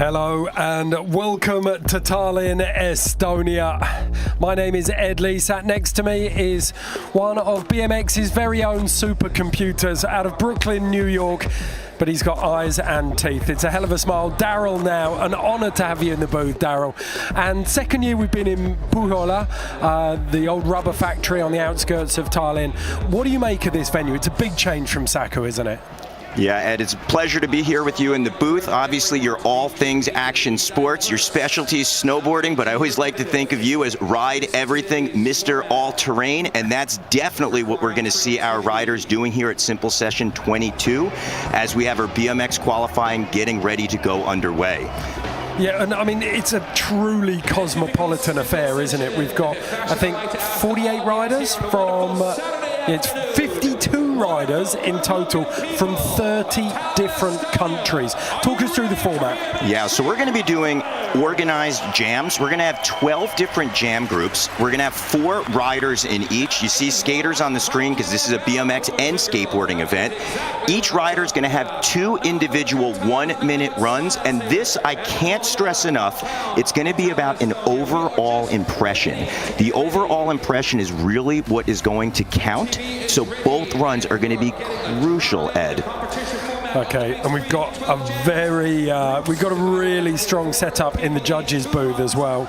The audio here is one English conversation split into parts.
Hello and welcome to Tallinn, Estonia. My name is Ed Lee. Sat next to me is one of BMX's very own supercomputers out of Brooklyn, New York. But he's got eyes and teeth. It's a hell of a smile. Daryl now, an honour to have you in the booth, Daryl. And second year we've been in Põhjala, the old rubber factory on the outskirts of Tallinn. What do you make of this venue? It's a big change from Saku, isn't it? Yeah, Ed, it's a pleasure to be here with you in the booth. Obviously, you're all things action sports. Your specialty is snowboarding, but I always like to think of you as ride everything, Mr. All-Terrain, and that's definitely what we're going to see our riders doing here at Simple Session 22 as we have our BMX qualifying getting ready to go underway. Yeah, and I mean, it's a truly cosmopolitan affair, isn't it? We've got, I think, 48 riders from, it's 52 riders in total from 30 different countries. Talk us through the format. Yeah, so we're going to be doing organized jams. We're going to have 12 different jam groups. We're going to have 4 riders in each. You see skaters on the screen because this is a BMX and skateboarding event. Each rider is going to have 2 individual 1-minute runs, and this, I can't stress enough, it's going to be about an overall impression. The overall impression is really what is going to count, so both runs are going to be crucial, Ed. Okay, and we've got a really strong setup in the judges' booth as well.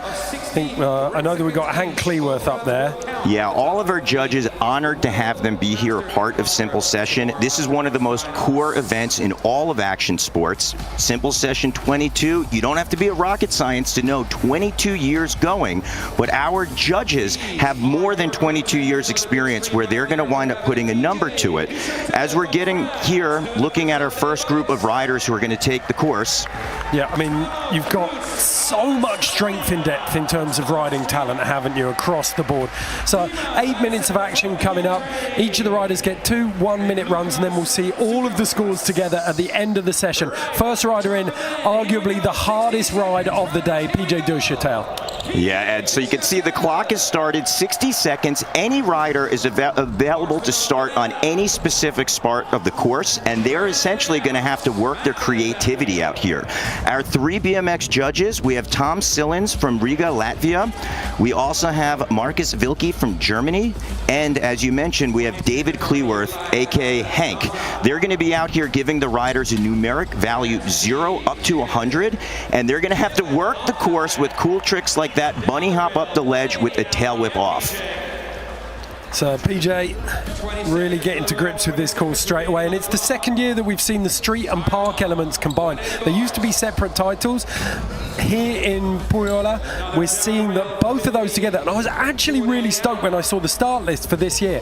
I know that we've got Hank Cleworth up there. Yeah, all of our judges, honored to have them be here, a part of Simple Session. This is one of the most core events in all of action sports. Simple Session 22, you don't have to be a rocket science to know 22 years going, but our judges have more than 22 years experience where they're going to wind up putting a number to it. As we're getting here, looking at our first group of riders who are going to take the course. Yeah, I mean, you've got so much strength in depth in terms of riding talent, haven't you, across the board? So 8 minutes of action coming up. Each of the riders get 2 1-minute runs, and then we'll see all of the scores together at the end of the session. First rider in, arguably the hardest ride of the day, PJ Duchatel. Yeah, Ed, so you can see the clock has started, 60 seconds. Any rider is available to start on any specific part of the course, and they're essentially going to have to work their creativity out here. Our 3 BMX judges, we have Tom Sillins from Riga, Latvia. We also have Marcus Vilke from Germany, and as you mentioned, we have David Cleworth, aka Hank. They're going to be out here giving the riders a numeric value 0 up to 100, and they're going to have to work the course with cool tricks like that bunny hop up the ledge with a tail whip off. So PJ really getting to grips with this course straight away, and it's the second year that we've seen the street and park elements combined. They used to be separate titles. Here in Põhjala, we're seeing that both of those together, and I was actually really stoked when I saw the start list for this year.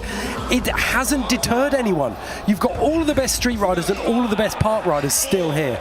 It hasn't deterred anyone. You've got all of the best street riders and all of the best park riders still here.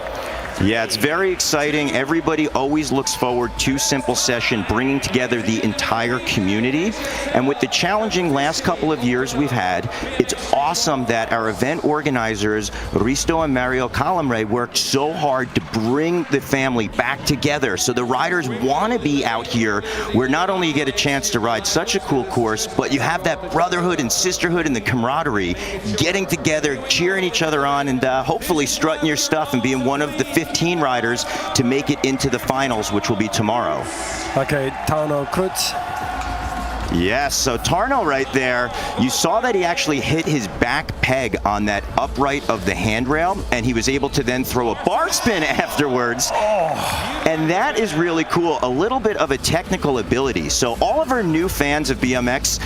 Yeah, it's very exciting. Everybody always looks forward to Simple Session, bringing together the entire community. And with the challenging last couple of years we've had, it's awesome that our event organizers, Risto and Mario Calamre, worked so hard to bring the family back together. So the riders want to be out here where not only you get a chance to ride such a cool course, but you have that brotherhood and sisterhood and the camaraderie, getting together, cheering each other on, and hopefully strutting your stuff and being one of the 15 riders to make it into the finals, which will be tomorrow. Okay, Tano Krutz. Yes, so Tarno right there, you saw that he actually hit his back peg on that upright of the handrail, and he was able to then throw a bar spin afterwards. Oh. And that is really cool, a little bit of a technical ability. So all of our new fans of BMX,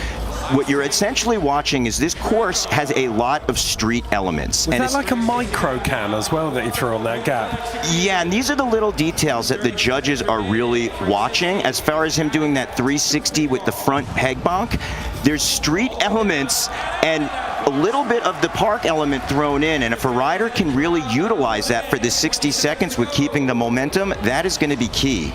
what you're essentially watching is this course has a lot of street elements. Was that like a micro cam as well that he threw on that gap? Yeah, and these are the little details that the judges are really watching. As far as him doing that 360 with the front peg bonk, there's street elements and a little bit of the park element thrown in, and if a rider can really utilize that for the 60 seconds with keeping the momentum, that is going to be key.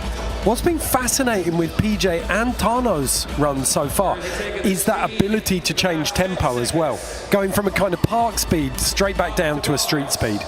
What's been fascinating with PJ and Tano's runs so far is that ability to change tempo as well, going from a kind of park speed straight back down to a street speed.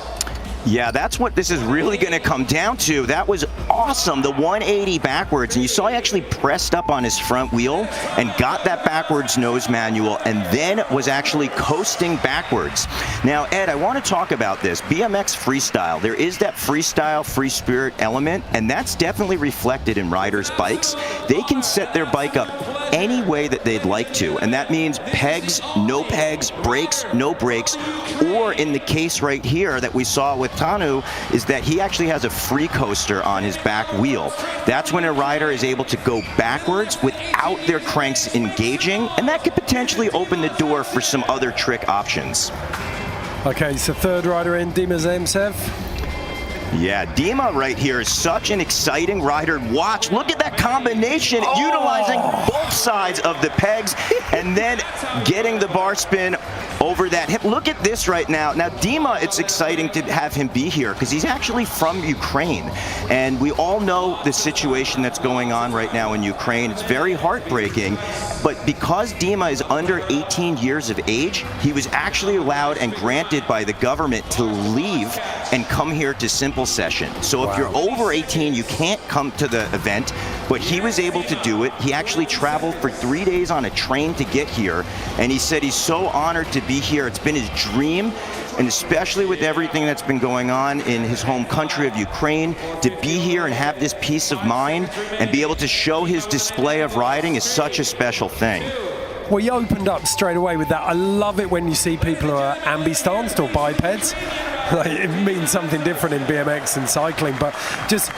Yeah, that's what this is really going to come down to. That was awesome, the 180 backwards. And you saw he actually pressed up on his front wheel and got that backwards nose manual and then was actually coasting backwards. Now, Ed, I want to talk about this. BMX freestyle, there is that freestyle, free spirit element, and that's definitely reflected in riders' bikes. They can set their bike up any way that they'd like to, and that means pegs, no pegs, brakes, no brakes, or in the case right here that we saw with Tanu, is that he actually has a free coaster on his back wheel. That's when a rider is able to go backwards without their cranks engaging, and that could potentially open the door for some other trick options. Okay, so third rider in, Dima Zemtsev. Yeah, Dima right here is such an exciting rider. Watch, look at that combination, utilizing both sides of the pegs and then getting the bar spin over that hip. Look at this right now. Now, Dima, it's exciting to have him be here because he's actually from Ukraine. And we all know the situation that's going on right now in Ukraine. It's very heartbreaking. But because Dima is under 18 years of age, he was actually allowed and granted by the government to leave and come here to Simple Session. So if you're over 18, you can't come to the event, but he was able to do it. He actually traveled for 3 days on a train to get here, and he said he's so honored to be here. It's been his dream, and especially with everything that's been going on in his home country of Ukraine, to be here and have this peace of mind and be able to show his display of riding is such a special thing. Well, he opened up straight away with that. I love it when you see people who are ambistanced or bipeds. It means something different in BMX and cycling, but just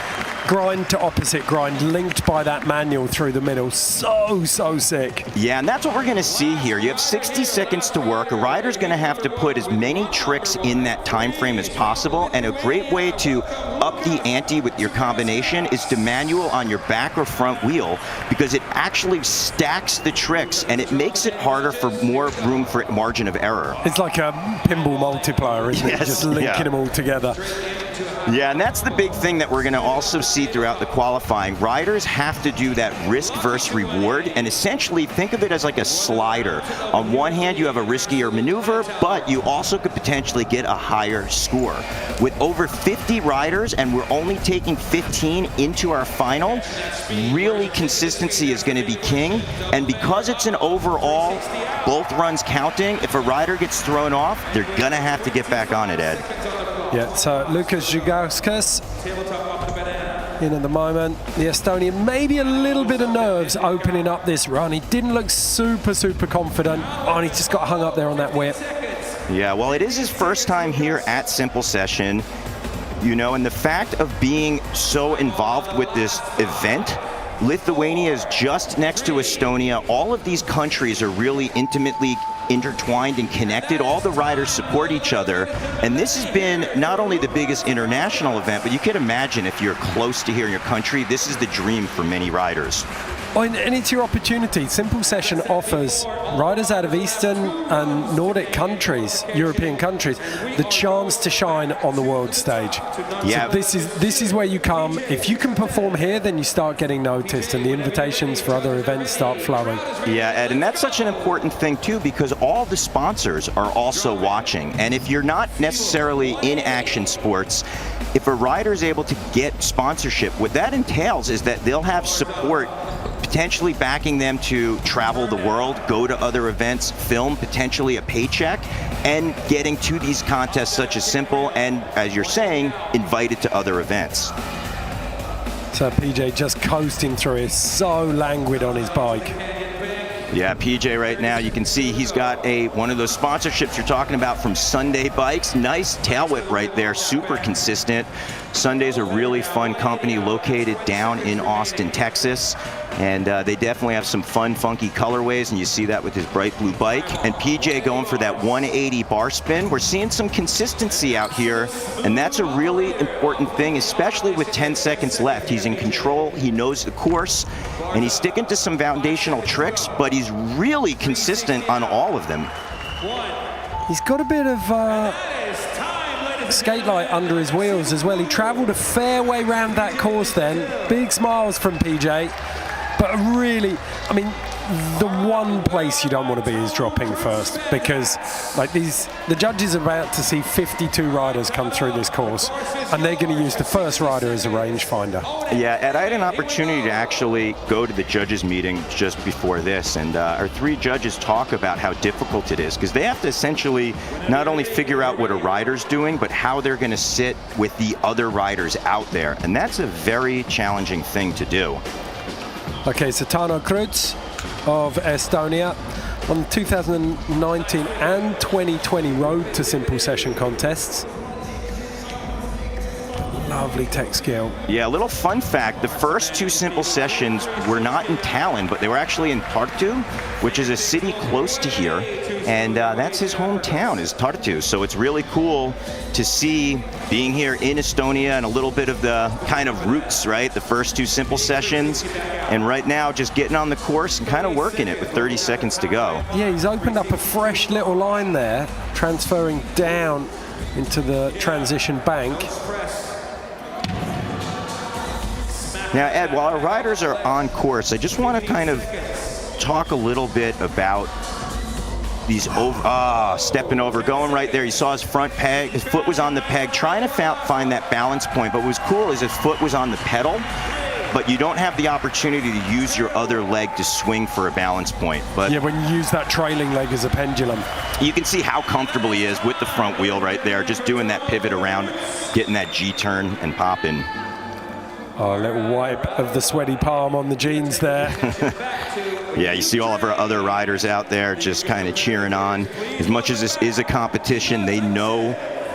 grind to opposite grind, linked by that manual through the middle. So sick. Yeah, and that's what we're going to see here. You have 60 seconds to work. A rider's going to have to put as many tricks in that time frame as possible, and a great way to up the ante with your combination is to manual on your back or front wheel, because it actually stacks the tricks and it makes it harder for more room for margin of error. It's like a pinball multiplier, isn't it? Just linking them all together. Yeah, and that's the big thing that we're going to also see throughout the qualifying. Riders have to do that risk versus reward, and essentially think of it as like a slider. On one hand, you have a riskier maneuver, but you also could potentially get a higher score. With over 50 riders, and we're only taking 15 into our final, really consistency is going to be king. And because it's an overall, both runs counting, if a rider gets thrown off, they're going to have to get back on it, Ed. Yeah, so Lukas Zhugauskas in at the moment. The Estonian, maybe a little bit of nerves opening up this run. He didn't look super confident, and he just got hung up there on that whip. Yeah, well, it is his first time here at Simple Session, you know, and the fact of being so involved with this event, Lithuania is just next to Estonia. All of these countries are really intimately intertwined and connected. All the riders support each other, and this has been not only the biggest international event, but you can imagine if you're close to here in your country, this is the dream for many riders. Oh, and it's your opportunity. Simple Session offers riders out of Eastern and Nordic countries, European countries, the chance to shine on the world stage. Yeah. So this is where you come. If you can perform here, then you start getting noticed, and the invitations for other events start flowing. Yeah, Ed, and that's such an important thing too, because all the sponsors are also watching. And if you're not necessarily in action sports, if a rider is able to get sponsorship, what that entails is that they'll have support potentially backing them to travel the world, go to other events, film potentially a paycheck, and getting to these contests such as Simple, and as you're saying, invited to other events. So PJ just coasting through it, so languid on his bike. Yeah, PJ right now, you can see he's got one of those sponsorships you're talking about from Sunday Bikes. Nice tail whip right there, super consistent. Sunday's a really fun company located down in Austin, Texas. And they definitely have some fun, funky colorways, and you see that with his bright blue bike. And PJ going for that 180 bar spin. We're seeing some consistency out here, and that's a really important thing, especially with 10 seconds left. He's in control, he knows the course, and he's sticking to some foundational tricks, but he's really consistent on all of them. He's got a bit of skate light under his wheels as well. He traveled a fair way round that course then. Big smiles from PJ. But really, I mean, the one place you don't want to be is dropping first, because like the judges are about to see 52 riders come through this course, and they're going to use the first rider as a rangefinder. Yeah, Ed, I had an opportunity to actually go to the judges meeting just before this, and our 3 judges talk about how difficult it is, because they have to essentially not only figure out what a rider's doing, but how they're going to sit with the other riders out there, and that's a very challenging thing to do. Okay, so Tano Krutz of Estonia on 2019 and 2020 Road to Simple Session contests. Lovely tech skill. Yeah, a little fun fact, the first 2 simple sessions were not in Tallinn, but they were actually in Tartu, which is a city close to here, and that's his hometown, is Tartu. So it's really cool to see being here in Estonia and a little bit of the kind of roots, right? The first 2 simple sessions, and right now just getting on the course and kind of working it with 30 seconds to go. Yeah, he's opened up a fresh little line there, transferring down into the transition bank. Now, Ed, while our riders are on course, I just want to kind of talk a little bit about these stepping over, going right there. You saw his front peg, his foot was on the peg, trying to find that balance point. But what was cool is his foot was on the pedal, but you don't have the opportunity to use your other leg to swing for a balance point. But yeah, when you use that trailing leg as a pendulum. You can see how comfortable he is with the front wheel right there, just doing that pivot around, getting that G-turn and popping. Oh, a little wipe of the sweaty palm on the jeans there. Yeah, you see all of our other riders out there just kind of cheering on. As much as this is a competition, they know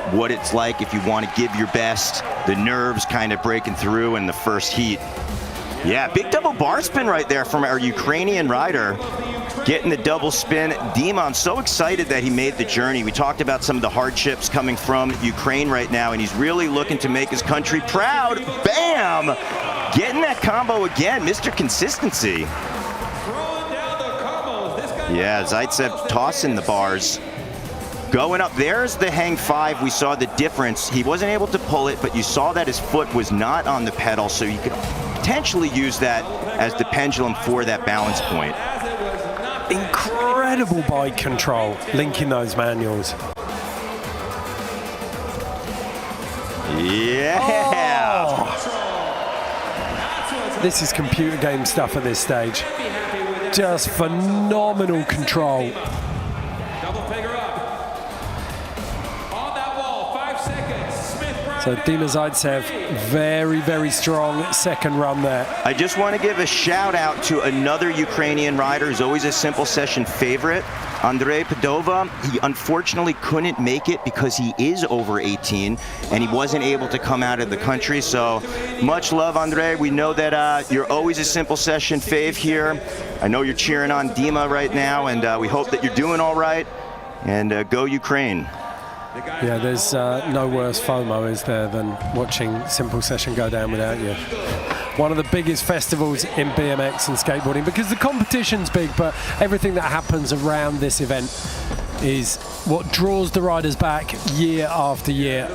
what it's like if you want to give your best. The nerves kind of breaking through in the first heat. Yeah, big double bar spin right there from our Ukrainian rider. Getting the double spin. Dima, I'm so excited that he made the journey. We talked about some of the hardships coming from Ukraine right now, and he's really looking to make his country proud. Bam! Getting that combo again, Mr. Consistency. Yeah, Zaitsev tossing the bars. Going up, there's the hang 5. We saw the difference. He wasn't able to pull it, but you saw that his foot was not on the pedal, so you could potentially use that as the pendulum for that balance point. Incredible bike control, linking those manuals. Yeah! Oh. This is computer game stuff at this stage. Just phenomenal control. So Dima Zaitsev, very, very strong second run there. I just want to give a shout out to another Ukrainian rider who's always a simple session favorite, Andrei Padova. He unfortunately couldn't make it because he is over 18 and he wasn't able to come out of the country. So much love, Andrei. We know that you're always a simple session fave here. I know you're cheering on Dima right now, and we hope that you're doing all right. And go Ukraine. Yeah, there's no worse FOMO, is there, than watching Simple Session go down without you. One of the biggest festivals in BMX and skateboarding, because the competition's big, but everything that happens around this event is what draws the riders back year after year.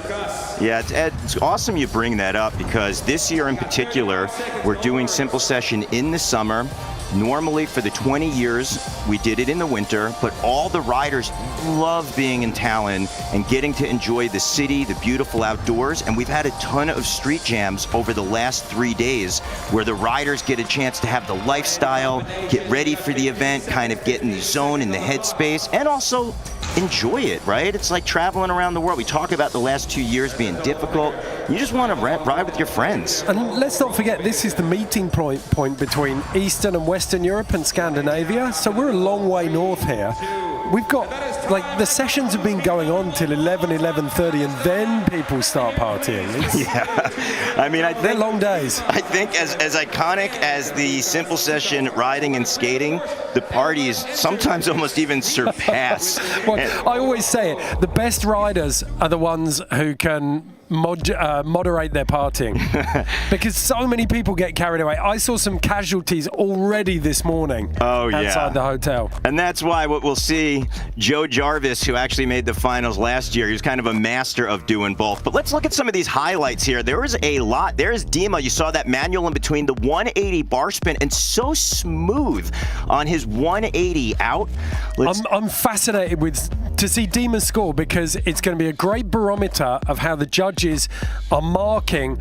Yeah, Ed, it's awesome you bring that up, because this year in particular, we're doing Simple Session in the summer. Normally for the 20 years, we did it in the winter, but all the riders love being in Tallinn and getting to enjoy the city, the beautiful outdoors, and we've had a ton of street jams over the last 3 days where the riders get a chance to have the lifestyle, get ready for the event, kind of get in the zone, in the headspace, and also enjoy it, right? It's like traveling around the world. We talk about the last 2 years being difficult. You just want to ride with your friends. And let's not forget, this is the meeting point between Eastern and Western Europe and Scandinavia. So we're a long way north here. We've got, like, the sessions have been going on till 11:30, and then people start partying. Yeah, I mean, they're long days. I think as iconic as the Simple Session riding and skating, the parties sometimes almost even surpass. Well, I always say it, the best riders are the ones who can moderate their partying because so many people get carried away. I saw some casualties already this morning outside the hotel. And that's why what we'll see, Joe Jarvis, who actually made the finals last year, he was kind of a master of doing both. But let's look at some of these highlights here. There was a lot. There's Dima. You saw that manual in between, the 180 bar spin, and so smooth on his 180 out. I'm fascinated to see Dima's score because it's going to be a great barometer of how the judges are marking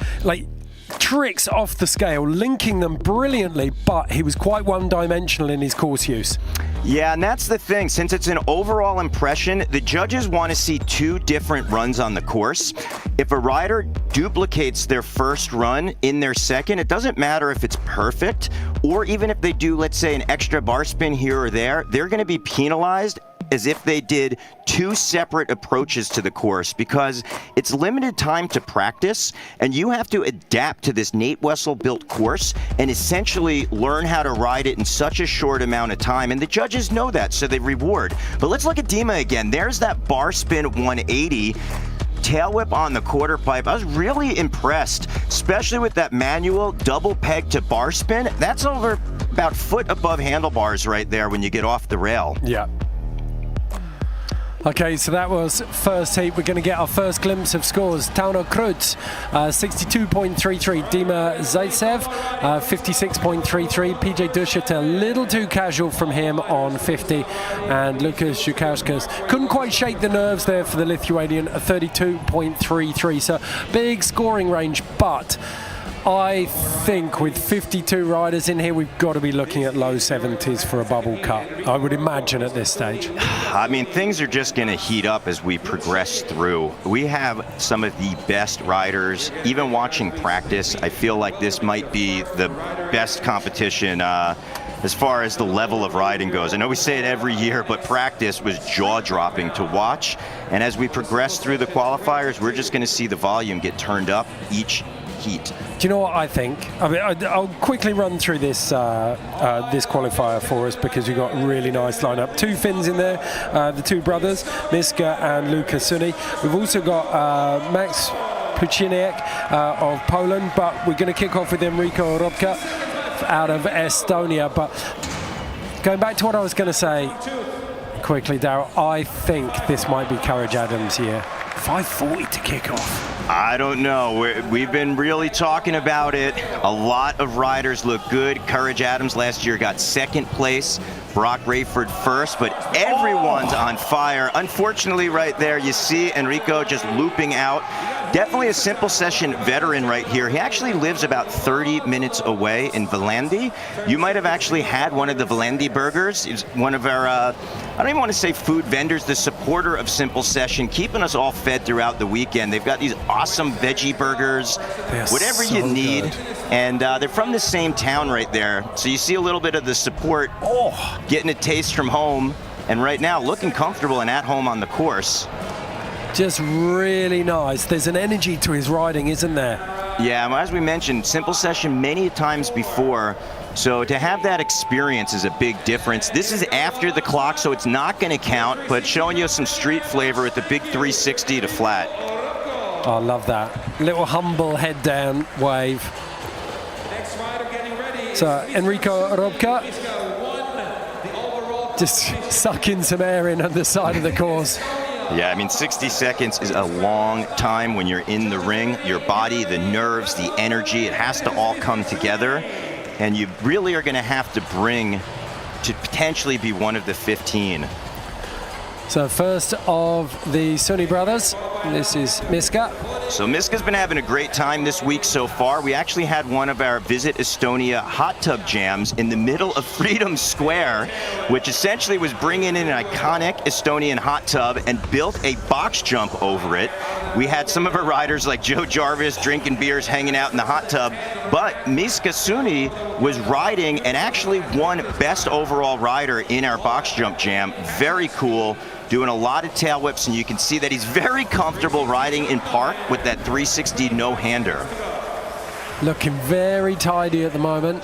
tricks off the scale, linking them brilliantly, but he was quite one-dimensional in his course use. Yeah, and that's the thing. Since it's an overall impression, the judges want to see two different runs on the course. If a rider duplicates their first run in their second, it doesn't matter if it's perfect, or even if they do, let's say, an extra bar spin here or there, they're going to be penalized as if they did two separate approaches to the course, because it's limited time to practice and you have to adapt to this Nate Wessel built course and essentially learn how to ride it in such a short amount of time, and the judges know that, so they reward. But let's look at Dima again. There's that bar spin 180. Tail whip on the quarter pipe. I was really impressed, especially with that manual double peg to bar spin. That's over about a foot above handlebars right there when you get off the rail. Yeah. Okay, so that was first heat. We're going to get our first glimpse of scores. Tauno Krutz, 62.33. Dima Zaitsev, 56.33. PJ Dushit, a little too casual from him on 50. And Lukas Zhukauskas couldn't quite shake the nerves there for the Lithuanian, 32.33. So big scoring range, but I think with 52 riders in here, we've got to be looking at low 70s for a bubble cut, I would imagine at this stage. I mean, things are just going to heat up as we progress through. We have some of the best riders. Even watching practice, I feel like this might be the best competition as far as the level of riding goes. I know we say it every year, but practice was jaw-dropping to watch. And as we progress through the qualifiers, we're just going to see the volume get turned up each heat. Do you know what I think? I mean, I'll quickly run through this this qualifier for us because we've got a really nice lineup. Two Finns in there, the two brothers, Miska and Luka Suni. We've also got Max Puchiniak of Poland, but we're going to kick off with Enrico Robka out of Estonia. But going back to what I was going to say quickly, Daryl, I think this might be Courage Adams' year. 5:40 to kick off. I don't know. We've been really talking about it. A lot of riders look good. Courage Adams last year got second place. Brock Rayford first, but everyone's on fire. Unfortunately, right there, you see Enrico just looping out. Definitely a simple session veteran right here. He actually lives about 30 minutes away in Valandi. You might have actually had one of the Valandi burgers. He's one of our, I don't even want to say food vendors, the supporter of Simple Session, keeping us all fed throughout the weekend. They've got these awesome veggie burgers, whatever you need. Good. And they're from the same town right there. So you see a little bit of the support, getting a taste from home. And right now, looking comfortable and at home on the course. Just really nice. There's an energy to his riding, isn't there? Yeah, as we mentioned, Simple Session many times before. So to have that experience is a big difference. This is after the clock, so it's not going to count, but showing you some street flavor with the big 360 to flat. I love that. Little humble head down wave. So Enrico Robka just sucking some air in on the side of the course. Yeah, I mean, 60 seconds is a long time when you're in the ring. Your body, the nerves, the energy, it has to all come together. And you really are going to have to bring to potentially be one of the 15. So first of the Suni brothers, this is Miska. So Miska's been having a great time this week so far. We actually had one of our Visit Estonia hot tub jams in the middle of Freedom Square, which essentially was bringing in an iconic Estonian hot tub and built a box jump over it. We had some of our riders like Joe Jarvis drinking beers, hanging out in the hot tub, but Miska Suni was riding and actually won Best Overall Rider in our box jump jam. Very cool. Doing a lot of tail whips, and you can see that he's very comfortable riding in park with that 360 no-hander. Looking very tidy at the moment.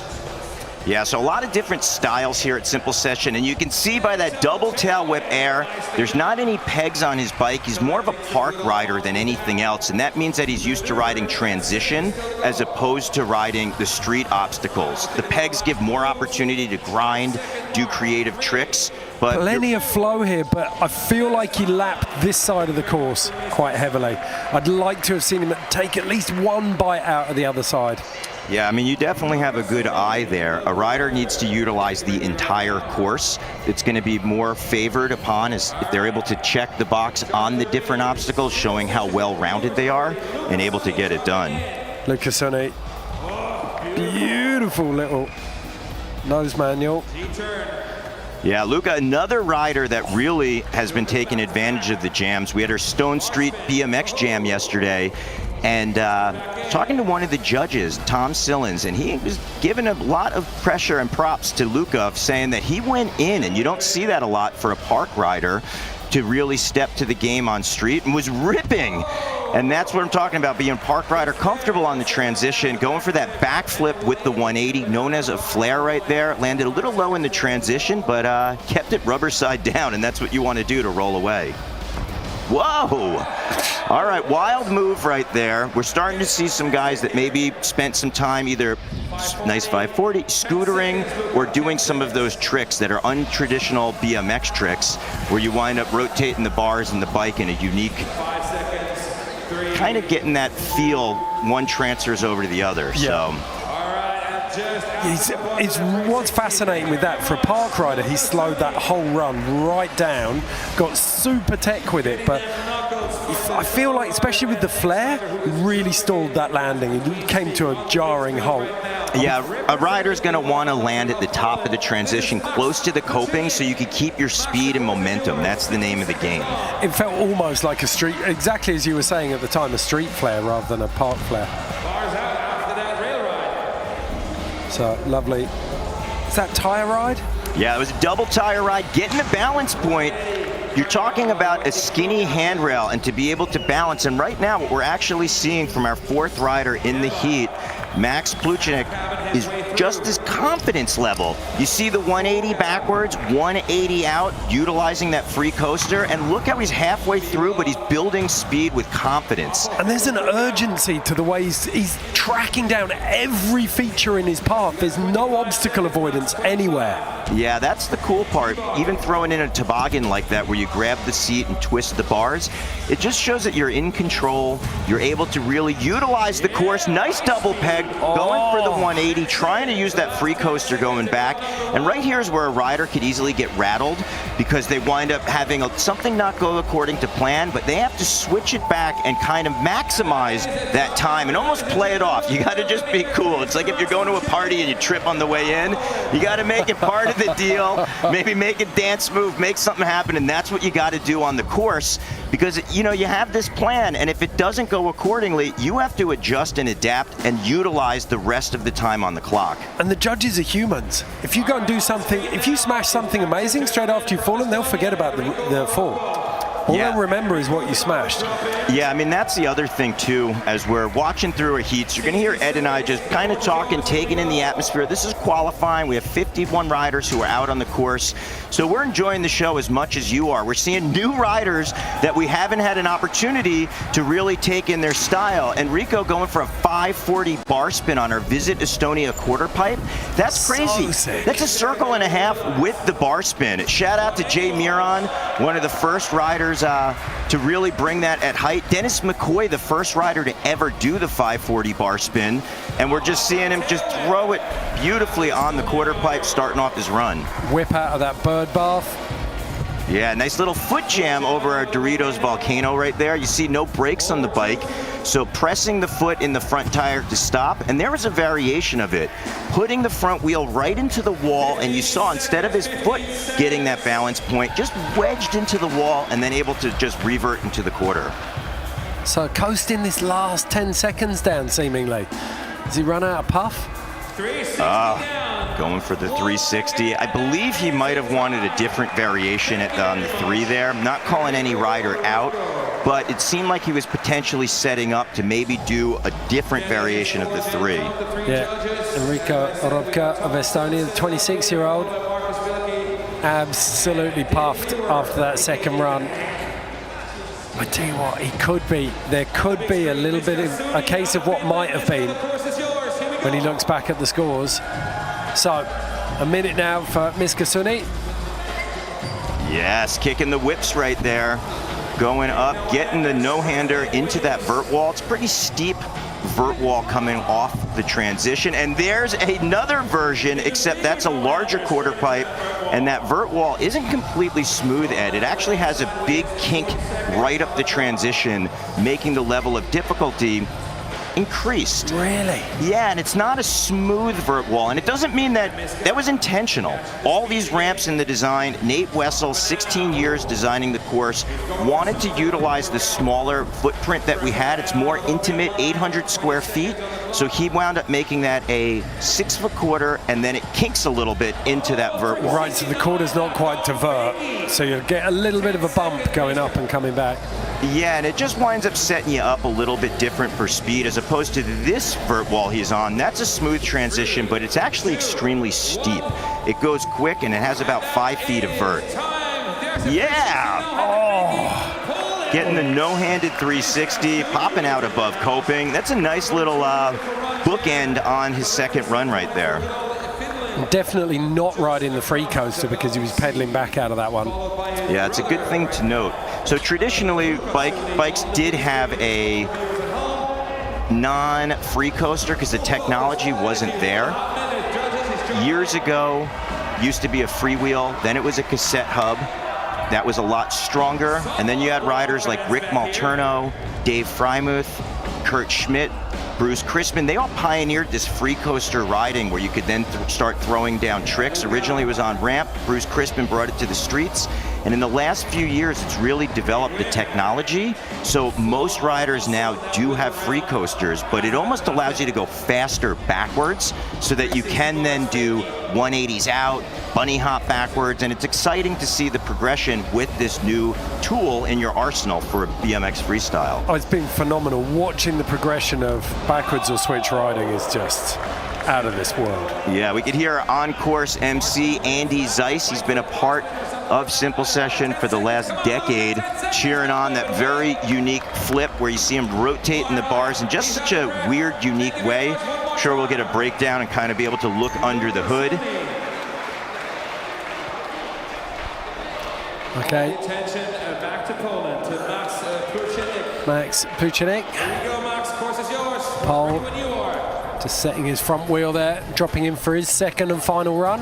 Yeah, so a lot of different styles here at Simple Session, and you can see by that double tail whip air, there's not any pegs on his bike. He's more of a park rider than anything else, and that means that he's used to riding transition as opposed to riding the street obstacles. The pegs give more opportunity to grind, do creative tricks. But plenty of flow here, but I feel like he lapped this side of the course quite heavily. I'd like to have seen him take at least one bite out of the other side. Yeah, I mean, you definitely have a good eye there. A rider needs to utilize the entire course. It's going to be more favored upon if they're able to check the box on the different obstacles, showing how well-rounded they are and able to get it done. Lucas Sonny, beautiful little nose manual. Yeah, Luca, another rider that really has been taking advantage of the jams. We had our Stone Street BMX jam yesterday, and talking to one of the judges, Tom Sillins, and he was giving a lot of pressure and props to Luca, saying that he went in, and you don't see that a lot for a park rider, to really step to the game on street and was ripping. And that's what I'm talking about, being a park rider, comfortable on the transition, going for that backflip with the 180, known as a flare right there. Landed a little low in the transition, but kept it rubber side down, and that's what you want to do to roll away. Whoa! All right, wild move right there. We're starting to see some guys that maybe spent some time either nice 540, scootering, or doing some of those tricks that are untraditional BMX tricks, where you wind up rotating the bars and the bike in a unique, kind of getting that feel one transfers over to the other. Yeah. It's what's fascinating with that, for a park rider, he slowed that whole run right down, got super tech with it, but I feel like, especially with the flare, he really stalled that landing. It came to a jarring halt. Yeah, a rider's going to want to land at the top of the transition, close to the coping, so you can keep your speed and momentum. That's the name of the game. It felt almost like a street, exactly as you were saying at the time, a street flare rather than a park flare. So, lovely. Is that tire ride? Yeah, it was a double tire ride. Getting the balance point, you're talking about a skinny handrail, and to be able to balance. And right now, what we're actually seeing from our fourth rider in the heat, Max Pluchnik, is just his confidence level. You see the 180 backwards, 180 out, utilizing that free coaster, and look how he's halfway through, but he's building speed with confidence. And there's an urgency to the way he's tracking down every feature in his path. There's no obstacle avoidance anywhere. Yeah, that's the cool part. Even throwing in a toboggan like that, where you grab the seat and twist the bars, it just shows that you're in control. You're able to really utilize the course. Nice double peg, going for the 180, trying to use that free coaster going back. And right here is where a rider could easily get rattled, because they wind up having something not go according to plan, but they have to switch it back and kind of maximize that time and almost play it off. You got to just be cool. It's like if you're going to a party and you trip on the way in, you got to make it part of the deal, maybe make a dance move, make something happen, and that's what you got to do on the course, because you know, you have this plan, and if it doesn't go accordingly, you have to adjust and adapt and utilize the rest of the time on the clock. And the judges are humans. If you go and do something, if you smash something amazing straight after you've fallen, they'll forget about the fall. All they'll remember is what you smashed. Yeah, I mean, that's the other thing, too. As we're watching through our heats, you're going to hear Ed and I just kind of talking, taking in the atmosphere. This is qualifying. We have 51 riders who are out on the course. So we're enjoying the show as much as you are. We're seeing new riders that we haven't had an opportunity to really take in their style. And Rico going for a 540 bar spin on our Visit Estonia quarter pipe. That's crazy. So that's a circle and a half with the bar spin. Shout out to Jay Miron, one of the first riders to really bring that at height. Dennis McCoy, the first rider to ever do the 540 bar spin, and we're just seeing him just throw it beautifully on the quarter pipe, starting off his run. Whip out of that bird bath. Yeah, nice little foot jam over our Doritos Volcano right there. You see no brakes on the bike, so pressing the foot in the front tire to stop, and there was a variation of it. Putting the front wheel right into the wall, and you saw instead of his foot getting that balance point, just wedged into the wall and then able to just revert into the quarter. So coasting this last 10 seconds down, seemingly. Does he run out of puff? Going for the 360. I believe he might have wanted a different variation on the 3 there. I'm not calling any rider out, but it seemed like he was potentially setting up to maybe do a different variation of the 3. Yeah, Enrico Robka of Estonia, the 26-year-old, absolutely puffed after that second run. I tell you what, there could be a little bit of a case of what might have been when he looks back at the scores. So, a minute now for Miskasuni. Yes, kicking the whips right there. Going up, getting the no-hander into that vert wall. It's pretty steep vert wall coming off the transition. And there's another version, except that's a larger quarter pipe. And that vert wall isn't completely smooth, Ed. It actually has a big kink right up the transition, making the level of difficulty increased. Really? Yeah, and it's not a smooth vert wall, and it doesn't mean that was intentional. All these ramps in the design, Nate Wessel, 16 years designing the course, wanted to utilize the smaller footprint that we had. It's more intimate, 800 square feet, so he wound up making that a 6-foot quarter, and then it kinks a little bit into that vert wall. Right, so the quarter's not quite to vert, so you'll get a little bit of a bump going up and coming back. Yeah, and it just winds up setting you up a little bit different for speed as opposed to this vert wall he's on. That's a smooth transition, but it's actually extremely steep. It goes quick, and it has about 5 feet of vert. Yeah! Oh! Getting the no-handed 360, popping out above coping. That's a nice little bookend on his second run right there. Definitely not riding the free coaster because he was pedaling back out of that one. Yeah, it's a good thing to note. So traditionally, bikes did have a non-free coaster because the technology wasn't there. Years ago, used to be a freewheel, then it was a cassette hub. That was a lot stronger. And then you had riders like Rick Malterno, Dave Freimuth, Kurt Schmidt, Bruce Crispin. They all pioneered this free coaster riding where you could then start throwing down tricks. Originally it was on ramp. Bruce Crispin brought it to the streets. And in the last few years, it's really developed the technology. So most riders now do have free coasters, but it almost allows you to go faster backwards so that you can then do 180s out, bunny hop backwards. And it's exciting to see the progression with this new tool in your arsenal for a BMX freestyle. Oh, it's been phenomenal. Watching the progression of backwards or switch riding is just out of this world. Yeah, we could hear our on-course MC, Andy Zeiss. He's been a part of Simple Session for the last decade, cheering on that very unique flip where you see him rotating the bars in just such a weird, unique way. I'm sure we'll get a breakdown and kind of be able to look under the hood. Okay. Attention, back to Poland to Max Puchenik. Max Puchenik. Here you go, Max. Course is yours. Pole. When you are. Just setting his front wheel there, dropping in for his second and final run.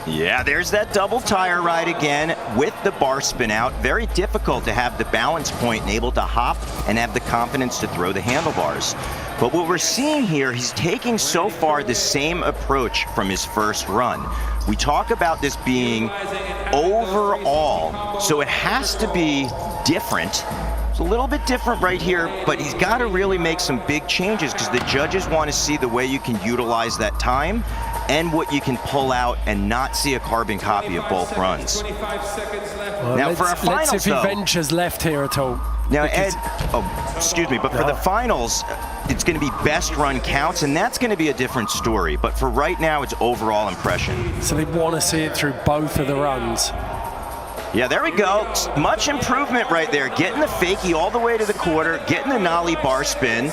Yeah, there's that double tire ride again with the bar spin out. Very difficult to have the balance point and able to hop and have the confidence to throw the handlebars. But what we're seeing here, he's taking so far the same approach from his first run. We talk about this being overall, so it has to be different. It's a little bit different right here, but he's got to really make some big changes because the judges want to see the way you can utilize that time and what you can pull out and not see a carbon copy of both runs. Well, now for our finals, let's see if he ventures left here at all. Now, Ed, excuse me, but for the finals, it's going to be best run counts, and that's going to be a different story. But for right now, it's overall impression. So they want to see it through both of the runs. Yeah, there we go. Much improvement right there. Getting the fakie all the way to the quarter, getting the nollie bar spin,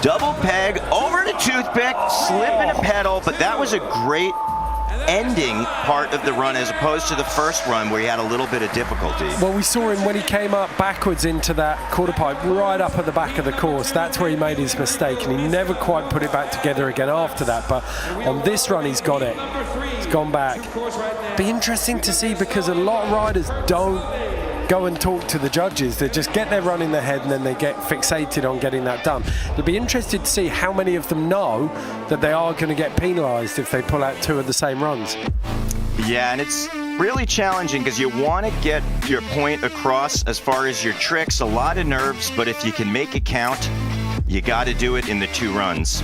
double peg, over to toothpick, slipping a pedal, but that was a great ending part of the run as opposed to the first run where he had a little bit of difficulty. Well, we saw him when he came up backwards into that quarter pipe right up at the back of the course. That's where he made his mistake, and he never quite put it back together again after that. But on this run, he's got it. He's gone back. Be interesting to see because a lot of riders don't go and talk to the judges. They just get their run in their head and then they get fixated on getting that done. They'll be interested to see how many of them know that they are going to get penalized if they pull out two of the same runs. Yeah, and it's really challenging because you want to get your point across as far as your tricks. A lot of nerves, but if you can make it count, you got to do it in the two runs.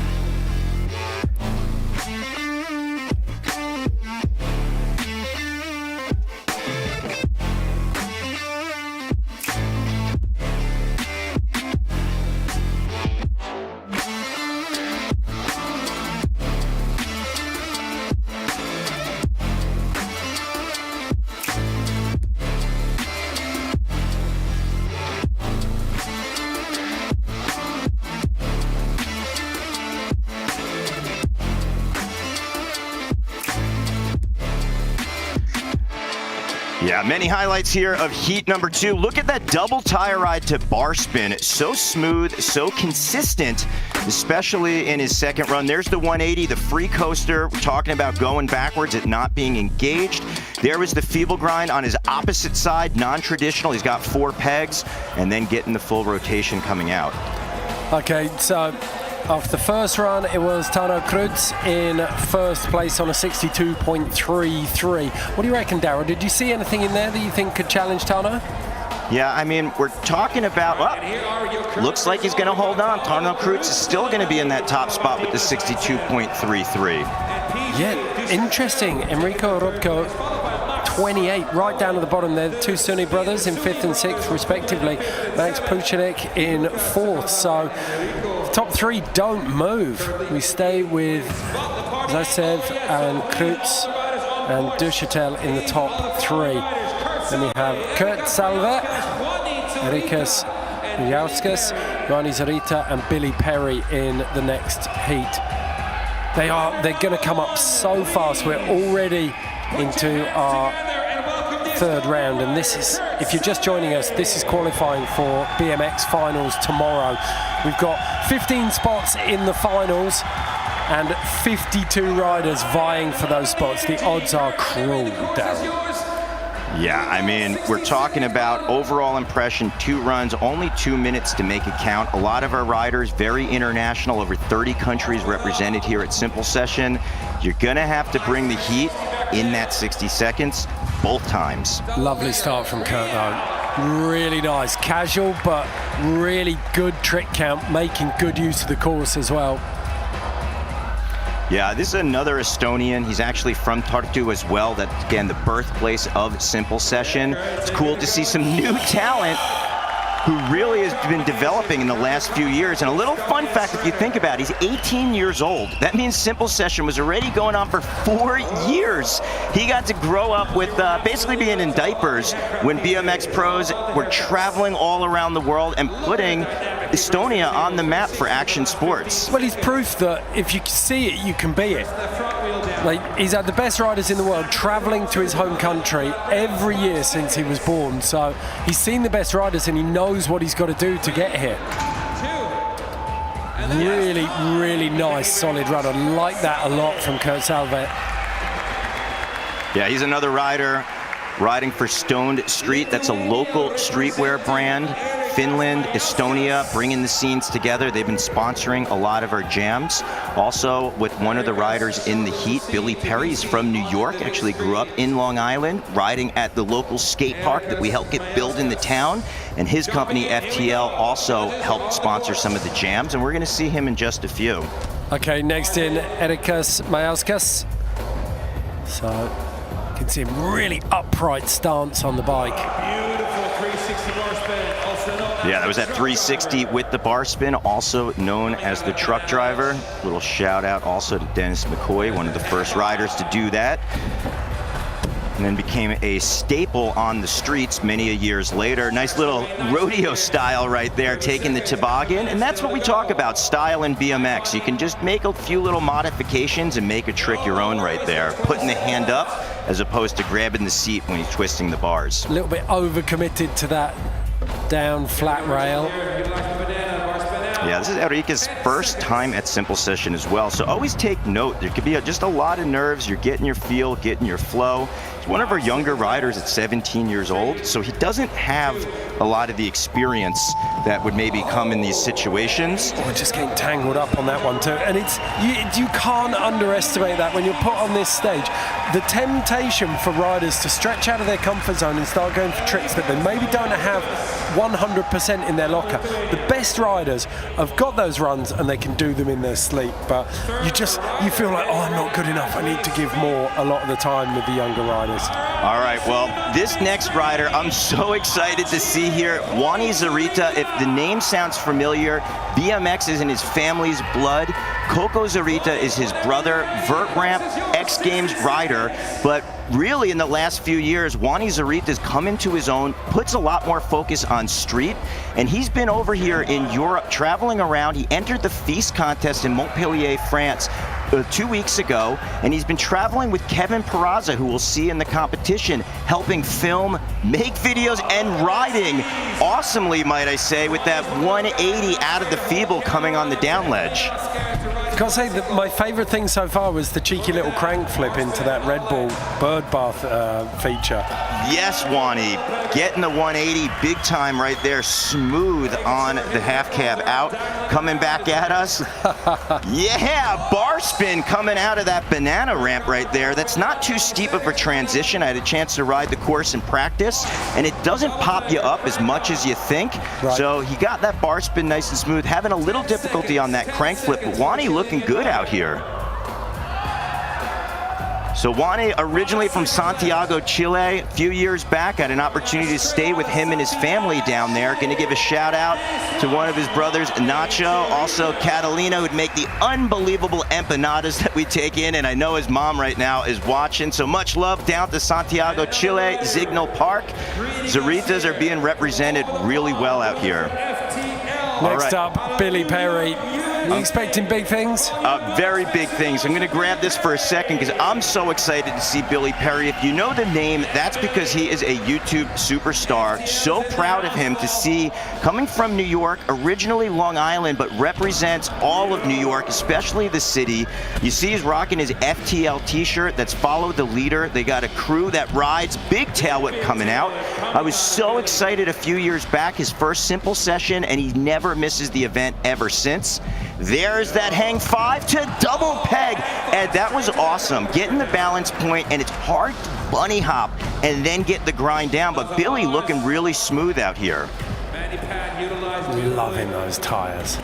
Yeah, many highlights here of heat number 2. Look at that double tire ride to bar spin. So smooth, so consistent, especially in his second run. There's the 180, the free coaster. We're talking about going backwards, it not being engaged. There was the feeble grind on his opposite side, non-traditional. He's got 4 pegs, and then getting the full rotation coming out. Okay, so after the first run, it was Tano Krutz in first place on a 62.33. What do you reckon, Darryl? Did you see anything in there that you think could challenge Tano? Yeah, I mean, we're talking about, well, looks like he's going to hold on. Tano Krutz is still going to be in that top spot with the 62.33. Yeah, interesting. Enrico Rodko, 28, right down at the bottom there. 2 Sunni brothers in 5th and 6th, respectively. Max Puchenik in 4th. So top 3 don't move. We stay with Zasev and Krutz and Duchatel in the top 3. Then we have Kurt Salve, Erikas Jauskas, Rani Zarita and Billy Perry in the next heat. They're going to come up so fast. We're already into our 3rd round, and this is, if you're just joining us, this is qualifying for BMX finals tomorrow. We've got 15 spots in the finals and 52 riders vying for those spots. The odds are cruel, Darryl. Yeah, I mean, we're talking about overall impression, 2 runs, only 2 minutes to make it count. A lot of our riders, very international, over 30 countries represented here at Simple Session. You're gonna have to bring the heat in that 60 seconds, both times. Lovely start from Kurt though. Really nice, casual, but really good trick count, making good use of the course as well. Yeah, this is another Estonian. He's actually from Tartu as well. That's, again, the birthplace of Simple Session. It's cool to see some new talent who really has been developing in the last few years. And a little fun fact, if you think about it, he's 18 years old. That means Simple Session was already going on for 4 years. He got to grow up with basically being in diapers when BMX pros were traveling all around the world and putting Estonia on the map for action sports. Well, he's proof that if you see it, you can be it. Like, he's had the best riders in the world traveling to his home country every year since he was born. So he's seen the best riders and he knows what he's got to do to get here. Really, really nice, solid run. I like that a lot from Kurt Salve. Yeah, he's another rider riding for Stoned Street. That's a local streetwear brand. Finland, Estonia, bringing the scenes together. They've been sponsoring a lot of our jams. Also, with one of the riders in the heat, Billy Perry, is from New York, actually grew up in Long Island, riding at the local skate park that we helped get built in the town. And his company, FTL, also helped sponsor some of the jams, and we're gonna see him in just a few. Okay, next in, Erikas Majauskas. So, you can see him really upright stance on the bike. Yeah, that was that 360 with the bar spin, also known as the truck driver. Little shout out also to Dennis McCoy, one of the first riders to do that. And then became a staple on the streets many years later. Nice little rodeo style right there, taking the toboggan. And that's what we talk about, style in BMX. You can just make a few little modifications and make a trick your own right there. Putting the hand up as opposed to grabbing the seat when you're twisting the bars. A little bit overcommitted to that down flat rail. Yeah, this is Erika's first time at Simple Session as well, so always take note. There could be just a lot of nerves. You're getting your feel, getting your flow. He's one of our younger riders at 17 years old, so he doesn't have a lot of the experience that would maybe come in these situations. We're just getting tangled up on that one too, and it's you can't underestimate that when you're put on this stage. The temptation for riders to stretch out of their comfort zone and start going for tricks that they maybe don't have 100% in their locker. The best riders have got those runs and they can do them in their sleep, but you feel like, oh, I'm not good enough, I need to give more a lot of the time with the younger riders. All right, well, this next rider I'm so excited to see here, Wani Zarita. If the name sounds familiar, BMX is in his family's blood. Coco Zarita is his brother, vert ramp, X Games rider, but really in the last few years, Wani Zarita's come into his own, puts a lot more focus on street, and he's been over here in Europe, traveling around. He entered the Feast contest in Montpellier, France, 2 weeks ago, and he's been traveling with Kevin Peraza, who we'll see in the competition, helping film, make videos, and riding awesomely, might I say, with that 180 out of the feeble coming on the down ledge. I've got to say that my favourite thing so far was the cheeky little crank flip into that Red Bull bird bath feature. Yes, Wani, getting the 180 big time right there, smooth on the half cab out, coming back at us. Yeah, bar spin coming out of that banana ramp right there. That's not too steep of a transition. I had a chance to ride the course in practice, and it doesn't pop you up as much as you think. Right. So he got that bar spin nice and smooth, having a little difficulty on that crank flip, but Wani looking good out here. So Wani, originally from Santiago, Chile, a few years back, had an opportunity to stay with him and his family down there. Going to give a shout out to one of his brothers, Nacho, also Catalina, who'd make the unbelievable empanadas that we take in, and I know his mom right now is watching. So much love down to Santiago, Chile, Signal Park. Zaritas are being represented really well out here. Next up, Billy Perry. You expecting big things? Very big things. I'm going to grab this for a second because I'm so excited to see Billy Perry. If you know the name, that's because he is a YouTube superstar. So proud of him to see, coming from New York, originally Long Island, but represents all of New York, especially the city. You see he's rocking his FTL t-shirt that's Follow the Leader. They got a crew that rides, big tail whip coming out. I was so excited a few years back, his first simple session, and he never misses the event ever since. There's that hang 5 to double peg, and that was awesome. Getting the balance point, and it's hard to bunny hop and then get the grind down, but Billy looking really smooth out here. Loving those tires.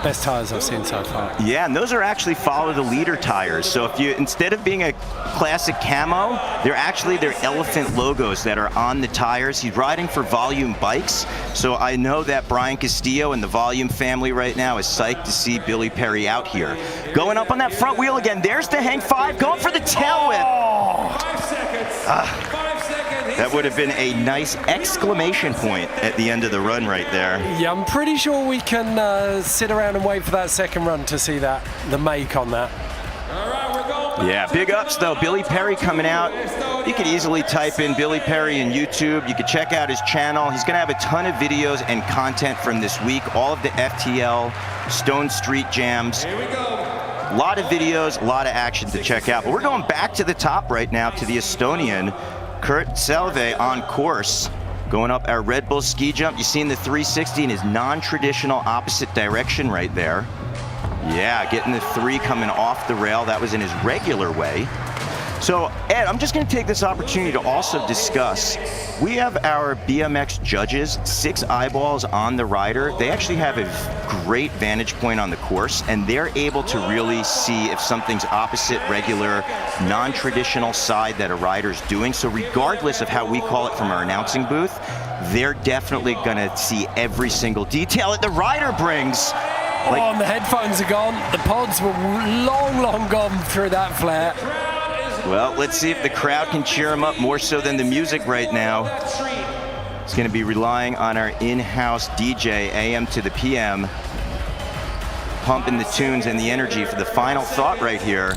Best tires I've seen so far. Yeah, and those are actually Follow the Leader tires. So if you, instead of being a classic camo, they're actually their elephant logos that are on the tires. He's riding for Volume Bikes, so I know that Brian Castillo and the Volume family right now is psyched to see Billy Perry out here. Going up on that front wheel again, there's the hang 5, going for the tail whip. Oh. 5 seconds. 5 seconds. That would have been a nice exclamation point at the end of the run right there. Yeah, I'm pretty sure we can sit around and wait for that second run to see that, the make on that. All right, we're going. Yeah, big ups though. Billy Perry coming out. You could easily type in Billy Perry in YouTube. You could check out his channel. He's going to have a ton of videos and content from this week. All of the FTL, Stone Street Jams. Here we go. A lot of videos, a lot of action to check out. But we're going back to the top right now to the Estonian, Kurt Salve on course. Going up our Red Bull ski jump. You seen the 360 in his non-traditional opposite direction right there. Yeah, getting the 3 coming off the rail. That was in his regular way. So, Ed, I'm just going to take this opportunity to also discuss, we have our BMX judges, 6 eyeballs on the rider. They actually have a great vantage point on the course, and they're able to really see if something's opposite, regular, non-traditional side that a rider's doing. So regardless of how we call it from our announcing booth, they're definitely going to see every single detail that the rider brings. Like, and the headphones are gone. The pods were long gone through that flare. Well, let's see if the crowd can cheer him up more so than the music right now. It's going to be relying on our in-house DJ, AM to the PM, pumping the tunes and the energy for the final thought right here.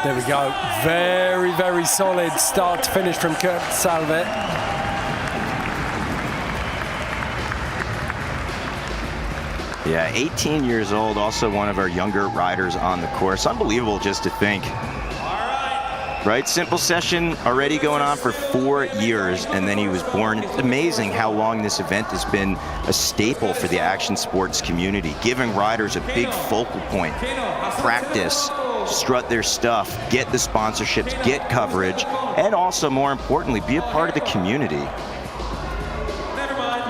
There we go. Very, very solid start to finish from Kurt Salve. Yeah, 18 years old, also one of our younger riders on the course. Unbelievable just to think. Right, simple session already going on for 4 years, and then he was born. It's amazing how long this event has been a staple for the action sports community, giving riders a big focal point, practice, strut their stuff, get the sponsorships, get coverage, and also, more importantly, be a part of the community.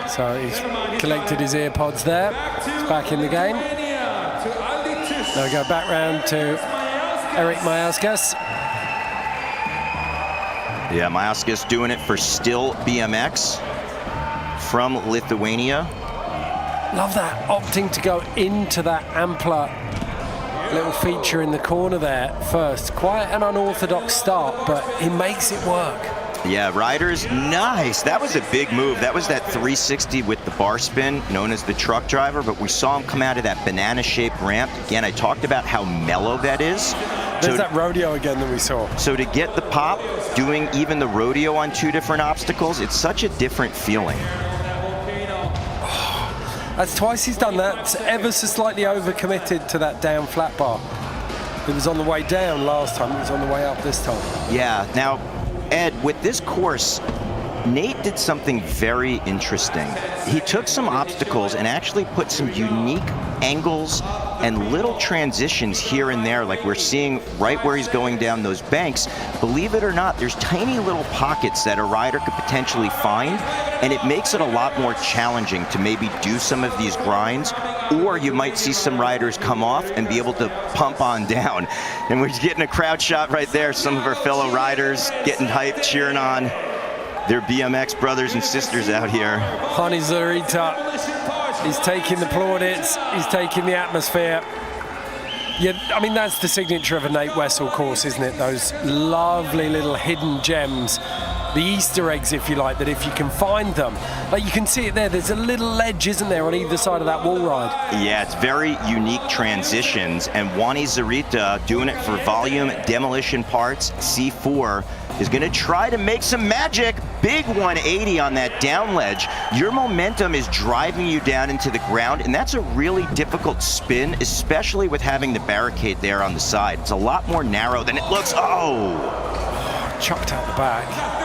So he's collected his ear pods there. He's back in the game. Now we go back round to Eric Majauskas. Yeah, Majauskas doing it for Still BMX from Lithuania. Love that, opting to go into that ampler little feature in the corner there first. Quite an unorthodox start, but he makes it work. Yeah, riders, nice. That was a big move. That was that 360 with the bar spin, known as the truck driver, but we saw him come out of that banana-shaped ramp. Again, I talked about how mellow that is. There's that rodeo again that we saw. So to get the pop, doing even the rodeo on 2 different obstacles, it's such a different feeling. That's twice he's done that. Ever so slightly overcommitted to that down flat bar. It was on the way down last time. It was on the way up this time. Yeah. Now, Ed, with this course, Nate did something very interesting. He took some obstacles and actually put some unique angles and little transitions here and there, like we're seeing right where he's going down those banks. Believe it or not, there's tiny little pockets that a rider could potentially find, and it makes it a lot more challenging to maybe do some of these grinds, or you might see some riders come off and be able to pump on down. And we're getting a crowd shot right there, some of our fellow riders getting hyped, cheering on their BMX brothers and sisters out here. Hani Zarita is taking the plaudits, he's taking the atmosphere. Yeah, I mean, that's the signature of a Nate Wessel course, isn't it? Those lovely little hidden gems, the Easter eggs, if you like, that if you can find them, like you can see it there, there's a little ledge, isn't there, on either side of that wall ride? Yeah, it's very unique transitions, and Wani Zarita, doing it for Volume Demolition Parts C4, is going to try to make some magic. Big 180 on that down ledge. Your momentum is driving you down into the ground, and that's a really difficult spin, especially with having the barricade there on the side. It's a lot more narrow than it looks. Oh! Chucked out the back.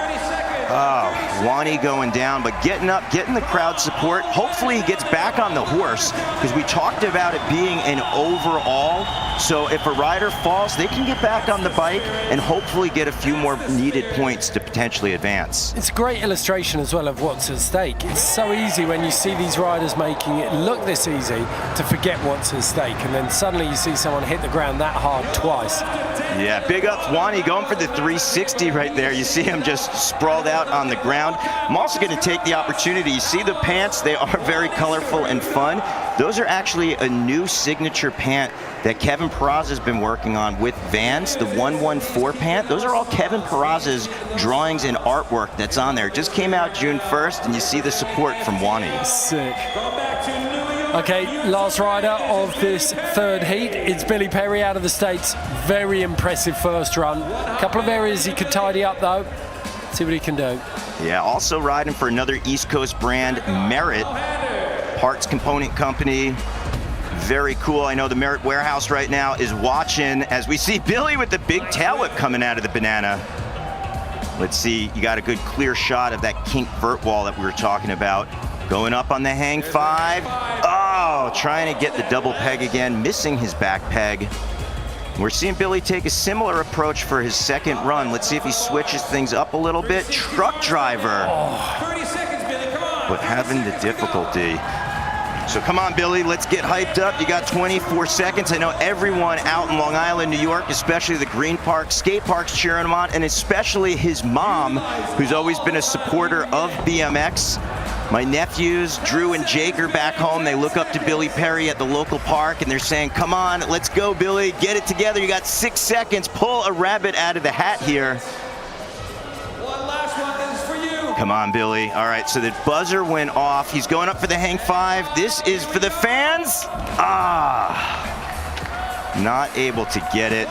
Oh, Wani going down, but getting up, getting the crowd support. Hopefully he gets back on the horse, because we talked about it being an overall. So if a rider falls, they can get back on the bike and hopefully get a few more needed points to potentially advance. It's a great illustration as well of what's at stake. It's so easy when you see these riders making it look this easy to forget what's at stake, and then suddenly you see someone hit the ground that hard twice. Yeah, big ups Wani going for the 360 right there. You see him just sprawled out on the ground. I'm also going to take the opportunity. You see the pants, they are very colorful and fun. Those are actually a new signature pant that Kevin Peraza has been working on with Vans, the 114 pant. Those are all Kevin Peraza's drawings and artwork that's on there. It just came out June 1st, and you see the support from Wani. Sick. Okay, last rider of this third heat, it's Billy Perry out of the States. Very impressive first run. A couple of areas he could tidy up though. See what he can do. Yeah, also riding for another East Coast brand, Merit, parts component company. Very cool. I know the Merit warehouse right now is watching as we see Billy with the big tail whip coming out of the banana. Let's see, you got a good clear shot of that kink vert wall that we were talking about. Going up on the hang 5. Oh, trying to get the double peg again, missing his back peg. We're seeing Billy take a similar approach for his second run. Let's see if he switches things up a little bit. Truck driver. Oh. 30 seconds, Billy, come on. But having the difficulty. So come on, Billy, let's get hyped up. You got 24 seconds. I know everyone out in Long Island, New York, especially the Green Park, skate parks cheering him on, and especially his mom, who's always been a supporter of BMX. My nephews, Drew and Jake, are back home. They look up to Billy Perry at the local park, and they're saying, come on, let's go, Billy. Get it together. You got 6 seconds. Pull a rabbit out of the hat here. One last one, this is for you. Come on, Billy. All right, so the buzzer went off. He's going up for the hang 5. This is for the fans. Not able to get it.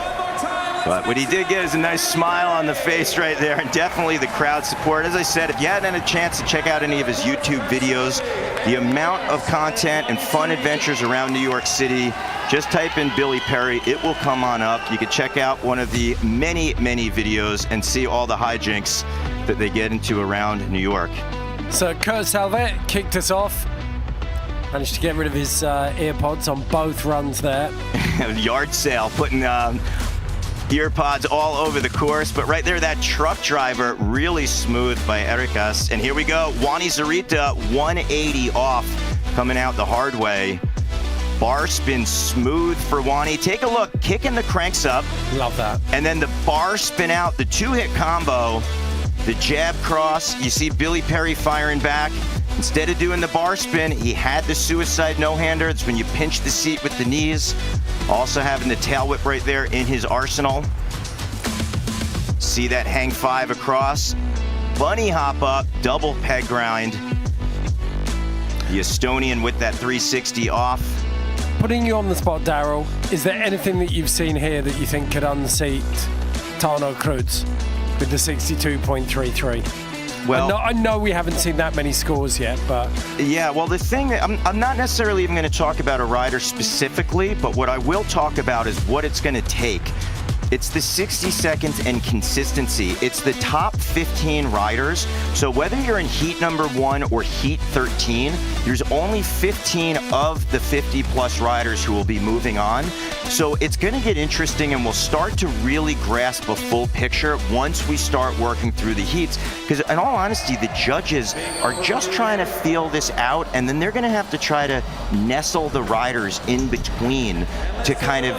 But what he did get is a nice smile on the face right there, and definitely the crowd support. As I said, if you hadn't had a chance to check out any of his YouTube videos, the amount of content and fun adventures around New York City, just type in Billy Perry, it will come on up. You can check out one of the many, many videos and see all the hijinks that they get into around New York. So Kurt Salvet kicked us off. Managed to get rid of his earpods on both runs there. Yard sale, putting earpods all over the course, but right there, that truck driver, really smooth by Erikas. And here we go, Wani Zarita, 180 off, coming out the hard way. Bar spin smooth for Wani. Take a look, kicking the cranks up. Love that. And then the bar spin out, the 2-hit combo, the jab cross. You see Billy Perry firing back. Instead of doing the bar spin, he had the suicide no-hander. It's when you pinch the seat with the knees. Also having the tail whip right there in his arsenal. See that hang 5 across. bunny hop up, double peg grind. The Estonian with that 360 off. Putting you on the spot, Daryl, is there anything that you've seen here that you think could unseat Tano Cruz with the 62.33? Well, I know we haven't seen that many scores yet, but... Yeah, well, the thing, I'm not necessarily even going to talk about a rider specifically, but what I will talk about is what it's going to take. It's the 60 seconds and consistency. It's the top 15 riders. So whether you're in heat number 1 or heat 13, there's only 15 of the 50 plus riders who will be moving on. So it's going to get interesting, and we'll start to really grasp a full picture once we start working through the heats. Because in all honesty, the judges are just trying to feel this out, and then they're going to have to try to nestle the riders in between to kind of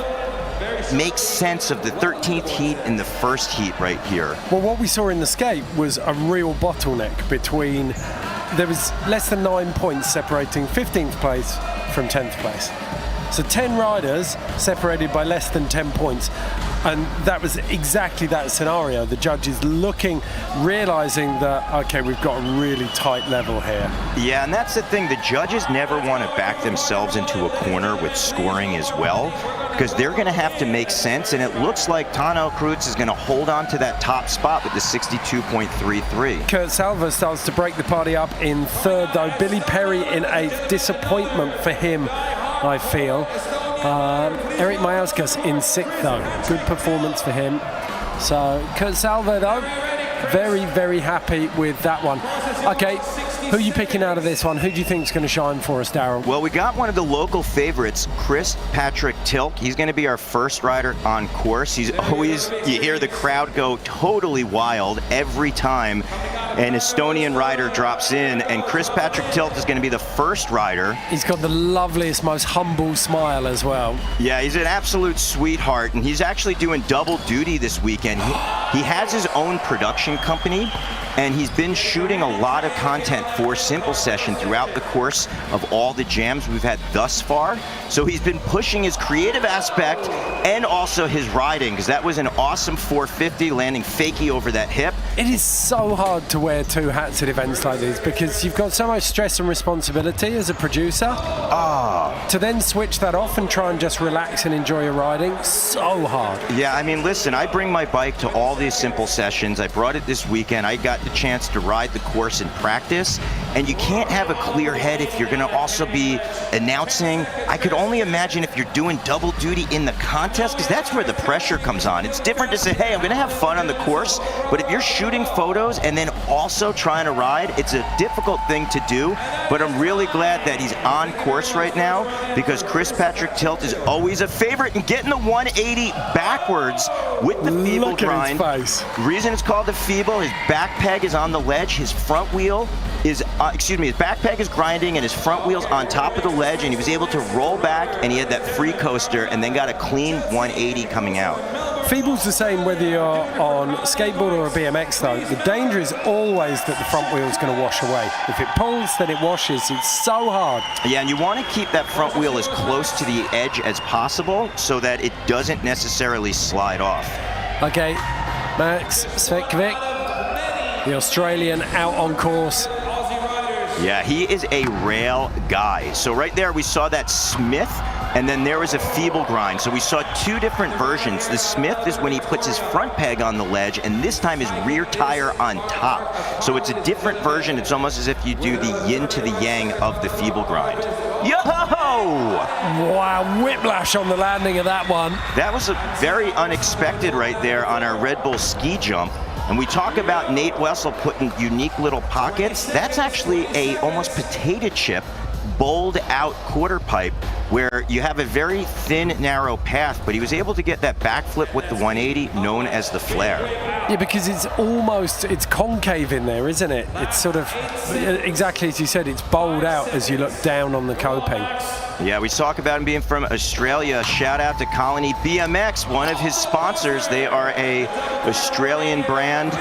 make sense of the 13th heat and the first heat right here. Well, what we saw in the skate was a real bottleneck between, there was less than 9 points separating 15th place from 10th place. So 10 riders separated by less than 10 points. And that was exactly that scenario. The judges looking, realizing that, okay, we've got a really tight level here. Yeah, and that's the thing. The judges never want to back themselves into a corner with scoring as well, because they're going to have to make sense. And it looks like Tano Cruz is going to hold on to that top spot with the 62.33. Kurt Salva starts to break the party up in third, though. Billy Perry in eighth. Disappointment for him, I feel. Eric Mayauskas in sixth, though. Good performance for him. So Kurt Salva, though, very, very happy with that one. Okay, who are you picking out of this one? Who do you think is going to shine for us, Darryl? Well, we got one of the local favorites, Chris Patrick Tilk. He's going to be our first rider on course. He's always, you hear the crowd go totally wild every time an Estonian rider drops in, and Chris Patrick Tilk is going to be the first rider. He's got the loveliest, most humble smile as well. Yeah, he's an absolute sweetheart, and he's actually doing double duty this weekend. He has his own production company, and he's been shooting a lot of content for Simple Session throughout the course of all the jams we've had thus far. So he's been pushing his creative aspect and also his riding, because that was an awesome 450, landing fakie over that hip. It is so hard to wear two hats at events like these, because you've got so much stress and responsibility as a producer. To then switch that off and try and just relax and enjoy your riding, so hard. Yeah, I mean, listen, I bring my bike to all these Simple Sessions. I brought it this weekend. I got the chance to ride the course in practice, and you can't have a clear head if you're going to also be announcing. I could only imagine if you're doing double duty in the contest, because that's where the pressure comes on. It's different to say, hey, I'm going to have fun on the course, but if you're shooting photos and then also trying to ride, it's a difficult thing to do. But I'm really glad that he's on course right now, because Chris Patrick Tilk is always a favorite in getting the 180 backwards with the feeble grind. His face. The reason it's called the feeble, his back peg is on the ledge, his front wheel is, his back peg is grinding and his front wheel's on top of the ledge, and he was able to roll back, and he had that free coaster and then got a clean 180 coming out. Feeble's the same whether you're on skateboard or a BMX, though. The danger is always that the front wheel's going to wash away. If it pulls, then it washes. It's so hard. Yeah, and you want to keep that front wheel as close to the edge as possible so that it doesn't necessarily slide off. Okay, Max Svetkovic, the Australian, out on course. Yeah, he is a rail guy. So right there we saw that Smith, and then there was a feeble grind. So we saw two different versions. The Smith is when he puts his front peg on the ledge, and this time his rear tire on top. So it's a different version. It's almost as if you do the yin to the yang of the feeble grind. Yo-ho-ho! Wow, whiplash on the landing of that one. That was a very unexpected right there on our Red Bull ski jump. And we talk about Nate Wessel putting unique little pockets. That's actually a almost potato chip bowled out quarter pipe where you have a very thin, narrow path, but he was able to get that backflip with the 180 known as the flare. Yeah, because it's concave in there, isn't it? It's sort of, exactly as you said, it's bowled out as you look down on the coping. Yeah, we talk about him being from Australia. Shout out to Colony BMX, one of his sponsors. They are a Australian brand,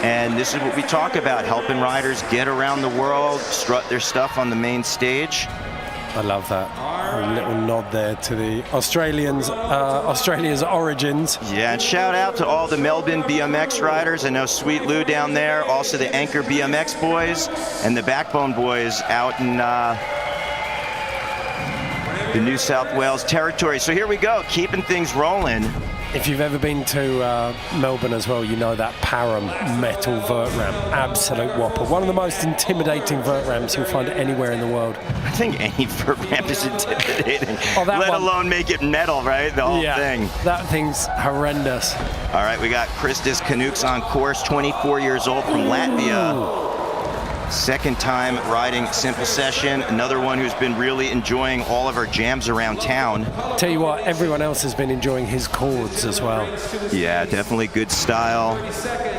and this is what we talk about, helping riders get around the world, strut their stuff on the main stage. I love that. A little nod there to the Australia's origins. Yeah, and shout out to all the Melbourne BMX riders. I know Sweet Lou down there, also the Anchor BMX boys, and the Backbone boys out in the New South Wales territory. So here we go, keeping things rolling. If you've ever been to Melbourne as well, you know that Param metal vert ramp, absolute whopper. One of the most intimidating vert ramps you'll find anywhere in the world. I think any vert ramp is intimidating, let alone make it metal, right? The whole thing. That thing's horrendous. All right, we got Christos Canucks on course, 24 years old from Latvia. Second time riding Simple Session. Another one who's been really enjoying all of our jams around town. Tell you what, everyone else has been enjoying his chords as well. Yeah, definitely good style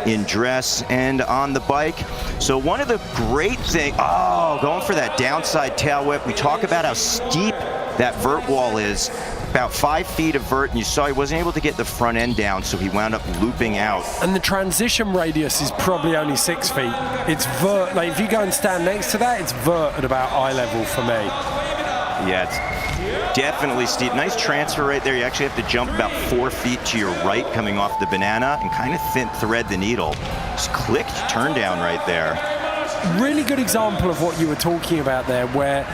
in dress and on the bike. So one of the great things, going for that downside tail whip. We talk about how steep that vert wall is. About 5 feet of vert, and you saw he wasn't able to get the front end down, so he wound up looping out. And the transition radius is probably only 6 feet. It's vert, like if you go and stand next to that, it's vert at about eye level for me. Yeah, it's definitely steep. Nice transfer right there. You actually have to jump about 4 feet to your right coming off the banana and kind of thread the needle. Just clicked turn down right there. Really good example of what you were talking about there, where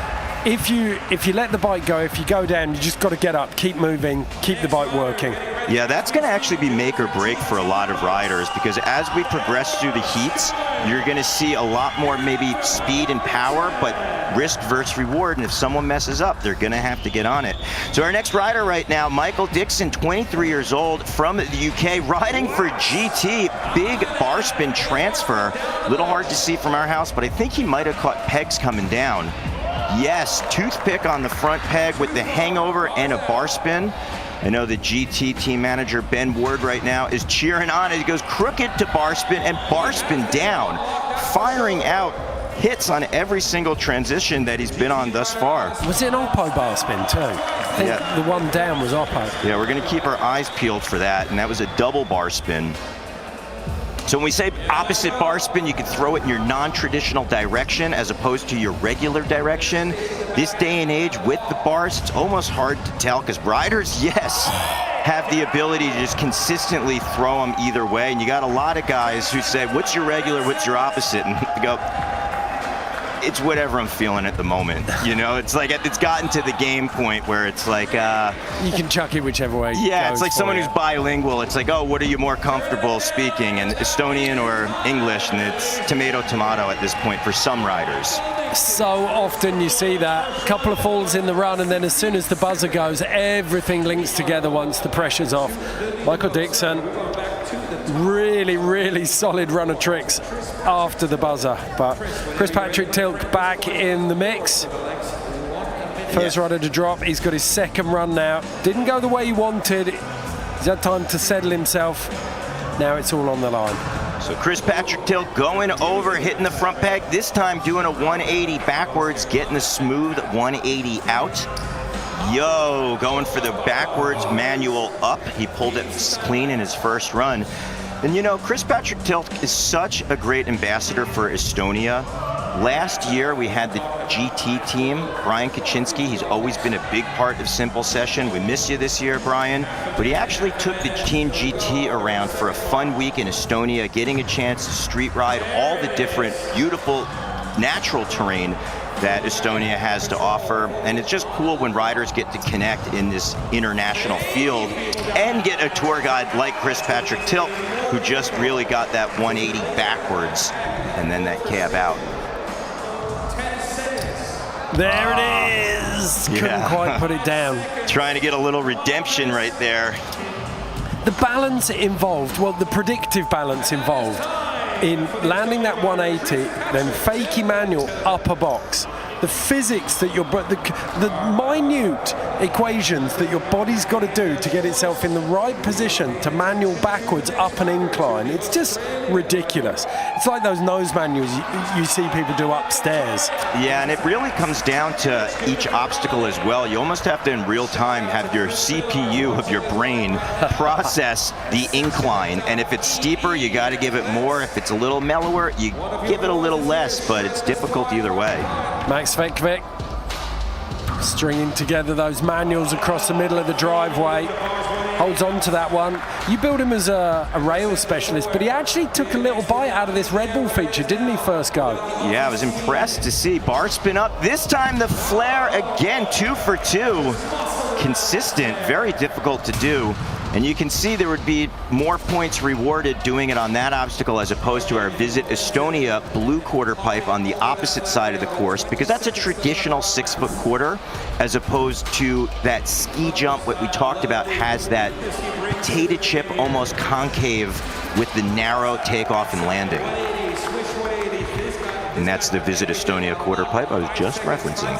if you let the bike go, if you go down, you just got to get up, keep moving, keep the bike working. Yeah, that's going to actually be make or break for a lot of riders, because as we progress through the heats, you're going to see a lot more maybe speed and power, but risk versus reward, and if someone messes up, they're going to have to get on it. So our next rider right now, Michael Dixon, 23 years old, from the UK, riding for GT, big bar spin transfer. A little hard to see from our house, but I think he might have caught pegs coming down. Yes, toothpick on the front peg with the hangover and a bar spin. I know the GT team manager, Ben Ward, right now is cheering on it. He goes crooked to bar spin and bar spin down, firing out hits on every single transition that he's been on thus far. Was it an Oppo bar spin too? I think the one down was Oppo. Yeah, we're going to keep our eyes peeled for that, and that was a double bar spin. So when we say opposite bar spin, you can throw it in your non-traditional direction as opposed to your regular direction. This day and age with the bars, it's almost hard to tell, because riders, yes, have the ability to just consistently throw them either way. And you got a lot of guys who say, what's your regular, what's your opposite? And they go, it's whatever I'm feeling at the moment. You know, it's like it's gotten to the game point where it's like you can chuck it whichever way. Yeah, it's like someone who's bilingual. It's like, oh, what are you more comfortable speaking, and Estonian or English? And it's tomato at this point for some riders. So often you see that couple of falls in the run, and then as soon as the buzzer goes, everything links together once the pressure's off. Michael Dixon, really solid run of tricks after the buzzer, but Chris Patrick Tilk back in the mix. First rider to drop. He's got his second run now. Didn't go the way he wanted. He's had time to settle himself. Now it's all on the line. So Chris Patrick Tilk going over, hitting the front peg, this time doing a 180 backwards, getting a smooth 180 out. Going for the backwards manual up. He pulled it clean in his first run. And you know, Chris Patrick Tilk is such a great ambassador for Estonia. Last year we had the GT team, Brian Kaczynski. He's always been a big part of Simple Session. We miss you this year, Brian. But he actually took the Team GT around for a fun week in Estonia, getting a chance to street ride all the different beautiful natural terrain that Estonia has to offer. And it's just cool when riders get to connect in this international field and get a tour guide like Chris Patrick Tilk, who just really got that 180 backwards and then that cab out. There it is. Couldn't quite put it down. Trying to get a little redemption right there. The balance involved, well, the predictive balance involved in landing that 180, then fakey manual upper box. The physics that the minute equations that your body's got to do to get itself in the right position to manual backwards up an incline. It's just ridiculous. It's like those nose manuals you see people do upstairs. Yeah, and it really comes down to each obstacle as well. You almost have to, in real time, have your CPU of your brain process the incline. And if it's steeper, you got to give it more. If it's a little mellower, you give it a little less, but it's difficult either way. Max Vekvik Stringing together those manuals across the middle of the driveway. Holds on to that one. You built him as a rail specialist, but he actually took a little bite out of this Red Bull feature, didn't he, first go? Yeah, I was impressed to see bar spin up. This time the flare again, 2 for 2. Consistent, very difficult to do. And you can see there would be more points rewarded doing it on that obstacle as opposed to our Visit Estonia blue quarter pipe on the opposite side of the course, because that's a traditional 6-foot quarter as opposed to that ski jump, what we talked about, has that potato chip, almost concave with the narrow takeoff and landing. And that's the Visit Estonia quarter pipe I was just referencing.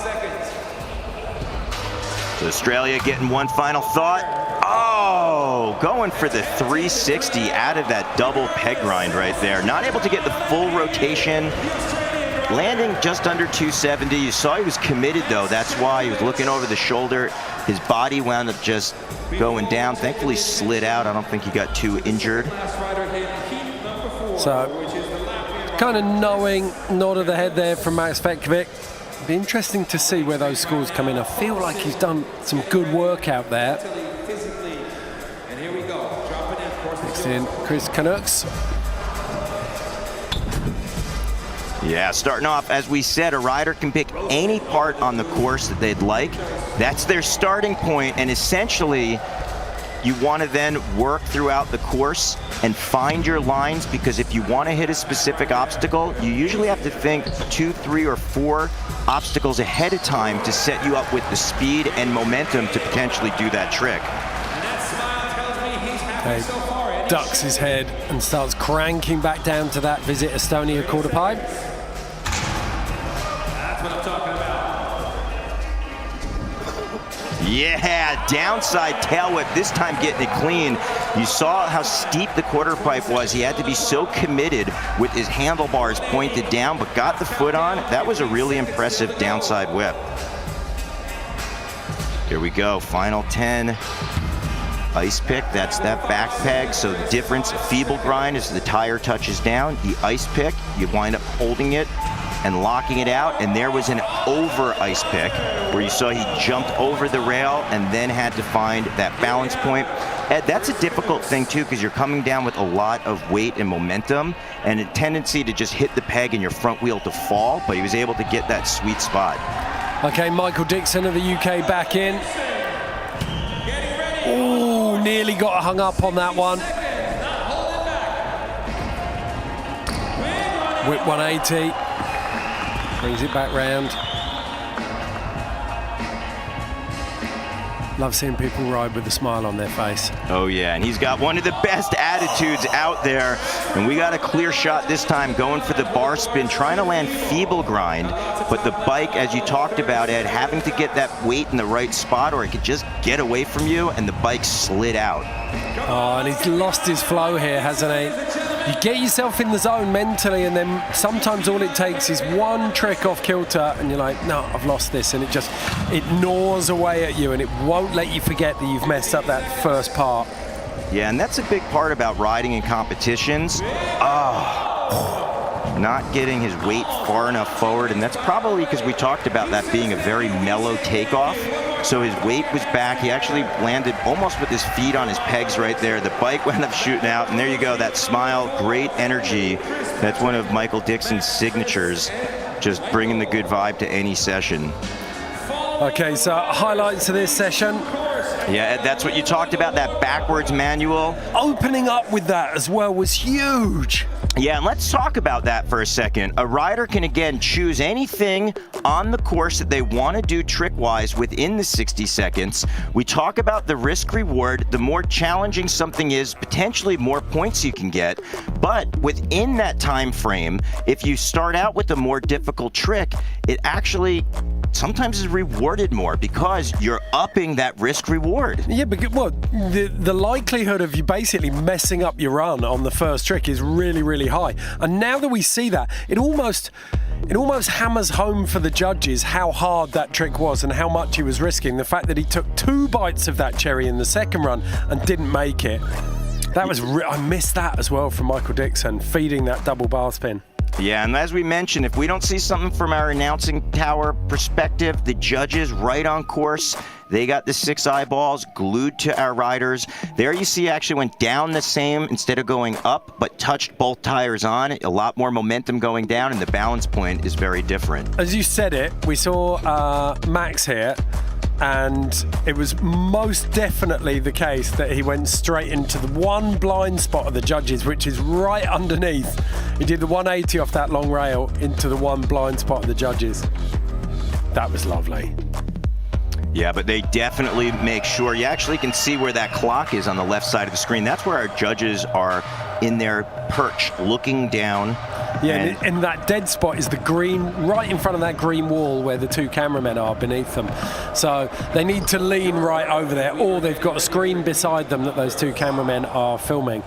So Australia getting one final thought. Oh, going for the 360 out of that double peg grind right there. Not able to get the full rotation. Landing just under 270. You saw he was committed though. That's why he was looking over the shoulder. His body wound up just going down. Thankfully slid out. I don't think he got too injured. So, kind of knowing nod of the head there from Max Petkovic. Be interesting to see where those scores come in. I feel like he's done some good work out there. Next in, Chris Canucks. Yeah, starting off, as we said, a rider can pick any part on the course that they'd like. That's their starting point, and essentially, you want to then work throughout the course and find your lines, because if you want to hit a specific obstacle, you usually have to think 2, 3, or 4 obstacles ahead of time to set you up with the speed and momentum to potentially do that trick. Okay. Ducks his head and starts cranking back down to that Visit Estonia quarter pipe. That's what I'm talking about. Yeah, downside tail whip, this time getting it clean. You saw how steep the quarter pipe was. He had to be so committed with his handlebars pointed down, but got the foot on. That was a really impressive downside whip. Here we go, final 10. Ice pick, that's that back peg. So the difference, feeble grind is the tire touches down. The ice pick, you wind up holding it and locking it out. And there was an over ice pick where you saw he jumped over the rail and then had to find that balance point. Ed, that's a difficult thing too, because you're coming down with a lot of weight and momentum and a tendency to just hit the peg and your front wheel to fall, but he was able to get that sweet spot. Okay, Michael Dixon of the UK back in. Ooh, nearly got hung up on that one. Whip 180. Brings it back round. Love seeing people ride with a smile on their face. Oh yeah, and he's got one of the best attitudes out there. And we got a clear shot this time, going for the bar spin, trying to land feeble grind. But the bike, as you talked about, Ed, having to get that weight in the right spot or it could just get away from you, and the bike slid out. Oh, and he's lost his flow here, hasn't he? You get yourself in the zone mentally, and then sometimes all it takes is one trick off kilter, and you're like, no, I've lost this, and it gnaws away at you, and it won't let you forget that you've messed up that first part. Yeah, and that's a big part about riding in competitions. Not getting his weight far enough forward, and that's probably because we talked about that being a very mellow takeoff. So his weight was back. He actually landed almost with his feet on his pegs right there. The bike wound up shooting out, and there you go, that smile, great energy. That's one of Michael Dixon's signatures, just bringing the good vibe to any session. Okay, so highlights of this session. Yeah, that's what you talked about, that backwards manual. Opening up with that as well was huge. Yeah, and let's talk about that for a second. A rider can, again, choose anything on the course that they want to do trick-wise within the 60 seconds. We talk about the risk-reward. The more challenging something is, potentially more points you can get. But within that time frame, if you start out with a more difficult trick, it actually sometimes is rewarded more because you're upping that risk-reward. Yeah, but the likelihood of you basically messing up your run on the first trick is really, really high. And now that we see that, it almost hammers home for the judges how hard that trick was and how much he was risking. The fact that he took 2 bites of that cherry in the second run and didn't make it. That was I missed that as well from Michael Dixon, feeding that double bar spin. Yeah, and as we mentioned, if we don't see something from our announcing tower perspective, the judges right on course, they got the 6 eyeballs glued to our riders. There you see actually went down the same instead of going up, but touched both tires on. A lot more momentum going down, and the balance point is very different. As you said it, we saw Max here, and it was most definitely the case that he went straight into the one blind spot of the judges, which is right underneath. He did the 180 off that long rail into the one blind spot of the judges. That was lovely. Yeah, but they definitely make sure. You actually can see where that clock is on the left side of the screen. That's where our judges are in their perch, looking down. Yeah, and that dead spot is the green, right in front of that green wall where the 2 cameramen are beneath them. So they need to lean right over there, or they've got a screen beside them that those 2 cameramen are filming,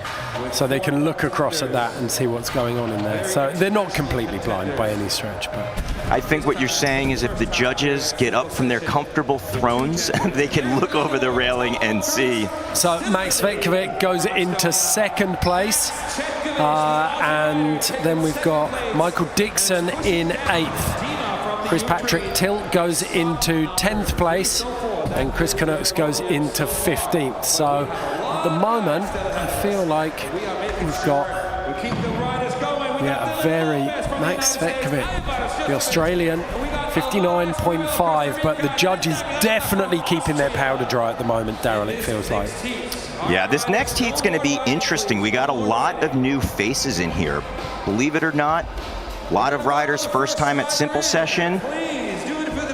so they can look across at that and see what's going on in there. So they're not completely blind by any stretch. But I think what you're saying is if the judges get up from their comfortable thrones, they can look over the railing and see. So Max Vetkovic goes into 2nd place. And then we've got Michael Dixon in 8th. Chris Patrick Tilt goes into 10th place, and Chris Canucks goes into 15th. So at the moment, I feel like we've got a very Max Vetkovic, the Australian, 59.5, but the judges definitely keeping their powder dry at the moment, Daryl, it feels like. Yeah, this next heat's going to be interesting. We got a lot of new faces in here. Believe it or not, a lot of riders first time at Simple Session.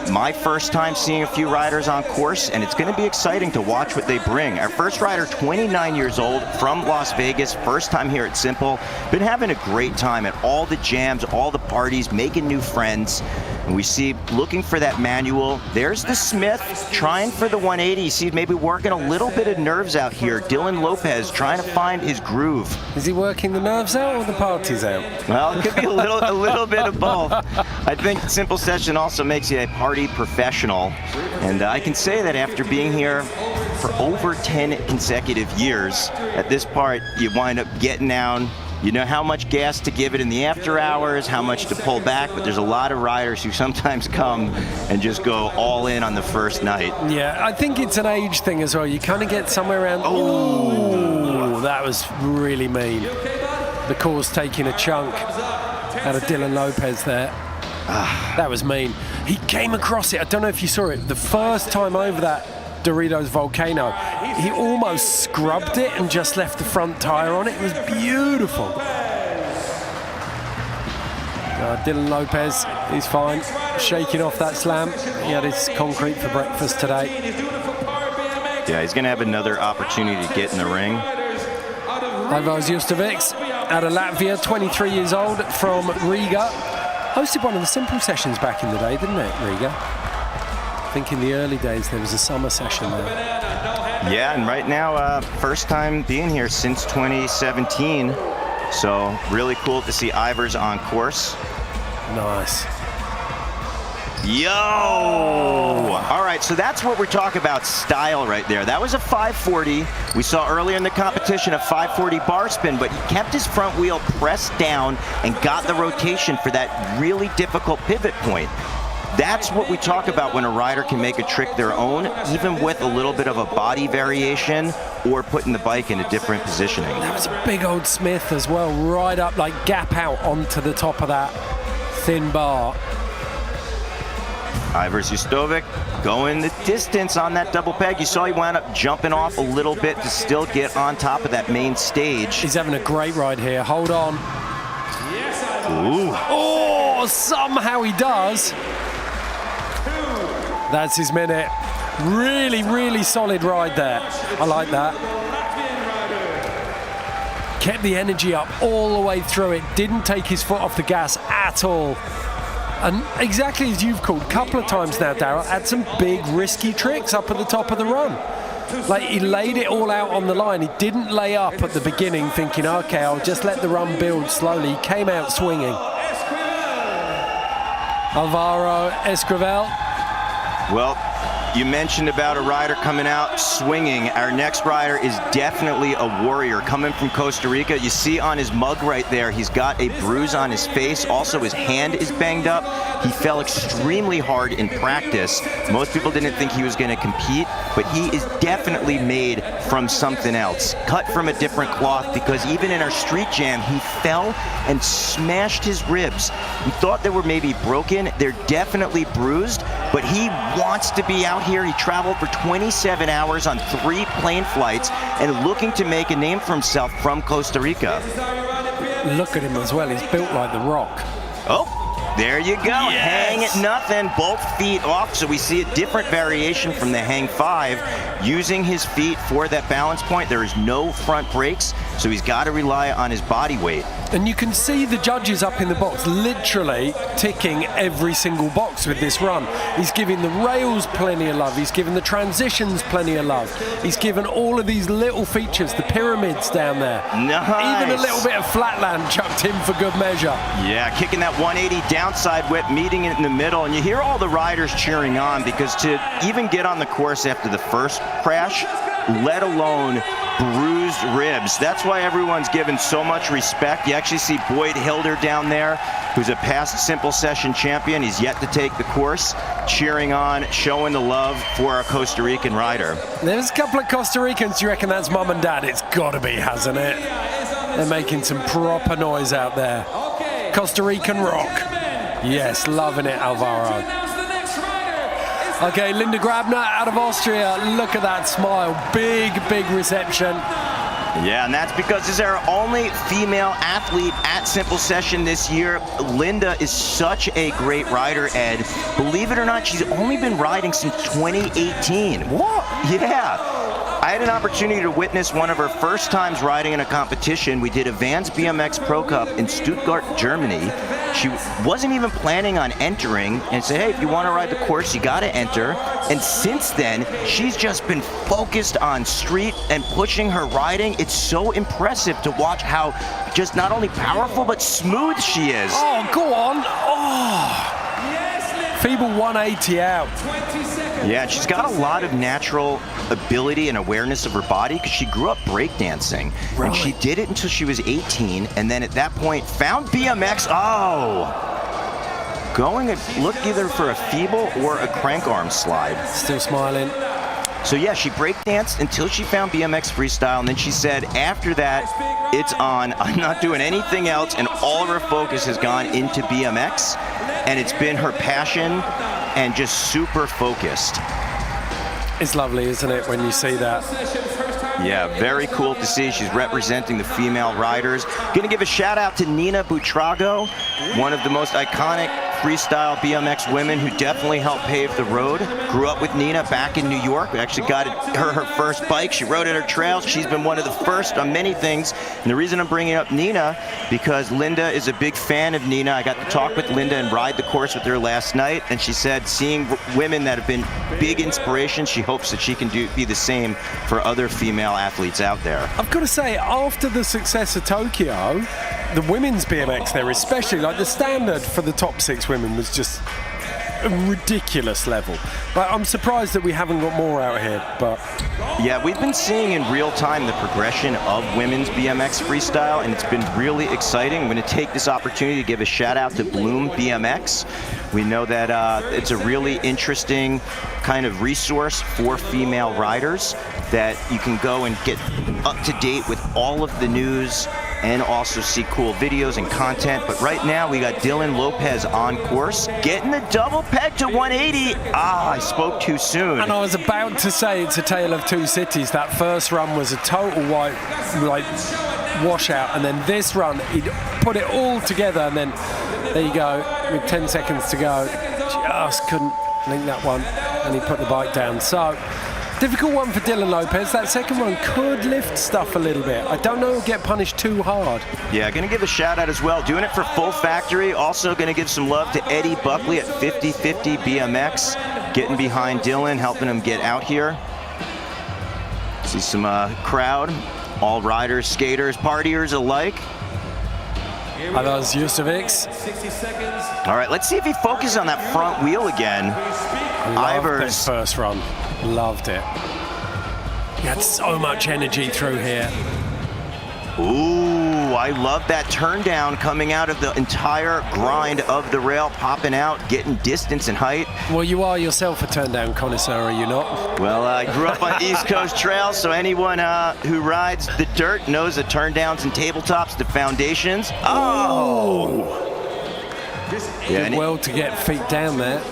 My first time seeing a few riders on course, and it's going to be exciting to watch what they bring. Our first rider, 29 years old, from Las Vegas, first time here at Simple. Been having a great time at all the jams, all the parties, making new friends. And we see, looking for that manual. There's the Smith, trying for the 180. You see, maybe working a little bit of nerves out here. Dylan Lopez trying to find his groove. Is he working the nerves out or the parties out? Well, it could be a little bit of both. I think Simple Session also makes you a party professional. And I can say that after being here for over 10 consecutive years, at this part, you wind up getting down. You know how much gas to give it in the after hours, how much to pull back, but there's a lot of riders who sometimes come and just go all in on the first night. Yeah, I think it's an age thing as well. You kind of get somewhere around, oh, that was really mean. The course taking a chunk out of Dylan Lopez there. That was mean. He came across it, I don't know if you saw it, the first time over that Doritos Volcano, he almost scrubbed it and just left the front tire on it. It was beautiful. Dylan Lopez, he's fine, shaking off that slam. He had his concrete for breakfast today. Yeah, he's going to have another opportunity to get in the ring. Ivars Justovics out of Latvia, 23 years old, from Riga. Hosted one of the Simple Sessions back in the day, didn't it, Riga? I think in the early days there was a summer session there. Yeah, and right now, first time being here since 2017. So really cool to see Ivars on course. Nice. Yo! All right, so that's what we're talking about, style right there. That was a 540. We saw earlier in the competition a 540 bar spin, but he kept his front wheel pressed down and got the rotation for that really difficult pivot point. That's what we talk about when a rider can make a trick their own, even with a little bit of a body variation or putting the bike in a different positioning. That was a big old Smith as well, right up, like gap out onto the top of that thin bar. Ivars Justovic going the distance on that double peg. You saw he wound up jumping off a little bit to still get on top of that main stage. He's having a great ride here. Hold on. Ooh. Oh, somehow he does. That's his minute. Really, really solid ride there. I like that. Kept the energy up all the way through it. Didn't take his foot off the gas at all. And exactly as you've called a couple of times now, Daryl, had some big risky tricks up at the top of the run. Like, he laid it all out on the line. He didn't lay up at the beginning thinking, okay, I'll just let the run build slowly. He came out swinging. Alvaro Esquivel. Well, You mentioned about a rider coming out swinging. Our next rider is definitely a warrior coming from Costa Rica. You see on his mug right there, he's got a bruise on his face. Also, his hand is banged up. He fell extremely hard in practice. Most people didn't think he was going to compete, but he is definitely made from something else. Cut from a different cloth, because even in our street jam, he fell and smashed his ribs. We thought they were maybe broken. They're definitely bruised, but he wants to be out here. He traveled for 27 hours on 3 plane flights and looking to make a name for himself from Costa Rica. Look at him as well. He's built like the Rock. Oh, there you go. Yes. Hang at nothing, both feet off. So we see a different variation from the hang 5, using his feet for that balance point. There is no front brakes, so he's got to rely on his body weight. And you can see the judges up in the box literally ticking every single box with this run. He's giving the rails plenty of love. He's giving the transitions plenty of love. He's given all of these little features, the pyramids down there. Nice. Even a little bit of flatland chucked in for good measure. Yeah, kicking that 180 downside whip, meeting it in the middle. And you hear all the riders cheering on, because to even get on the course after the first crash, let alone bruised ribs, that's why everyone's given so much respect. You actually see Boyd Hilder down there, who's a past simple session champion. He's yet to take the course, cheering on, showing the love for our Costa Rican rider. There's a couple of Costa Ricans. Do you reckon that's mum and dad? It's got to be, hasn't it? They're making some proper noise out there. Costa Rican rock. Yes, loving it, Alvaro. Okay, Linda Grabner out of Austria. Look at that smile. Big, big reception. Yeah, and that's because this is our only female athlete at Simple Session this year. Linda is such a great rider, Ed. Believe it or not, she's only been riding since 2018. What? Yeah. I had an opportunity to witness one of her first times riding in a competition. We did a Vans BMX Pro Cup in Stuttgart, Germany. She wasn't even planning on entering, and said, hey, if you want to ride the course, you got to enter. And since then, she's just been focused on street and pushing her riding. It's so impressive to watch how just not only powerful, but smooth she is. Oh, go on. Oh. Feeble 180 out. Yeah, she's got a lot of natural ability and awareness of her body, because she grew up breakdancing. Right. And she did it until she was 18, and then at that point found BMX. Oh! Going and look either for a feeble or a crank arm slide. Still smiling. So yeah, she breakdanced until she found BMX freestyle, and then she said, after that, it's on. I'm not doing anything else, and all of her focus has gone into BMX, and it's been her passion and just super focused. It's lovely, isn't it, when you see that? Yeah, very cool to see. She's representing the female riders. Gonna give a shout out to Nina Buitrago, one of the most iconic freestyle BMX women who definitely helped pave the road. Grew up with Nina back in New York. We actually got her first bike. She rode at her trails. She's been one of the first on many things. And the reason I'm bringing up Nina, because Linda is a big fan of Nina. I got to talk with Linda and ride the course with her last night, and she said seeing women that have been big inspirations, she hopes that she can be the same for other female athletes out there. I've got to say, after the success of Tokyo, the women's BMX there, especially, like the standard for the top 6 women was just a ridiculous level. But I'm surprised that we haven't got more out here. But yeah, we've been seeing in real time the progression of women's BMX freestyle, and it's been really exciting. I'm going to take this opportunity to give a shout out to Bloom BMX. We know that it's a really interesting kind of resource for female riders, that you can go and get up to date with all of the news and also see cool videos and content. But right now we got Dylan Lopez on course, getting the double peg to 180. I spoke too soon. And I was about to say it's a tale of two cities. That first run was a total washout, and then this run, he put it all together, and then there you go, with 10 seconds to go, just couldn't link that one, and he put the bike down. So, difficult one for Dylan Lopez. That second one could lift stuff a little bit. I don't know if he'll get punished too hard. Yeah, going to give a shout out as well. Doing it for Full Factory. Also going to give some love to Eddie Buckley at 50/50 BMX. Getting behind Dylan, helping him get out here. See some crowd. All riders, skaters, partiers alike. That's Justovics. 60 seconds. All right, let's see if he focuses on that front wheel again. Loved this first run. Loved it. He had so much energy through here. Ooh, I love that turn down coming out of the entire grind of the rail, popping out, getting distance and height. Well, you are yourself a turn down connoisseur, are you not? Well, I grew up on East Coast trails, so anyone who rides the dirt knows the turn downs and tabletops, the foundations. Oh! Did well to get feet down there.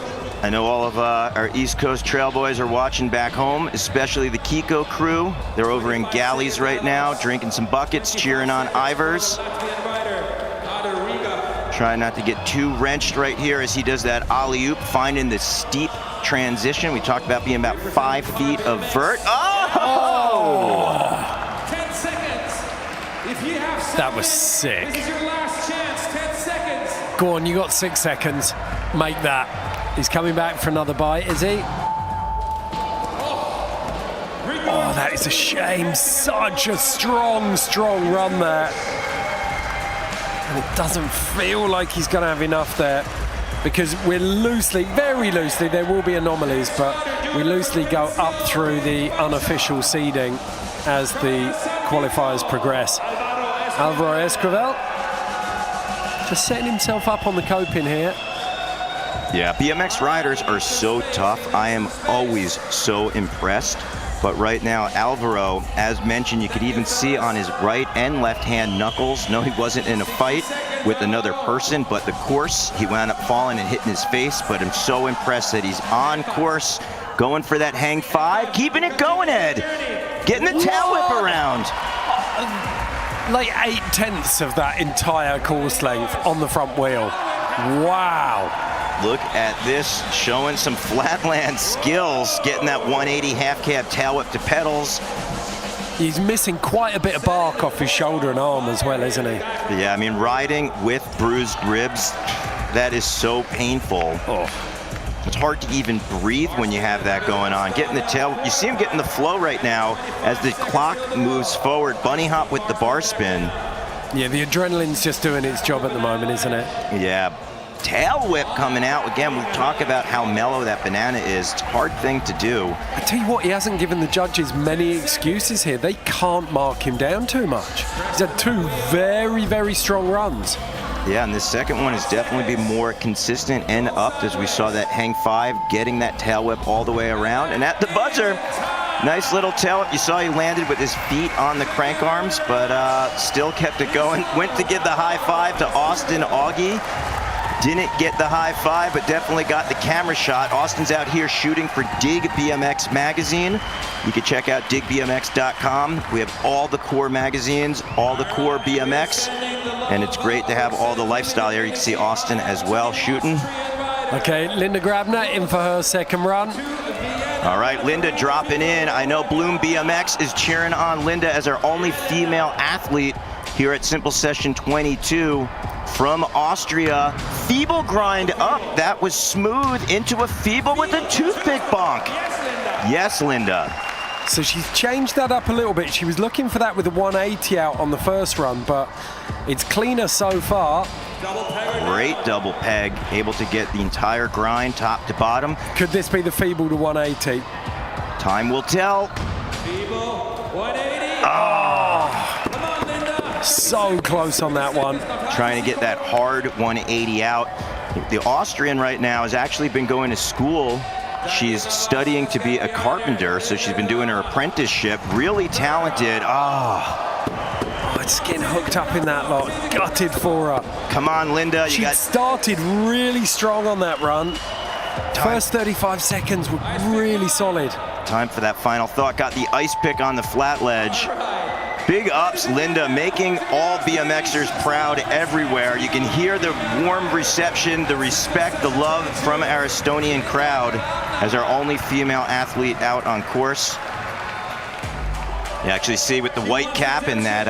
I know all of our East Coast trail boys are watching back home, especially the Kiko crew. They're over in galleys right now, drinking some buckets, cheering on Ivers. Trying not to get too wrenched right here as he does that alley-oop, finding the steep transition. We talked about being about 5 feet of vert. Oh! 10 seconds. If you have seconds, That was sick. this is your last chance. 10 seconds. Go on, you got 6 seconds. Make that. He's coming back for another bite, is he? Oh, that is a shame. Such a strong, strong run there. And it doesn't feel like he's going to have enough there because we're loosely, very loosely, there will be anomalies, but we loosely go up through the unofficial seeding as the qualifiers progress. Alvaro Esquivel just setting himself up on the coping here. Yeah, BMX riders are so tough. I am always so impressed. But right now, Alvaro, as mentioned, you could even see on his right and left hand knuckles. No, he wasn't in a fight with another person, but the course, he wound up falling and hitting his face. But I'm so impressed that he's on course, going for that hang 5, keeping it going, Ed. Getting the tail whip around. Like 8/10 of that entire course length on the front wheel. Wow. Look at this, showing some flatland skills, getting that 180 half cab tail whip to pedals. He's missing quite a bit of bark off his shoulder and arm as well, isn't he? Yeah, I mean, riding with bruised ribs, that is so painful. Oh, it's hard to even breathe when you have that going on. Getting the tail, you see him getting the flow right now as the clock moves forward. Bunny hop with the bar spin. Yeah, the adrenaline's just doing its job at the moment, isn't it? Yeah. Tail whip coming out. Again, we talk about how mellow that banana is. It's a hard thing to do. I tell you what, he hasn't given the judges many excuses here. They can't mark him down too much. He's had 2 very, very strong runs. Yeah, and this second one has definitely been more consistent and upped as we saw that hang 5, getting that tail whip all the way around. And at the buzzer, nice little tail whip. You saw he landed with his feet on the crank arms, but still kept it going. Went to give the high 5 to Austin Augie. Didn't get the high 5, but definitely got the camera shot. Austin's out here shooting for Dig BMX magazine. You can check out digbmx.com. We have all the core magazines, all the core BMX, and it's great to have all the lifestyle here. You can see Austin as well shooting. Okay, Linda Grabner in for her second run. All right, Linda dropping in. I know Bloom BMX is cheering on Linda as our only female athlete here at Simple Session 22. From Austria, feeble grind up. That was smooth into a feeble with a toothpick bonk. Yes, Linda. So she's changed that up a little bit. She was looking for that with a 180 out on the first run, but it's cleaner so far. Great double peg, able to get the entire grind top to bottom. Could this be the feeble to 180? Time will tell. Feeble 180. Oh, So close on that one. trying to get that hard 180 out. The Austrian right now has actually been going to school. She's studying to be a carpenter, so she's been doing her apprenticeship. Really talented. Oh, it's getting hooked up in that lot. Gutted for her. Come on, Linda. She started really strong on that run. First 35 seconds were really solid. Time for that final thought. Got the ice pick on the flat ledge. Big ups, Linda, making all BMXers proud everywhere. You can hear the warm reception, the respect, the love from our Estonian crowd as our only female athlete out on course. You actually see with the white cap and that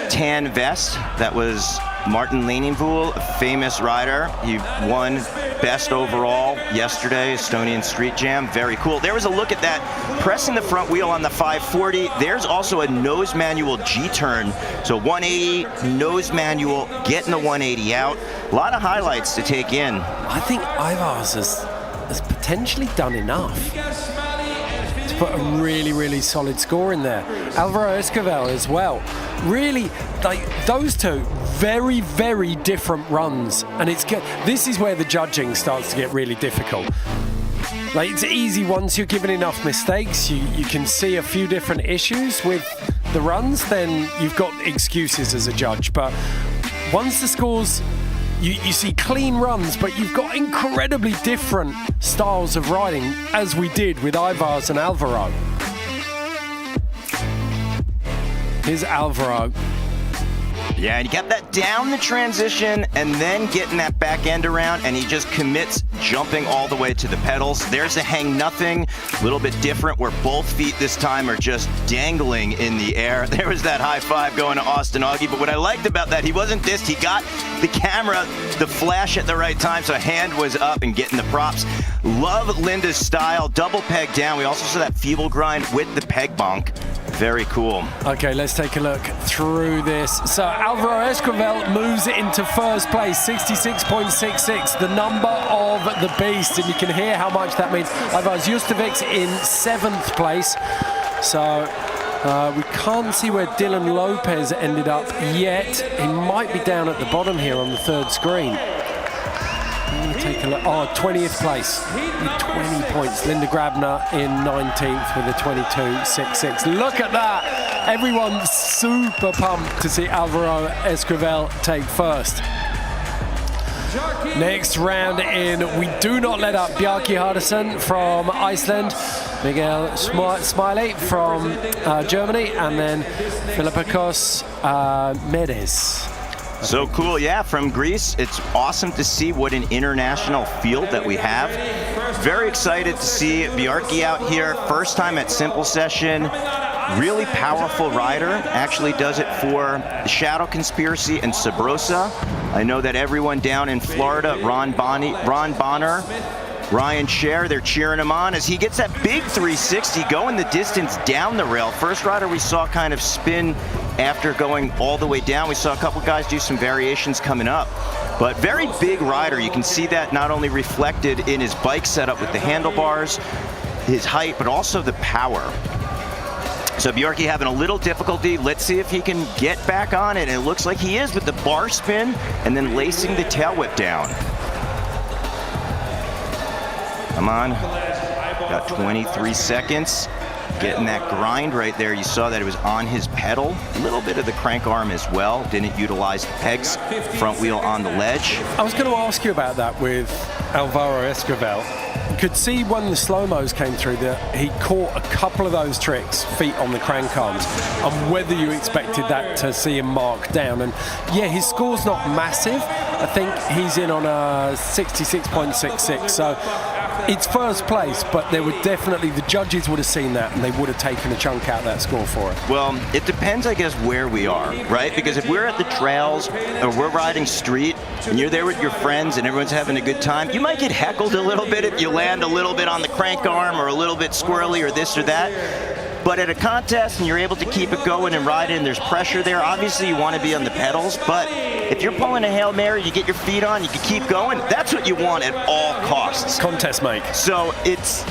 tan vest, that was Martin Laningvoel, a famous rider. He won best overall yesterday, Estonian Street Jam. Very cool. There was a look at that, pressing the front wheel on the 540. There's also a nose manual G-turn. So 180, nose manual, getting the 180 out. A lot of highlights to take in. I think Ivars has potentially done enough to put a really solid score in there. Alvaro Esquivel as well. Really, like those two, very different runs, and it's good. This is where the judging starts to get really difficult. Like, it's easy once you're given enough mistakes, you can see a few different issues with the runs, then you've got excuses as a judge. But once the scores, you see clean runs, but you've got incredibly different styles of riding, as we did with Ivars and Alvaro. Here's Alvaro. Yeah, and he kept that down the transition and then getting that back end around, and he just commits jumping all the way to the pedals. There's a hang nothing, a little bit different, where both feet this time are just dangling in the air. There was that high five going to Austin Augie, but what I liked about that, he wasn't dissed. He got the camera, the flash at the right time, so hand was up and getting the props. Love Linda's style, double peg down. We also saw that feeble grind with the peg bonk. Very cool. Okay, let's take a look through this. So Alvaro Esquivel moves it into first place, 66.66, the number of the beast, and you can hear how much that means. Ivars Justovic in 7th place. So we can't see where Dylan Lopez ended up yet. He might be down at the bottom here on the 3rd screen. Take a look. Oh, 20th place with 20 points. Linda Grabner in 19th with a 22.66. Look at that. Everyone's super pumped to see Alvaro Esquivel take first. Next round in, we do not let up. Bjarki Hardison from Iceland, Miguel Smiley from Germany, and then Philippakos Medes. So cool, yeah, from Greece. It's awesome to see what an international field that we have. Very excited to see Bjarki out here. First time at Simple Session. Really powerful rider. Actually does it for the Shadow Conspiracy and Sabrosa. I know that everyone down in Florida, Ron Bonner, Ryan Scher, they're cheering him on as he gets that big 360 going the distance down the rail. First rider we saw kind of spin after going all the way down. We saw a couple guys do some variations coming up, but very big rider. You can see that not only reflected in his bike setup with the handlebars, his height, but also the power. So Bjarki having a little difficulty. Let's see if he can get back on it. And it looks like he is with the bar spin and then lacing the tail whip down. Come on, got 23 seconds. Getting that grind right there. You saw that it was on his pedal. A little bit of the crank arm as well. Didn't utilize the pegs. Front wheel on the ledge. I was going to ask you about that with Alvaro Esquivel. Could see when the slow-mos came through that he caught a couple of those tricks, feet on the crank arms, and whether you expected that to see him mark down. And yeah, his score's not massive. I think he's in on a 66.66. So it's first place, but there would definitely, the judges would have seen that and they would have taken a chunk out of that score for it. Well, it depends, I guess, where we are, right? Because if we're at the trails or we're riding street and you're there with your friends and everyone's having a good time, you might get heckled a little bit if you land a little bit on the crank arm or a little bit squirrely or this or that. But at a contest and you're able to keep it going and ride it and there's pressure there, obviously you want to be on the pedals, but if you're pulling a Hail Mary, you get your feet on, you can keep going, that's what you want at all costs. Contest make. So it's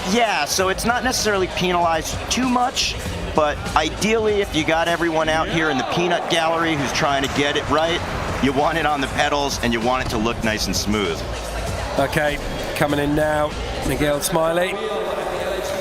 not necessarily penalized too much, but ideally if you got everyone out here in the peanut gallery who's trying to get it right, you want it on the pedals and you want it to look nice and smooth. Okay, coming in now, Miguel Smiley,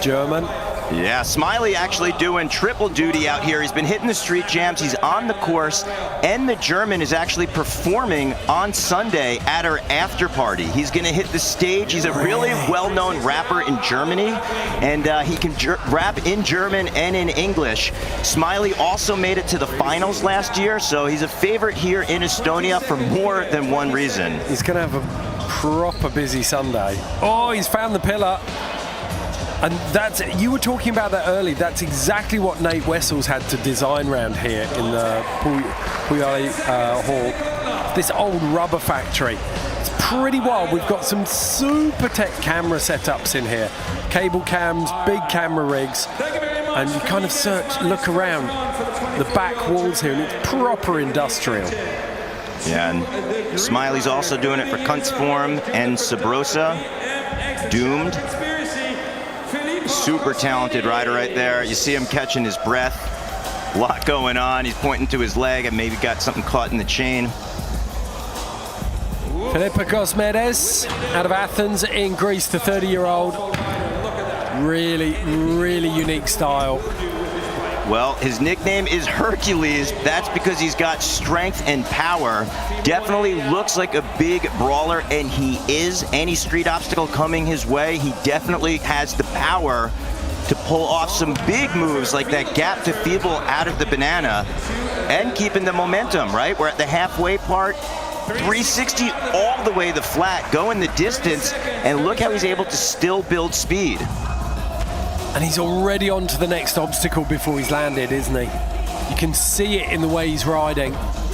German. Yeah, Smiley actually doing triple duty out here. He's been hitting the street jams, he's on the course, and the German is actually performing on Sunday at our after party. He's going to hit the stage. He's a really well-known rapper in Germany, and he can rap in German and in English. Smiley also made it to the finals last year, so he's a favorite here in Estonia for more than one reason. He's going to have a proper busy Sunday. Oh, he's found the pillar. And that's, you were talking about that early, that's exactly what Nate Wessels had to design around here in the Põhjala Hall. This old rubber factory. It's pretty wild. We've got some super tech camera setups in here. Cable cams, big camera rigs. And you kind of look around the back walls here, and it's proper industrial. Yeah, and Smiley's also doing it for Kunstform and Sabrosa. Doomed. Super talented rider right there. You see him catching his breath. A lot going on. He's pointing to his leg and maybe got something caught in the chain. Philippikos Medes out of Athens in Greece, the 30-year-old. Really, really unique style. Well, his nickname is Hercules. That's because he's got strength and power. Definitely looks like a big brawler, and he is. Any street obstacle coming his way, he definitely has the power to pull off some big moves like that gap to feeble out of the banana and keeping the momentum, right? We're at the halfway part. 360 all the way the flat, going the distance, and look how he's able to still build speed. And he's already on to the next obstacle before he's landed, isn't he? You can see it in the way he's riding.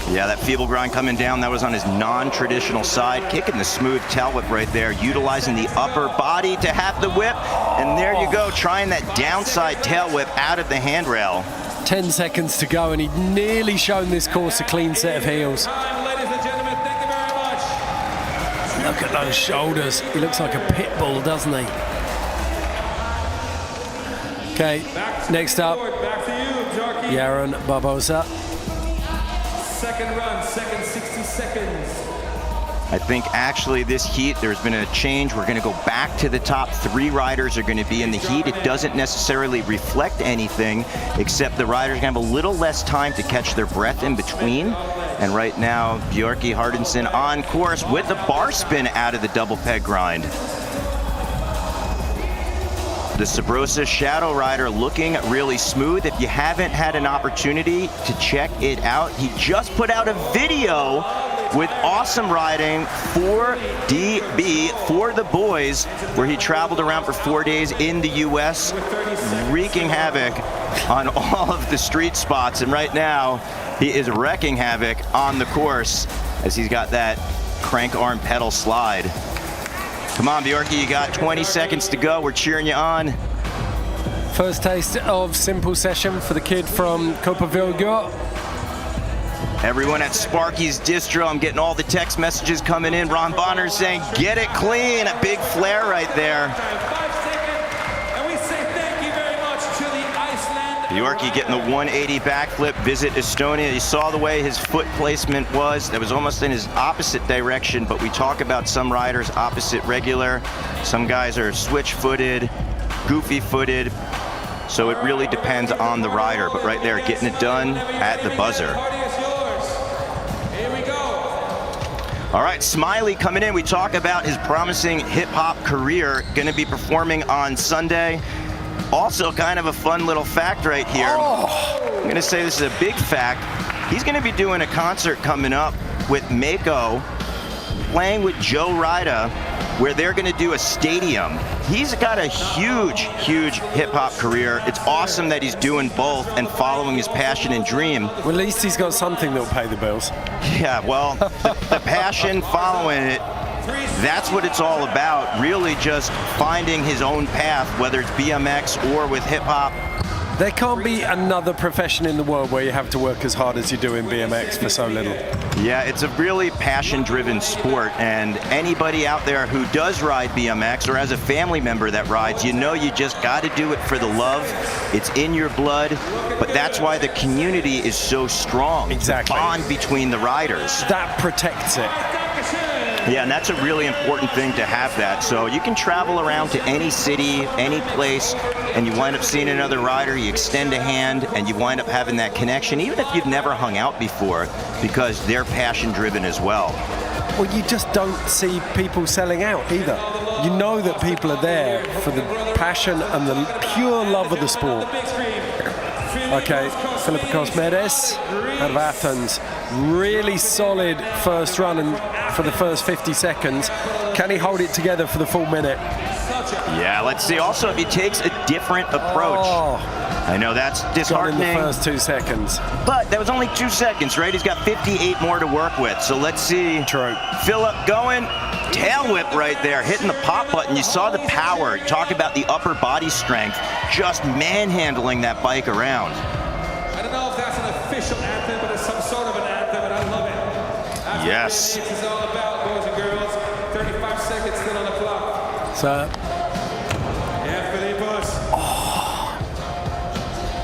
Yeah, that feeble grind coming down, that was on his non-traditional side, kicking the smooth tail whip right there, utilizing the upper body to have the whip, and there you go, trying that downside tail whip out of the handrail. 10 seconds to go, and he'd nearly shown this course a clean set of heels. Look at those shoulders. He looks like a pit bull, doesn't he? Okay, next up, Yaron Barbosa. Second run, second 60 seconds. I think actually this heat, there's been a change. We're going to go back to the top 3 riders are going to be in the heat. It doesn't necessarily reflect anything, except the riders are going to have a little less time to catch their breath in between. And right now, Bjorki Hardinson on course with the bar spin out of the double peg grind. The Sabrosa Shadow Rider looking really smooth. If you haven't had an opportunity to check it out, he just put out a video with awesome riding for DB for the boys, where he traveled around for 4 days in the US, wreaking havoc on all of the street spots. And right now, he is wrecking havoc on the course as he's got that crank arm pedal slide. Come on, Bjorki, you got 20 seconds to go. We're cheering you on. First taste of simple session for the kid from Copavilgo. Everyone at Sparky's Distro, I'm getting all the text messages coming in. Ron Bonner saying, get it clean. A big flare right there. 5 seconds, and we say thank you very much to the Iceland. Bjorki getting the 180 backflip, visit Estonia. You saw the way his foot placement was. That was almost in his opposite direction, but we talk about some riders opposite regular. Some guys are switch-footed, goofy-footed. So it really depends on the rider, but right there, getting it done at the buzzer. All right, Smiley coming in. We talk about his promising hip-hop career, going to be performing on Sunday. Also, kind of a fun little fact right here. I'm going to say this is a big fact. He's going to be doing a concert coming up with Mako, playing with Joe Rida, where they're going to do a stadium. He's got a huge, huge hip-hop career. It's awesome that he's doing both and following his passion and dream. Well, at least he's got something that'll pay the bills. Yeah, well, the passion following it, that's what it's all about. Really just finding his own path, whether it's BMX or with hip-hop. There can't be another profession in the world where you have to work as hard as you do in BMX for so little. Yeah, it's a really passion-driven sport, and anybody out there who does ride BMX or has a family member that rides, you know you just got to do it for the love. It's in your blood, but that's why the community is so strong. Exactly. The bond between the riders. That protects it. Yeah, and that's a really important thing to have that. So you can travel around to any city, any place, and you wind up seeing another rider, you extend a hand, and you wind up having that connection, even if you've never hung out before, because they're passion-driven as well. Well, you just don't see people selling out either. You know that people are there for the passion and the pure love of the sport. Okay, Philippikos Medes out of Athens. Really solid first run and for the first 50 seconds. Can he hold it together for the full minute? Yeah, let's see also if he takes a different approach. I know that's disheartening. Got in the first 2 seconds. But that was only 2 seconds, right? He's got 58 more to work with. So let's see. True. Philip going. Tail whip right there, hitting the pop button. You saw the power. Talk about the upper body strength. Just manhandling that bike around. I don't know if that's an official anthem, but it's some sort of an anthem, and I love it. That's yes. what BMX is all about, boys and girls. 35 seconds still on the clock. So. Yeah, Philippos.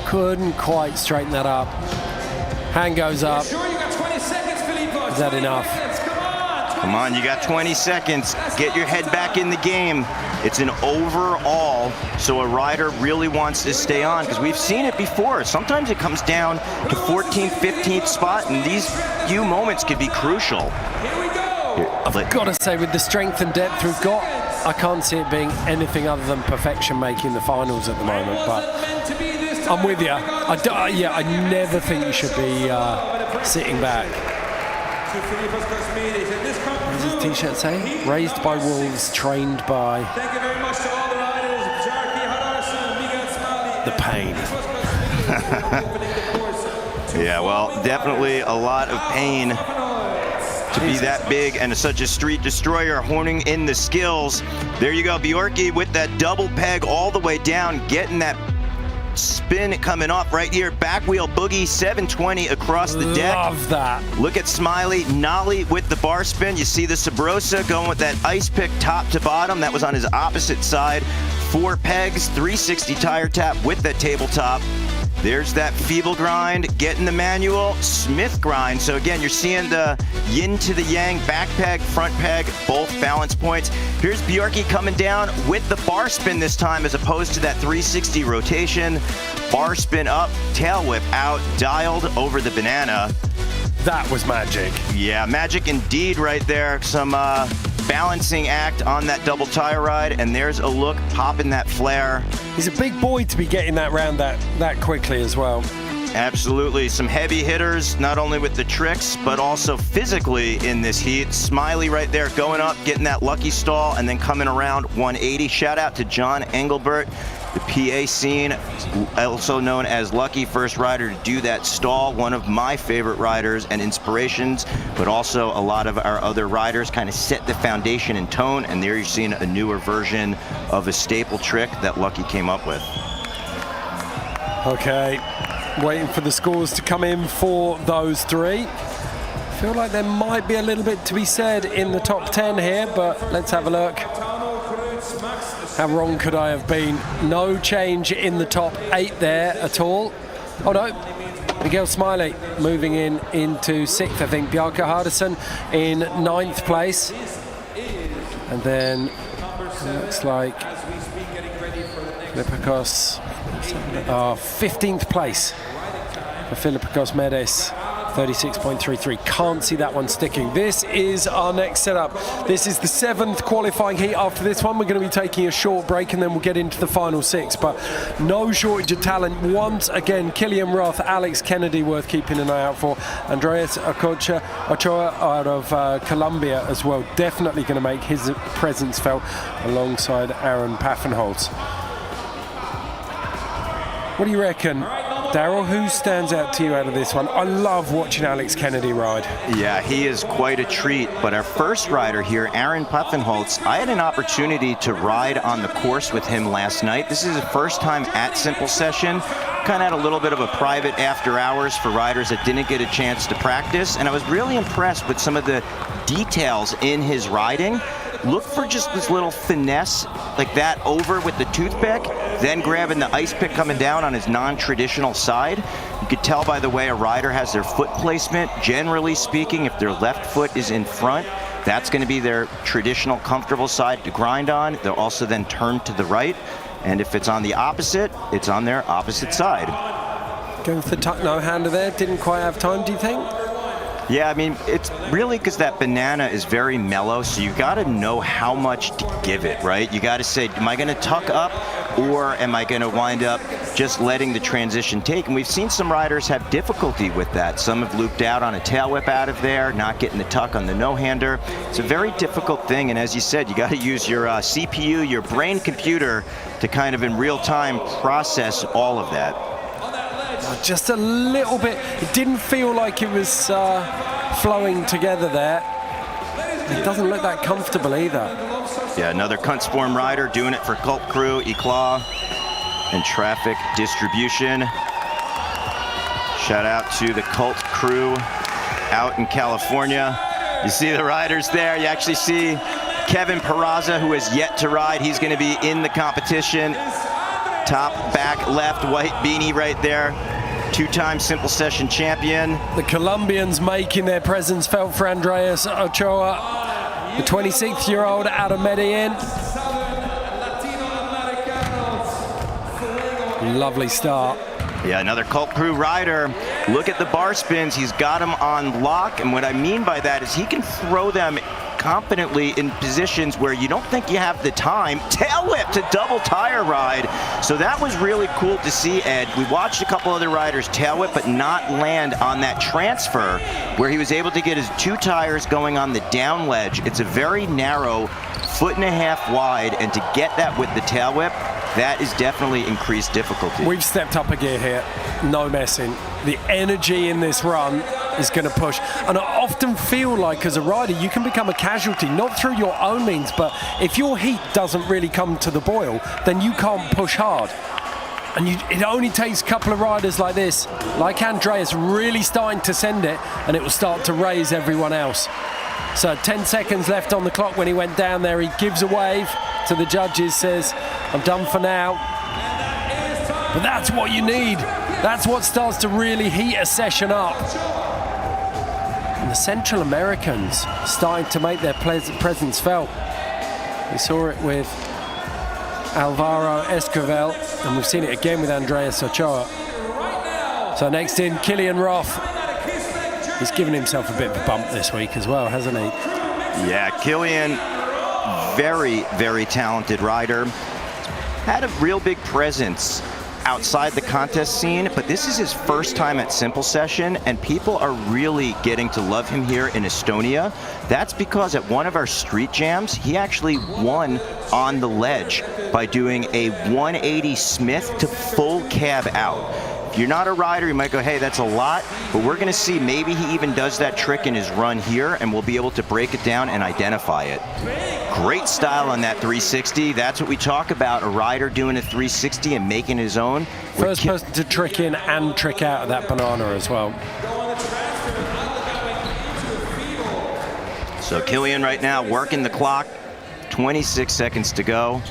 Couldn't quite straighten that up. Hand goes up. Sure, you got 20 seconds, Philippos. Is that enough? Come on, you got 20 seconds. Get your head back in the game. It's an overall, so a rider really wants to stay on because we've seen it before. Sometimes it comes down to 14th, 15th spot, and these few moments could be crucial. Here we go. I've got to say, with the strength and depth we've got, I can't see it being anything other than perfection making the finals at the moment. But I'm with you. I never think you should be sitting back. What does his t-shirt say? Raised by wolves, trained by... Thank you very much to all the riders. The pain. Yeah, well, definitely a lot of pain to be that big and such a street destroyer, honing in the skills. There you go, Bjorky with that double peg all the way down, getting that spin coming off right here. Back wheel boogie 720 across the deck. Love that. Look at Smiley, nollie with the bar spin. You see the Sabrosa going with that ice pick top to bottom. That was on his opposite side. 4 pegs, 360 tire tap with that tabletop. There's that feeble grind, getting the manual, Smith grind. So again, you're seeing the yin to the yang, back peg, front peg, both balance points. Here's Bjorky coming down with the bar spin this time as opposed to that 360 rotation. Bar spin up, tail whip out, dialed over the banana. That was magic. Yeah, magic indeed right there. Some balancing act on that double tire ride, and there's a look popping that flare. He's a big boy to be getting that round that quickly as well. Absolutely, some heavy hitters, not only with the tricks, but also physically in this heat. Smiley right there going up, getting that lucky stall, and then coming around 180. Shout out to John Engelbert, the PA scene, also known as Lucky, first rider to do that stall. One of my favorite riders and inspirations, but also a lot of our other riders kind of set the foundation and tone, and there you're seeing a newer version of a staple trick that Lucky came up with. Okay, waiting for the scores to come in for those three. I feel like there might be a little bit to be said in the top 10 here, but let's have a look. How wrong could I have been? No change in the top 8 there at all. Oh no, Miguel Smiley moving into 6th, I think. Bjarke Hardison in 9th place. And then it looks like Philippikos, 15th place for Philippikos Medes. 36.33. Can't see that one sticking. This is our next setup. This is the 7th qualifying heat. After this one, we're going to be taking a short break and then we'll get into the final 6. But no shortage of talent. Once again, Killian Roth, Alex Kennedy worth keeping an eye out for. Andreas Ochoa out of Colombia as well. Definitely going to make his presence felt alongside Aaron Paffenholz. What do you reckon, Daryl? Who stands out to you out of this one? I love watching Alex Kennedy ride. Yeah, he is quite a treat. But our first rider here, Aaron Paffenholz, I had an opportunity to ride on the course with him last night. This is his first time at Simple Session. Kind of had a little bit of a private after hours for riders that didn't get a chance to practice. And I was really impressed with some of the details in his riding. Look for just this little finesse like that over with the toothpick, then grabbing the ice pick coming down on his non-traditional side. You could tell by the way a rider has their foot placement. Generally speaking, if their left foot is in front, that's going to be their traditional comfortable side to grind on. They'll also then turn to the right. And if it's on the opposite, it's on their opposite side. Going for the tuck no-hander there. Didn't quite have time, do you think? Yeah, I mean, it's really because that banana is very mellow, so you got to know how much to give it, right? You got to say, am I going to tuck up or am I going to wind up just letting the transition take? And we've seen some riders have difficulty with that. Some have looped out on a tail whip out of there, not getting the tuck on the no-hander. It's a very difficult thing, and as you said, you got to use your CPU, your brain computer, to kind of in real time process all of that. Just a little bit. It didn't feel like it was flowing together there. It doesn't look that comfortable either. Yeah, another Kunstform rider doing it for Cult Crew, Eclaw, and Traffic Distribution. Shout out to the Cult Crew out in California. You see the riders there. You actually see Kevin Peraza, who has yet to ride. He's going to be in the competition. Top, back, left, white beanie right there. Two-time Simple Session champion. The Colombians making their presence felt for Andreas Ochoa, the 26-year-old out of Medellin. Lovely start. Yeah, another Cult Crew rider. Look at the bar spins. He's got them on lock, and what I mean by that is he can throw them confidently in positions where you don't think you have the time. Tail whip to double tire ride. So that was really cool to see, Ed. We watched a couple other riders tail whip but not land on that transfer where he was able to get his two tires going on the down ledge. It's a very narrow 1.5 feet wide, and to get that with the tail whip, that is definitely increased difficulty. We've stepped up a gear here, no messing. The energy in this run is going to push. And I often feel like as a rider, you can become a casualty, not through your own means, but if your heat doesn't really come to the boil, then you can't push hard. And it only takes a couple of riders like this, like Andreas, really starting to send it, and it will start to raise everyone else. So 10 seconds left on the clock when he went down there. He gives a wave to the judges, says, I'm done for now. But that's what you need. That's what starts to really heat a session up. And the Central Americans starting to make their presence felt. We saw it with Alvaro Esquivel, and we've seen it again with Andreas Ochoa. So next in, Killian Roth. He's given himself a bit of a bump this week as well, hasn't he? Yeah, Killian, very, very talented rider. Had a real big presence outside the contest scene, but this is his first time at Simple Session, and people are really getting to love him here in Estonia. That's because at one of our street jams, he actually won on the ledge by doing a 180 Smith to full cab out. If you're not a rider, you might go, hey, that's a lot, but we're gonna see maybe he even does that trick in his run here, and we'll be able to break it down and identify it. Great style on that 360. That's what we talk about, a rider doing a 360 and making his own. First person to trick in and trick out of that banana as well. So Killian right now working the clock, 26 seconds to go.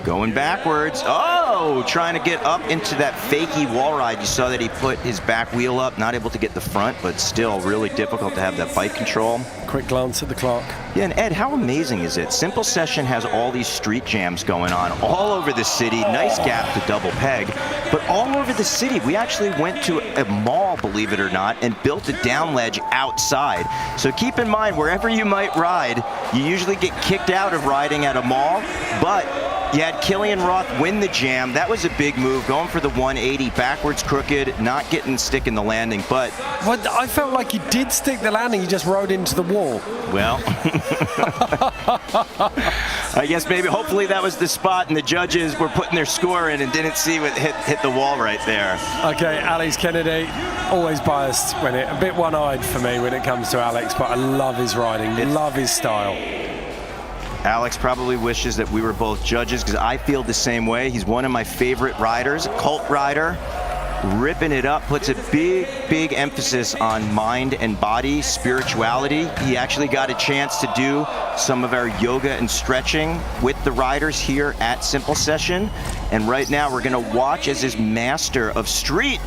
Going backwards. Oh, trying to get up into that fakey wall ride. You saw that he put his back wheel up, not able to get the front, but still really difficult to have that bike control. Quick glance at the clock. Yeah, and Ed, how amazing is it? Simple Session has all these street jams going on all over the city. Nice gap to double peg, but all over the city. We actually went to a mall, believe it or not, and built a down ledge outside. So keep in mind, wherever you might ride, you usually get kicked out of riding at a mall, but you had Killian Roth win the jam. That was a big move, going for the 180, backwards crooked, not getting stick in the landing, but... Well, I felt like he did stick the landing, he just rode into the wall. Well, I guess maybe, hopefully that was the spot and the judges were putting their score in and didn't see what hit the wall right there. Okay, Alex Kennedy, always biased, a bit one-eyed for me when it comes to Alex, but I love his riding, love his style. Alex probably wishes that we were both judges because I feel the same way. He's one of my favorite riders, a cult rider, ripping it up, puts a big, big emphasis on mind and body, spirituality. He actually got a chance to do some of our yoga and stretching with the riders here at Simple Session. And right now we're gonna watch as his master of street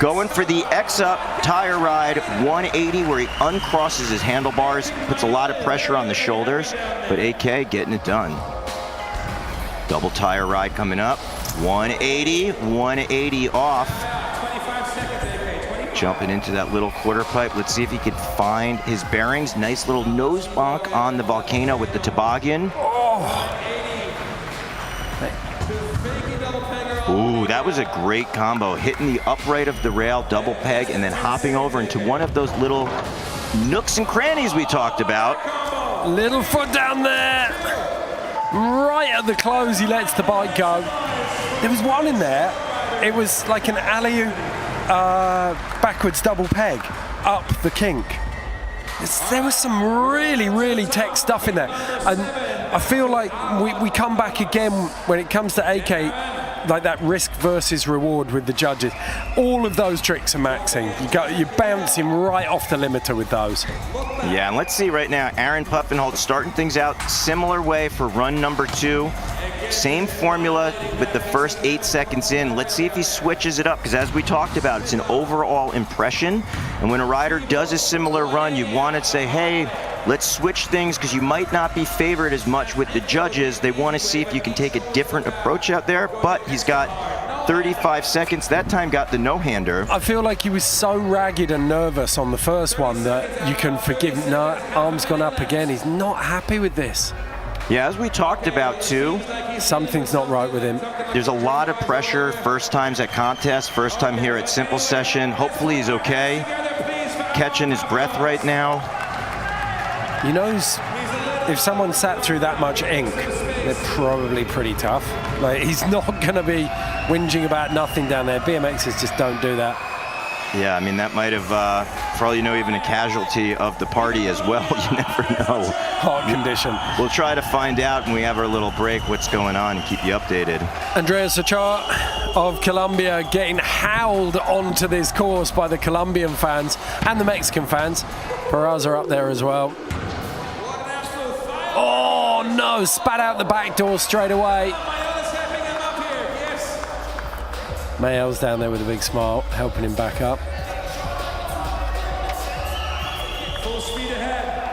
going for the X-Up tire ride 180 where he uncrosses his handlebars, puts a lot of pressure on the shoulders, but AK getting it done. Double tire ride coming up, 180 off. Jumping into that little quarter pipe. Let's see if he can find his bearings. Nice little nose bonk on the volcano with the toboggan. Oh. that was a great combo. Hitting the upright of the rail, double peg, and then hopping over into one of those little nooks and crannies we talked about. Little foot down there. Right at the close, he lets the bike go. There was one in there. It was like an alley backwards double peg up the kink. There was some really, really tech stuff in there. And I feel like we come back again when it comes to AK, like that risk versus reward with the judges. All of those tricks are maxing. You're bouncing right off the limiter with those. Yeah, and let's see right now, Aaron Puffinholt starting things out similar way for run number 2. Same formula with the first 8 seconds in. Let's see if he switches it up, because as we talked about, it's an overall impression. And when a rider does a similar run, you want to say, hey, let's switch things, because you might not be favored as much with the judges. They want to see if you can take a different approach out there, but he's got 35 seconds. That time got the no-hander. I feel like he was so ragged and nervous on the first one that you can forgive him. No, arm's gone up again. He's not happy with this. Yeah, as we talked about too, something's not right with him. There's a lot of pressure, first times at contests, first time here at Simple Session. Hopefully he's okay. Catching his breath right now. You know, if someone sat through that much ink, they're probably pretty tough. Like, he's not going to be whinging about nothing down there. BMXers just don't do that. Yeah, I mean, that might have, for all you know, even a casualty of the party as well. You never know. Heart condition. We'll try to find out when we have our little break what's going on and keep you updated. Andreas Ochoa of Colombia getting howled onto this course by the Colombian fans and the Mexican fans. Peraza up there as well. Oh no, spat out the back door straight away. Mayel's down there with a big smile, helping him back up.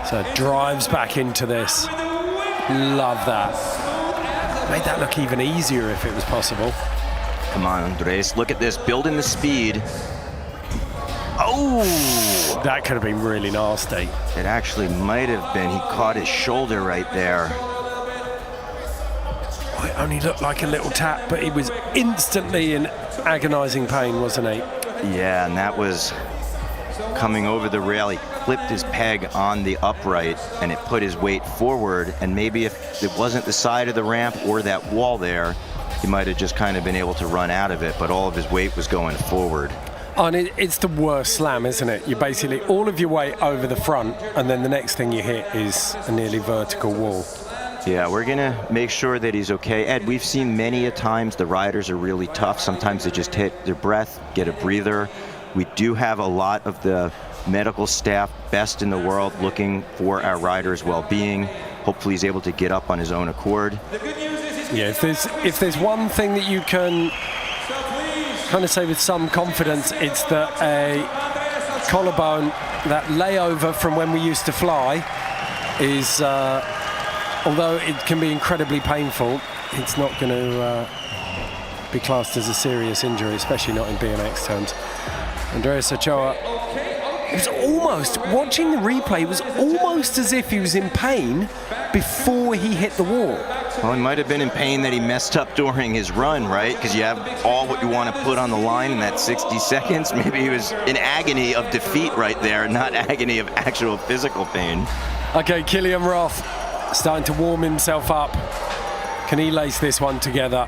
So drives back into this. Love that. Made that look even easier if it was possible. Come on, Andres, look at this, building the speed. Oh! That could have been really nasty. It actually might have been. He caught his shoulder right there. Oh, it only looked like a little tap, but he was instantly in agonizing pain, wasn't he? Yeah, and that was coming over the rail. He clipped his peg on the upright, and it put his weight forward. And maybe if it wasn't the side of the ramp or that wall there, he might have just kind of been able to run out of it, but all of his weight was going forward. Oh, and it's the worst slam, isn't it? You basically, all of your weight over the front, and then the next thing you hit is a nearly vertical wall. Yeah, we're going to make sure that he's okay. Ed, we've seen many a times the riders are really tough. Sometimes they just hit their breath, get a breather. We do have a lot of the medical staff, best in the world, looking for our riders' well-being. Hopefully he's able to get up on his own accord. Yeah, if there's one thing that you can kind of say with some confidence, it's that a collarbone, that layover from when we used to fly, is, although it can be incredibly painful, it's not going to be classed as a serious injury, especially not in BMX terms. Andreas Ochoa, it was almost, watching the replay, it was almost as if he was in pain before he hit the wall. Well, he might have been in pain that he messed up during his run, right? Because you have all what you want to put on the line in that 60 seconds. Maybe he was in agony of defeat right there, not agony of actual physical pain. Okay, Killian Roth starting to warm himself up. Can he lace this one together?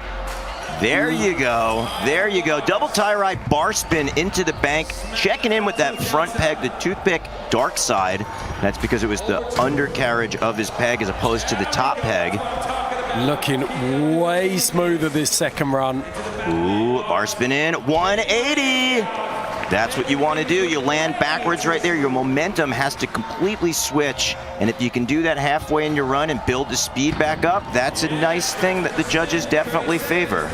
There you go. There you go. Double tie ride, bar spin into the bank. Checking in with that front peg, the toothpick dark side. That's because it was the undercarriage of his peg as opposed to the top peg. Looking way smoother this second run. Ooh, bar spin in, 180. That's what you want to do. You land backwards right there. Your momentum has to completely switch. And if you can do that halfway in your run and build the speed back up, that's a nice thing that the judges definitely favor.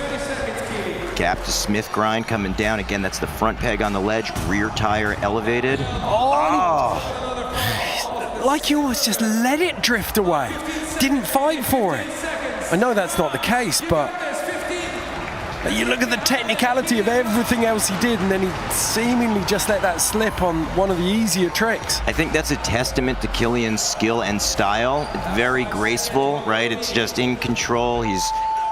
Gap to Smith grind coming down. Again, that's the front peg on the ledge, rear tire elevated. Oh! Like he almost just let it drift away. Didn't fight for it. I know that's not the case, but you look at the technicality of everything else he did, and then he seemingly just let that slip on one of the easier tricks. I think that's a testament to Killian's skill and style. It's very graceful, right? It's just in control. He's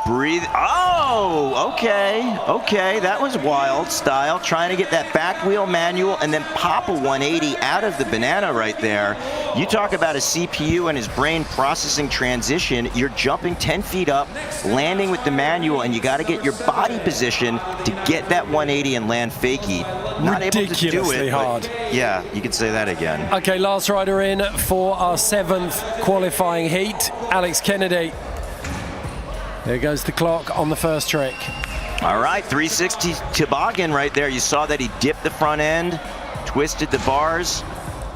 Breathe. Oh, okay. That was wild style. Trying to get that back wheel manual and then pop a 180 out of the banana right there. You talk about a CPU and his brain processing transition. You're jumping 10 feet up, landing with the manual, and you got to get your body position to get that 180 and land fakie. Not able to do it. Hard. Yeah, you could say that again. Okay, last rider in for our 7th qualifying heat, Alex Kennedy. There goes the clock on the first trick. All right, 360 toboggan right there. You saw that he dipped the front end, twisted the bars.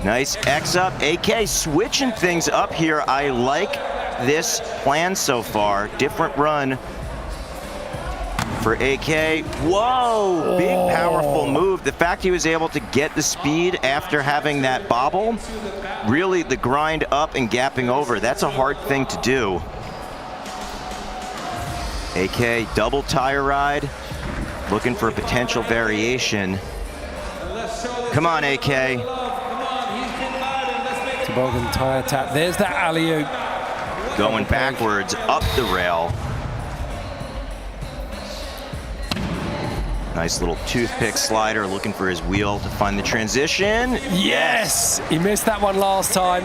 Nice X up. AK switching things up here. I like this plan so far. Different run for AK. Whoa, big powerful move. The fact he was able to get the speed after having that bobble, really the grind up and gapping over, that's a hard thing to do. AK double tire ride, looking for a potential variation. Come on, AK. Toboggan tire tap. There's that alley-oop. Going backwards up the rail. Nice little toothpick slider, looking for his wheel to find the transition. Yes! He missed that one last time.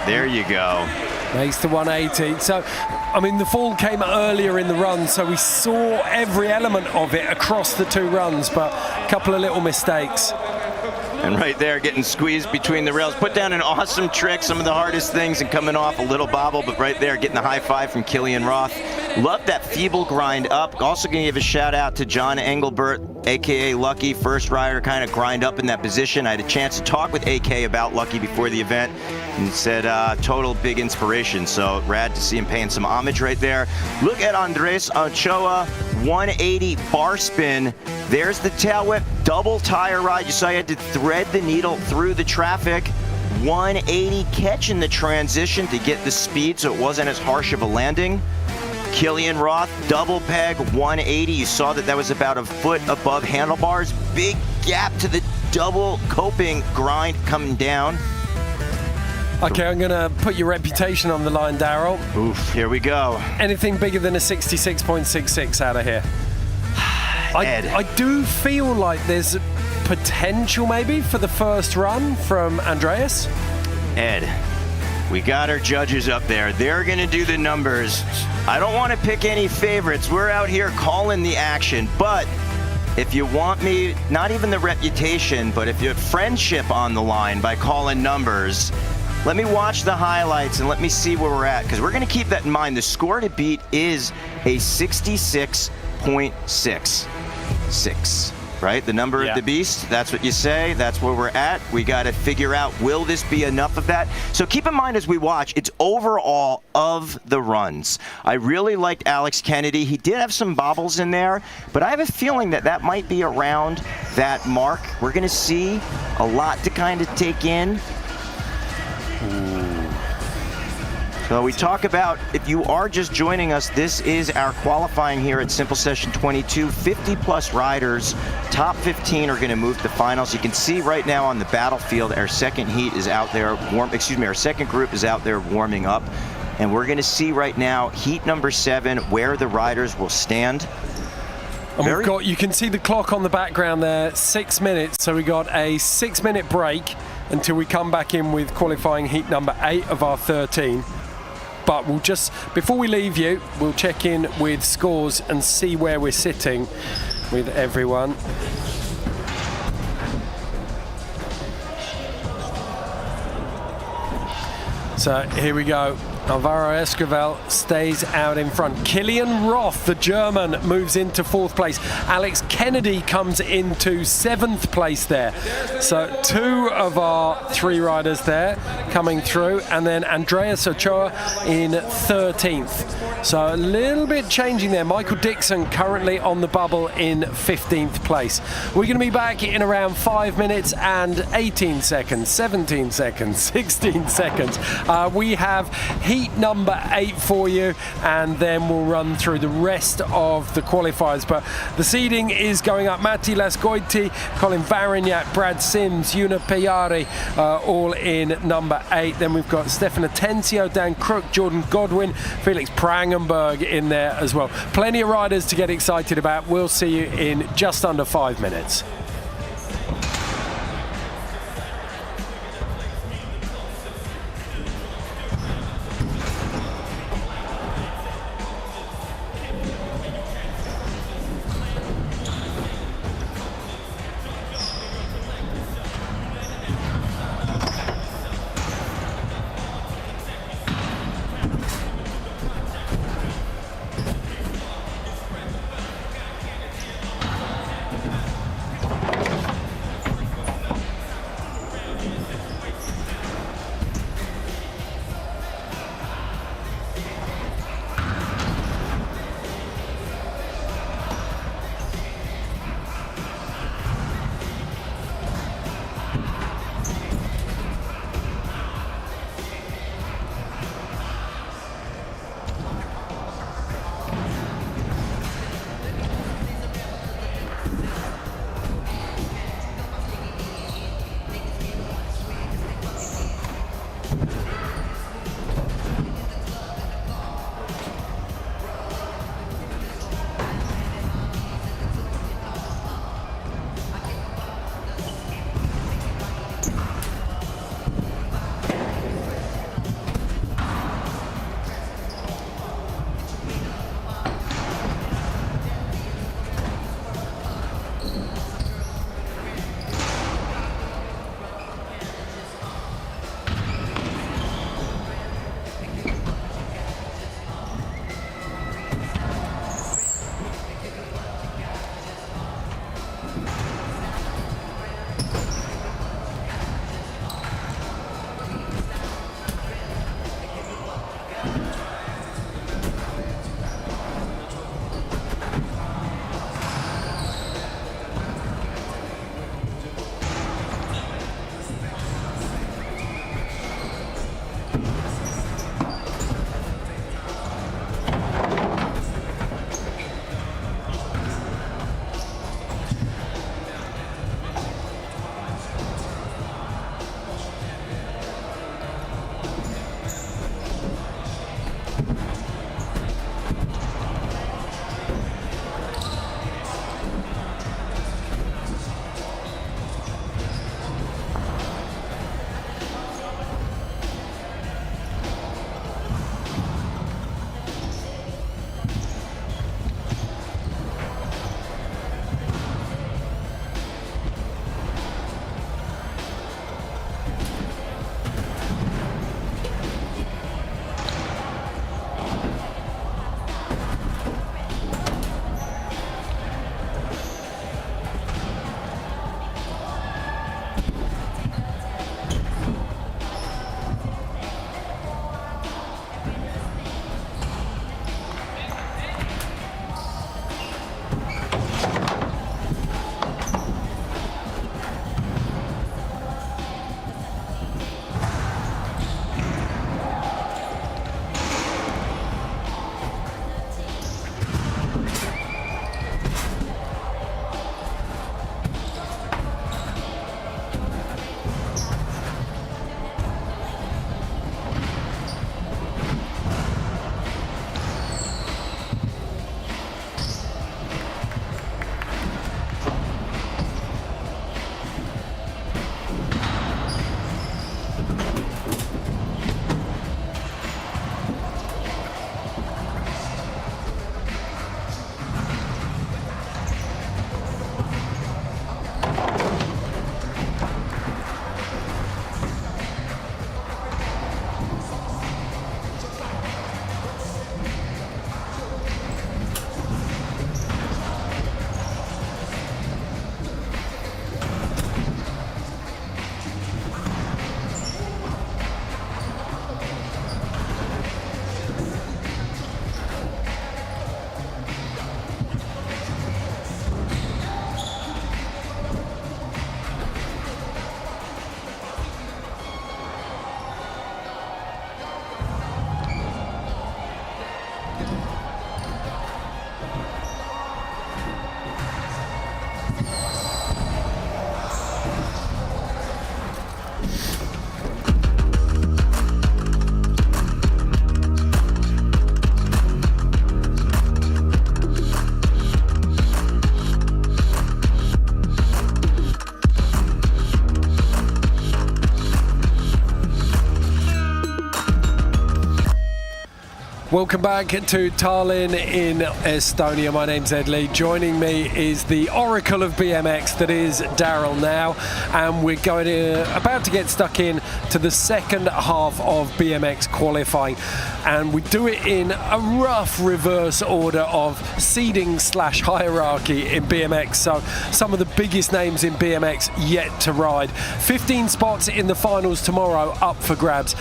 There you go. Makes the 180. So, I mean, the fall came earlier in the run, so we saw every element of it across the 2 runs, but a couple of little mistakes. And right there, getting squeezed between the rails. Put down an awesome trick, some of the hardest things, and coming off a little bobble, but right there, getting the high five from Killian Roth. Love that feeble grind up. Also gonna give a shout out to John Engelbert, AKA Lucky, first rider, kind of grind up in that position. I had a chance to talk with AK about Lucky before the event, and said total big inspiration. So rad to see him paying some homage right there. Look at Andres Ochoa, 180 bar spin. There's the tail whip, double tire ride. You saw he had to thread the needle through the traffic. 180 catching the transition to get the speed so it wasn't as harsh of a landing. Killian Roth, double peg, 180. You saw that was about a foot above handlebars. Big gap to the double coping grind coming down. Okay, I'm going to put your reputation on the line, Daryl. Oof, here we go. Anything bigger than a 66.66 out of here? I do feel like there's potential maybe for the first run from Andreas. Ed, we got our judges up there. They're going to do the numbers. I don't want to pick any favorites. We're out here calling the action. But if you want me, not even the reputation, but if you have friendship on the line by calling numbers, let me watch the highlights and let me see where we're at, because we're going to keep that in mind. The score to beat is a 66.66, right? The number of the beast, that's what you say. That's where we're at. We got to figure out, will this be enough of that? So keep in mind as we watch, it's overall of the runs. I really liked Alex Kennedy. He did have some bobbles in there, but I have a feeling that might be around that mark. We're going to see a lot to kind of take in. So we talk about, if you are just joining us, this is our qualifying here at Simple Session 22. 50-plus riders, top 15 are going to move to finals. You can see right now on the battlefield, our second heat is out there, our second group is out there warming up. And we're going to see right now, heat number 7, where the riders will stand. And we've got, you can see the clock on the background there, 6 minutes. So we got a 6-minute break until we come back in with qualifying heat number 8 of our 13. But we'll just, before we leave you, we'll check in with scores and see where we're sitting with everyone. So here we go. Alvaro Esquivel stays out in front. Killian Roth, the German, moves into 4th place. Alex Kennedy comes into 7th place there. So 2 of our 3 riders there coming through, and then Andreas Ochoa in 13th. So a little bit changing there. Michael Dixon currently on the bubble in 15th place. We're going to be back in around 5 minutes and 18 seconds, 17 seconds, 16 seconds. We have heat number 8 for you, and then we'll run through the rest of the qualifiers. But the seeding is going up. Matti Lasgoiti, Colin Varignac, Brad Sims, Una Payari, all in number 8. Then we've got Stefan Atencio, Dan Crook, Jordan Godwin, Felix Prang, Spangenberg in there as well. Plenty of riders to get excited about. We'll see you in just under 5 minutes. Welcome back to Tallinn in Estonia. My name's Ed Lee. Joining me is the oracle of BMX, that is Daryl now, and we're about to get stuck in to the second half of BMX qualifying, and we do it in a rough reverse order of seeding / hierarchy in BMX. So some of the biggest names in BMX yet to ride. 15 spots in the finals tomorrow up for grabs.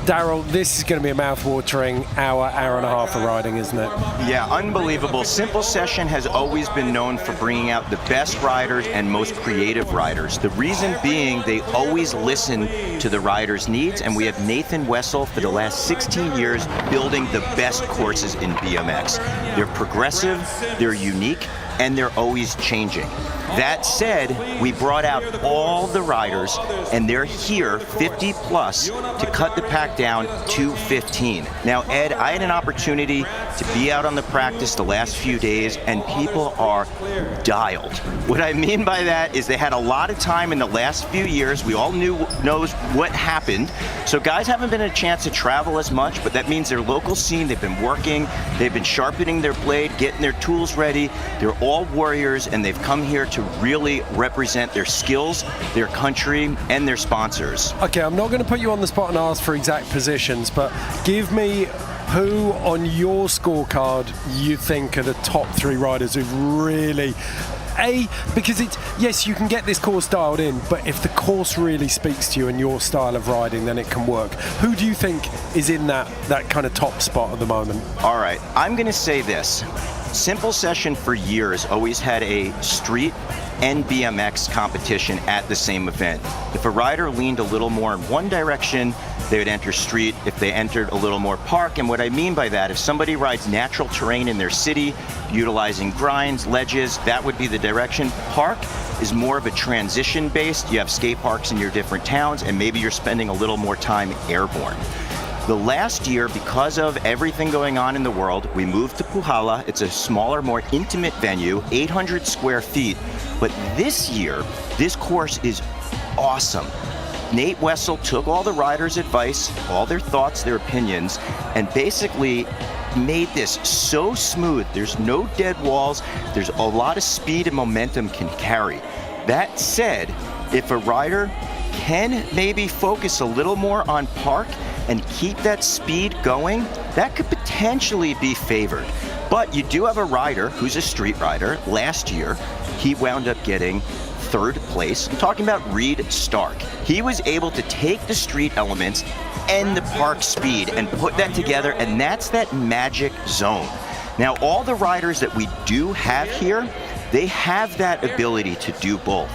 Daryl, this is going to be a mouth-watering hour and a half of riding, isn't it? Yeah, unbelievable. Simple Session has always been known for bringing out the best riders and most creative riders. The reason being, they always listen to the riders' needs, and we have Nathan Wessel for the last 16 years building the best courses in BMX. They're progressive, they're unique, and they're always changing. That said, we brought out all the riders, and they're here 50 plus to cut the pack down to 15. Now, Ed, I had an opportunity to be out on the practice the last few days, and people are dialed. What I mean by that is they had a lot of time in the last few years. We all knows what happened. So guys haven't been a chance to travel as much, but that means their local scene, they've been working, they've been sharpening their blade, getting their tools ready. They're all warriors, and they've come here to really represent their skills, their country, and their sponsors. Okay, I'm not going to put you on the spot and ask for exact positions, but give me who on your scorecard you think are the top 3 riders who've really... because yes, you can get this course dialed in, but if the course really speaks to you and your style of riding, then it can work. Who do you think is in that kind of top spot at the moment? All right, I'm going to say this. Simple Session for years always had a street and BMX competition at the same event. If a rider leaned a little more in one direction, they would enter street. If they entered a little more park, and what I mean by that, if somebody rides natural terrain in their city, utilizing grinds, ledges, that would be the direction. Park is more of a transition based. You have skate parks in your different towns, and maybe you're spending a little more time airborne. The last year, because of everything going on in the world, we moved to Põhjala. It's a smaller, more intimate venue, 800 square feet. But this year, this course is awesome. Nate Wessel took all the riders' advice, all their thoughts, their opinions, and basically made this so smooth. There's no dead walls. There's a lot of speed and momentum can carry. That said, if a rider can maybe focus a little more on park and keep that speed going, that could potentially be favored. But you do have a rider who's a street rider. Last year, he wound up getting 3rd place. I'm talking about Reed Stark. He was able to take the street elements and the park speed and put that together, and that's that magic zone. Now, all the riders that we do have here, they have that ability to do both.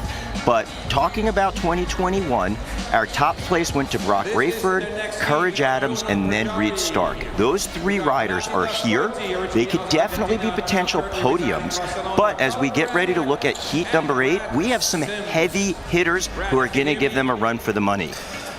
But talking about 2021, our top place went to Brock Rayford, Courage Adams, and then Reed Stark. Those 3 riders are here. They could definitely be potential podiums, but as we get ready to look at heat number 8, we have some heavy hitters who are going to give them a run for the money.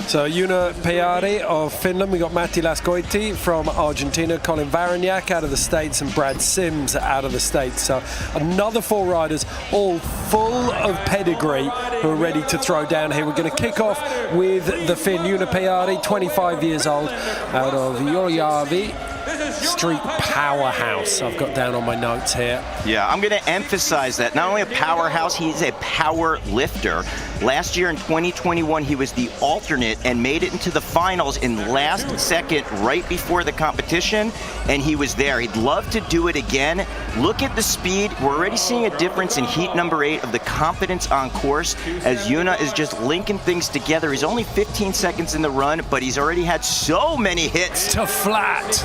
So Joona Päijärvi of Finland, we got Matti Laskoiti from Argentina, Colin Varignac out of the States, and Brad Sims out of the States. So another 4 riders, all full of pedigree, who are ready to throw down here. We're going to kick off with the Finn, Joona Päijärvi, 25 years old, out of Jyrjärvi. Street powerhouse, I've got down on my notes here. Yeah, I'm going to emphasize that. Not only a powerhouse, he's a power lifter. Last year in 2021, he was the alternate and made it into the finals in last second right before the competition, and he was there. He'd love to do it again. Look at the speed. We're already seeing a difference in heat number 8 of the confidence on course as Joona is just linking things together. He's only 15 seconds in the run, but he's already had so many hits. To flat.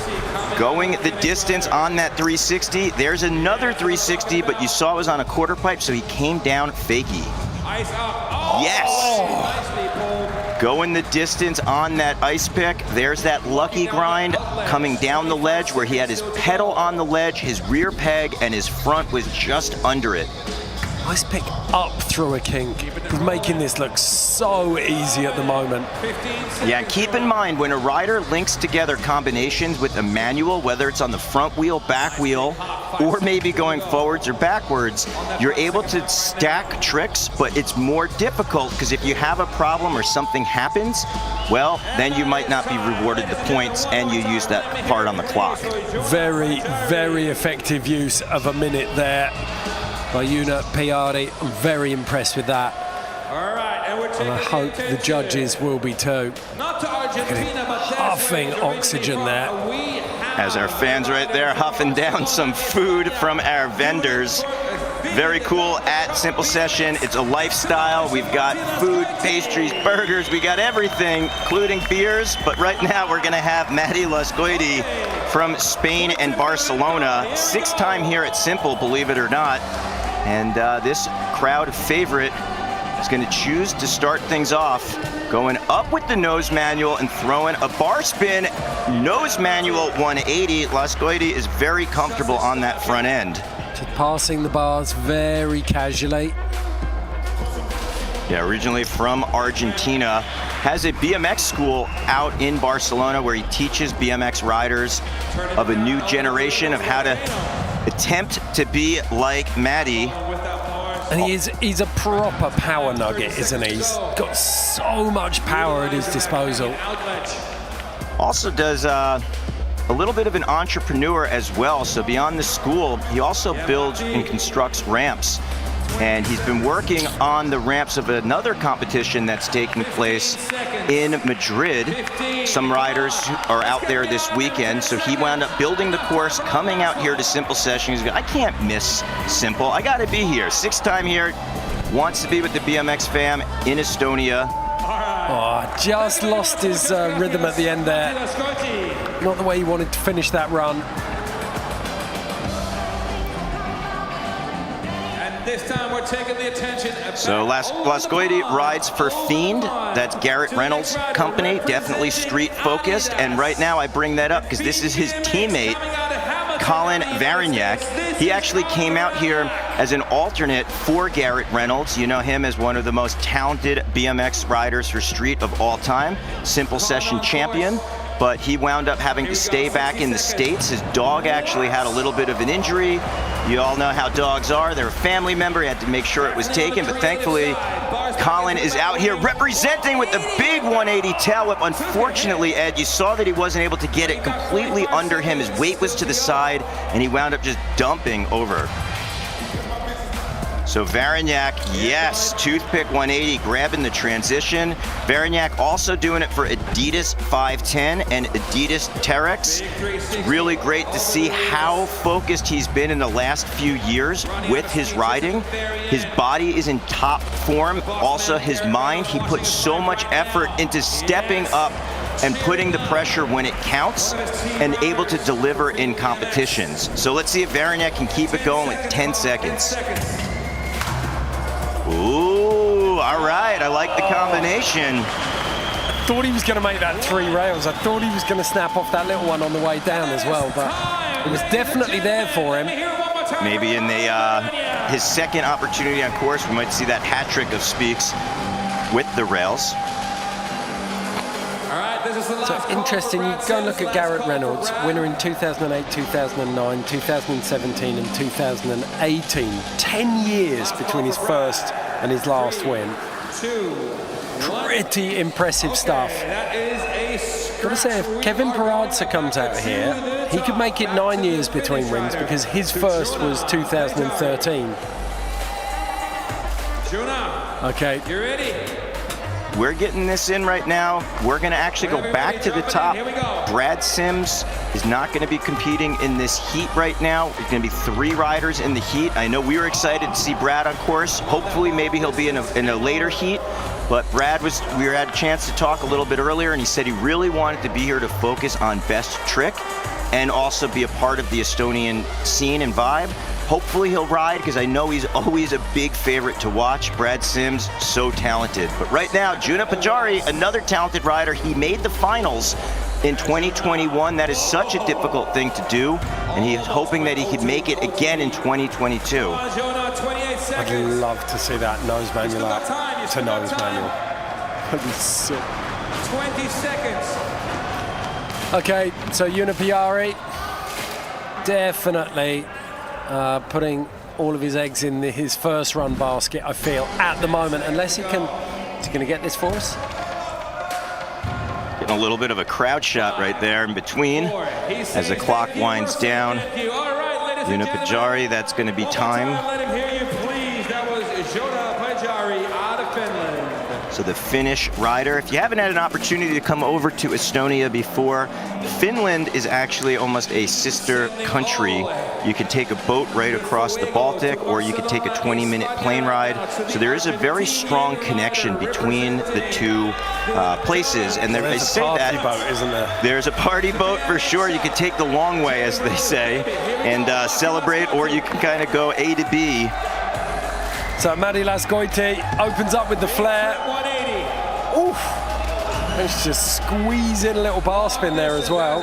Going the distance on that 360. There's another 360, but you saw it was on a quarter pipe, so he came down fakie. Yes! Going the distance on that ice pick. There's that lucky grind coming down the ledge where he had his pedal on the ledge, his rear peg, and his front was just under it. Ice pick up through a kink. He's making this look so easy at the moment. Yeah, keep in mind when a rider links together combinations with a manual, whether it's on the front wheel, back wheel, or maybe going forwards or backwards, you're able to stack tricks, but it's more difficult because if you have a problem or something happens, well, then you might not be rewarded the points and you use that part on the clock. Very, very effective use of a minute there by Una Piari. I'm very impressed with that. All right, and I hope the judges will be too. Not to Argentina, but Huffing oxygen there. As our fans right there huffing down some food from our vendors. Very cool at Simple Session. It's a lifestyle. We've got food, pastries, burgers. We got everything, including beers. But right now we're going to have Mati Lascoidi from Spain and Barcelona. 6th time here at Simple, believe it or not. And this crowd favorite is going to choose to start things off, going up with the nose manual and throwing a bar spin nose manual 180. Lascoidi is very comfortable on that front end. Just passing the bars very casually. Yeah, originally from Argentina, has a BMX school out in Barcelona where he teaches BMX riders of a new generation of how to attempt to be like Mati. And he's a proper power nugget, isn't he? He's got so much power at his disposal. Also does a little bit of an entrepreneur as well. So beyond the school, he also builds and constructs ramps. And he's been working on the ramps of another competition that's taking place in Madrid. Some riders are out there this weekend, so he wound up building the course, coming out here to Simple Session. He's I can't miss Simple. I got to be here. 6th time here. Wants to be with the BMX fam in Estonia. Oh, just lost his rhythm at the end there. Not the way he wanted to finish that run. This time we're taking the attention. So Lascoidi rides for Fiend. That's Garrett Reynolds' company, definitely street focused. And right now I bring that up because this is his teammate, Colin Varignac. He actually came out here as an alternate for Garrett Reynolds. You know him as one of the most talented BMX riders for street of all time, Simple Session champion. But he wound up having to stay back in the States. His dog actually had a little bit of an injury. You all know how dogs are. They're a family member. He had to make sure it was taken, but thankfully, Colin is out here representing with the big 180 tail whip. Unfortunately, Ed, you saw that he wasn't able to get it completely under him. His weight was to the side, and he wound up just dumping over. So Varignac, yes, toothpick 180, grabbing the transition. Varignac also doing it for Adidas 510 and Adidas Terex. It's really great to see how focused he's been in the last few years with his riding. His body is in top form, also his mind. He put so much effort into stepping up and putting the pressure when it counts and able to deliver in competitions. So let's see if Varignac can keep it going with 10 seconds. Ooh, all right, I like the combination. I thought he was going to make that 3 rails. I thought he was going to snap off that little one on the way down as well, but it was definitely there for him. Maybe in his second opportunity on course, we might see that hat trick of Speaks with the rails. So interesting, you go and look at Garrett Reynolds, winner in 2008, 2009, 2017 and 2018. 10 years between his first and his last win. Pretty impressive stuff. Gotta say, if Kevin Perazza comes out here, he could make it 9 years between wins because his first was 2013. Okay. You ready? We're getting this in right now. We're going to actually go back to the top. Brad Sims is not going to be competing in this heat right now. There's going to be 3 riders in the heat. I know we were excited to see Brad on course. Hopefully, maybe he'll be in a later heat. But Brad we had a chance to talk a little bit earlier, and he said he really wanted to be here to focus on best trick and also be a part of the Estonian scene and vibe. Hopefully he'll ride, because I know he's always a big favorite to watch. Brad Sims, so talented. But right now, Juna Pajari, another talented rider. He made the finals in 2021. That is such a difficult thing to do, and he's hoping that he could make it again in 2022. I'd love to see that nose manual up to nose manual. That'd be sick. 20 seconds. Okay, so Una Piari, definitely putting all of his eggs in his first run basket, I feel, at the moment, unless he can. Is he going to get this for us? Getting a little bit of a crowd shot right there in between as the clock winds down. Unipajari, that's going to be time. So the Finnish rider, if you haven't had an opportunity to come over to Estonia before, Finland is actually almost a sister country. You can take a boat right across the Baltic, or you could take a 20-minute plane ride. So there is a very strong connection between the two places. And they say that boat, isn't there? There's a party boat for sure. You can take the long way, as they say, and celebrate, or you can kind of go A to B. So Matti Laskoiti opens up with the flare. Oof. Let's just squeeze in a little bar spin there as well.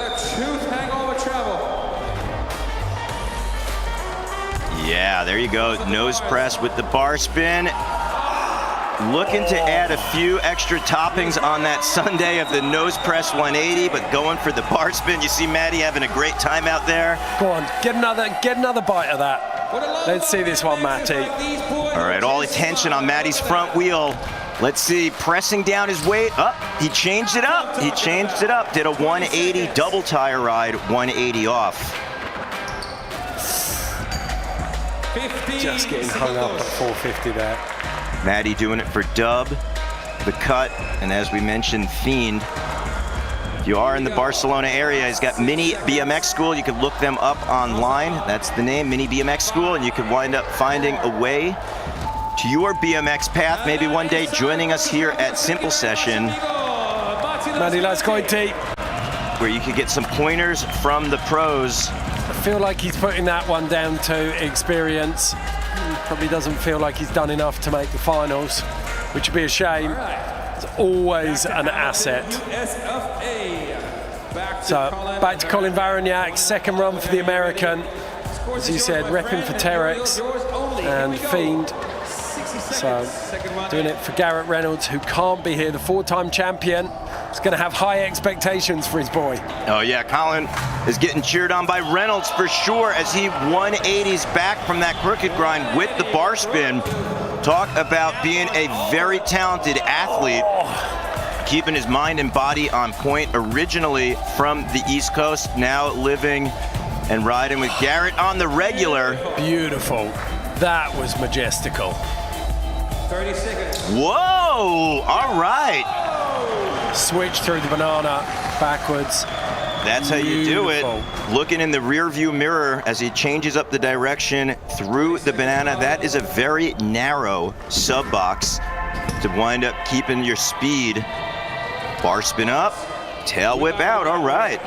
Yeah, there you go. Nose press with the bar spin. Looking to add a few extra toppings on that Sunday of the nose press 180, but going for the bar spin. You see Matty having a great time out there. Go on, get another bite of that. Let's see this one, Matty. All right, all attention on Matty's front wheel. Let's see, pressing down his weight. He changed it up. He changed it up. Did a 180 double tire ride, 180 off. Just getting hung up at 450 there. Matty doing it for Dub, the cut, and as we mentioned, Fiend. If you are in the Barcelona area, he's got Mini BMX School. You can look them up online. That's the name, Mini BMX School, and you can wind up finding a way to your BMX path, maybe one day joining us here at Simple Session, Matti Laskoiti, where you could get some pointers from the pros. I feel like he's putting that one down to experience. He probably doesn't feel like he's done enough to make the finals, which would be a shame. It's always an asset. So back to Colin Varignac, second run for the American. As you said, repping for Terex and Fiend. So doing it for Garrett Reynolds, who can't be here, the four-time champion. He's going to have high expectations for his boy. Oh yeah, Colin is getting cheered on by Reynolds for sure as he 180s back from that crooked grind with the bar spin. Talk about being a very talented athlete, keeping his mind and body on point. Originally from the East Coast, now living and riding with Garrett on the regular. Beautiful. That was majestical. 30 seconds. Whoa, all right. Switch through the banana backwards. That's how you do it. Looking in the rear view mirror as he changes up the direction through the banana. That is a very narrow sub box to wind up keeping your speed. Bar spin up, tail whip out, all right.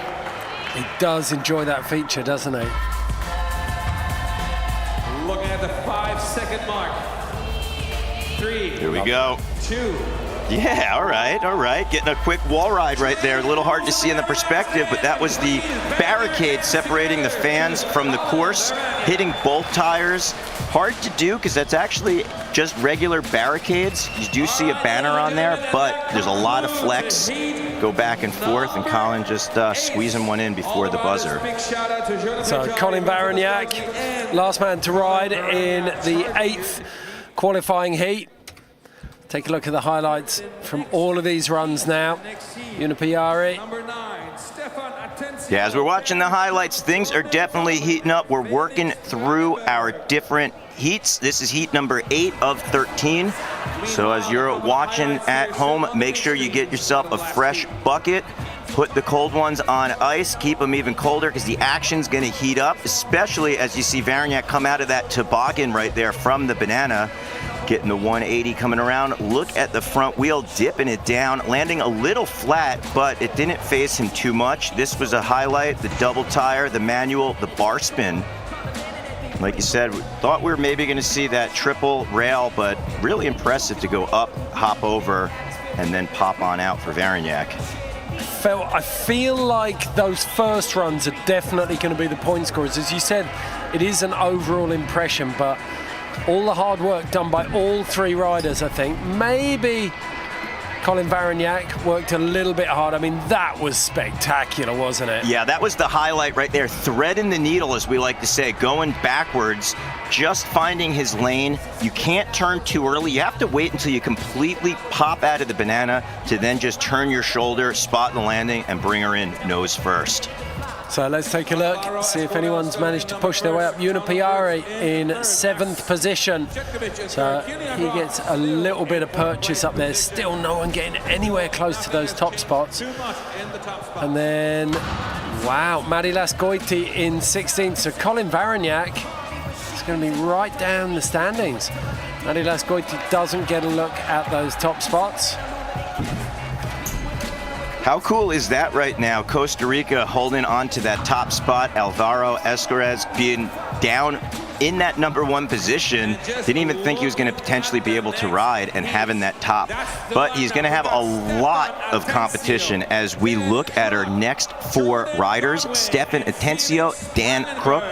He does enjoy that feature, doesn't he? Looking at the 5-second mark. 3. Here we go. 2. Yeah, all right. Getting a quick wall ride right there. A little hard to see in the perspective, but that was the barricade separating the fans from the course, hitting both tires. Hard to do because that's actually just regular barricades. You do see a banner on there, but there's a lot of flex. Go back and forth, and Colin just squeezing one in before the buzzer. So Colin Varignac, last man to ride in the 8th qualifying heat. Take a look at the highlights from all of these runs now. Unipajari. Yeah, as we're watching the highlights, things are definitely heating up. We're working through our different heats. This is heat number 8 of 13. So as you're watching at home, make sure you get yourself a fresh bucket. Put the cold ones on ice, keep them even colder because the action's gonna heat up, especially as you see Varignac come out of that toboggan right there from the banana. Getting the 180 coming around. Look at the front wheel, dipping it down, landing a little flat, but it didn't phase him too much. This was a highlight, the double tire, the manual, the bar spin. Like you said, we thought we were maybe gonna see that triple rail, but really impressive to go up, hop over, and then pop on out for Varignac. I feel like those first runs are definitely going to be the point scorers. As you said, it is an overall impression, but all the hard work done by all 3 riders, I think. Maybe Colin Varignac worked a little bit hard. I mean, that was spectacular, wasn't it? Yeah, that was the highlight right there. Threading the needle, as we like to say, going backwards, just finding his lane. You can't turn too early. You have to wait until you completely pop out of the banana to then just turn your shoulder, spot the landing, and bring her in nose first. So let's take a look, see if anyone's managed to push their way up. Unipiari in 7th position. So he gets a little bit of purchase up there. Still no one getting anywhere close to those top spots. And then, wow, Matti Lascoiti in 16th. So Colin Varignac is going to be right down the standings. Matti Lascoiti doesn't get a look at those top spots. How cool is that right now? Costa Rica holding on to that top spot. Alvaro Esquerez being down in that #1 position. Didn't even think he was going to potentially be able to ride and having that top. But he's going to have a lot of competition as we look at our next 4 riders. Stefan Atencio, Dan Crook,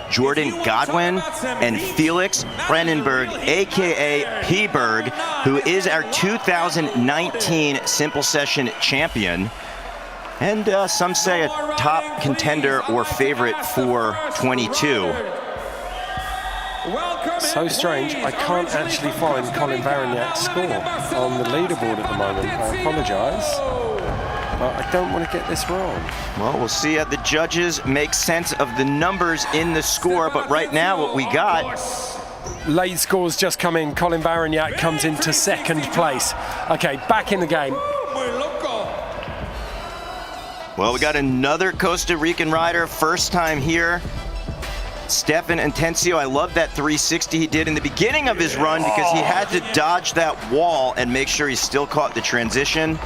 Jordan Godwin, and Felix Brennenberg, aka P-Berg, who is our 2019 Simple Session champion, and some say a top contender or favorite for 22. So strange, I can't actually find Colin Varignac's score on the leaderboard at the moment. I apologise, but I don't want to get this wrong. Well, we'll see how the judges make sense of the numbers in the score, but right now what we got... Late scores just come in. Colin Varignac comes into 2nd place. Okay, back in the game. Well, we got another Costa Rican rider, first time here. Stefan Atencio, I love that 360 he did in the beginning of his run because he had to dodge that wall and make sure he still caught the transition.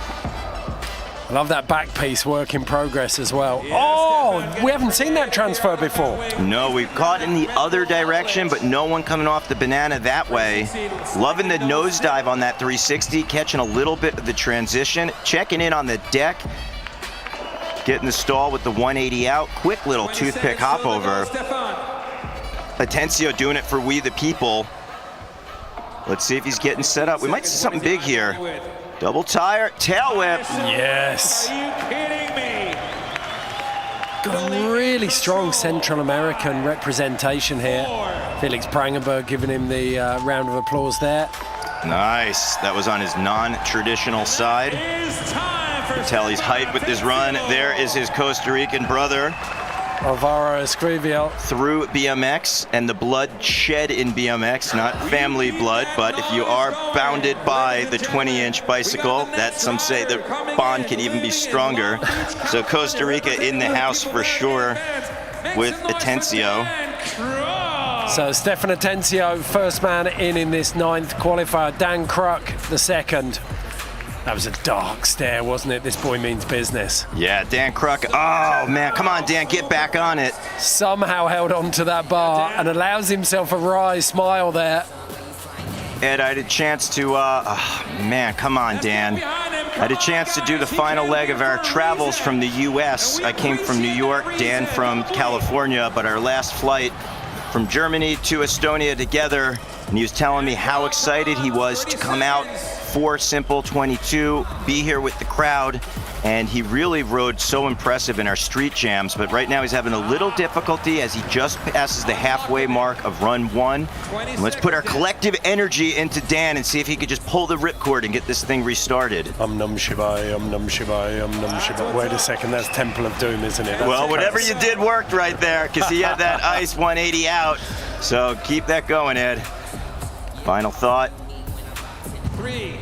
I love that back piece, work in progress as well. Oh, we haven't seen that transfer before. No, we've caught in the other direction, but no one coming off the banana that way. Loving the nosedive on that 360, catching a little bit of the transition, checking in on the deck, getting the stall with the 180 out. Quick little toothpick hop over. Atencio doing it for we the people. Let's see if he's getting set up. We might see something big here. Double tire, tail whip. Yes. Are you kidding me? Got a really strong Central American representation here. Felix Brangenberg giving him the round of applause there. Nice. That was on his non-traditional side. You can tell he's hyped with this run. There is his Costa Rican brother. Alvaro Escrivio. Through BMX, and the blood shed in BMX, not family blood, but if you are bounded by the 20-inch bicycle, that some say the bond can even be stronger. So Costa Rica in the house for sure with Atencio. So Stefan Atencio, first man in this 9th qualifier. Dan Kruk, the 2nd. That was a dark stare, wasn't it? This boy means business. Yeah, Dan Kruk. Oh, man. Come on, Dan. Get back on it. Somehow held on to that bar and allows himself a wry smile there. Ed, I had a chance to, man, come on, Dan. I had a chance to do the final leg of our travels from the U.S. I came from New York, Dan from California, but our last flight from Germany to Estonia together, and he was telling me how excited he was to come out for Simple 22, be here with the crowd, and he really rode so impressive in our street jams, but right now he's having a little difficulty as he just passes the halfway mark of run 1. And let's put our collective energy into Dan and see if he could just pull the ripcord and get this thing restarted. Num Shivai, Num Shivai, Num Shivai. Wait a second, that's Temple of Doom, isn't it? That's well, whatever you did worked right there, because he had that ice 180 out. So keep that going, Ed. Final thought. 3.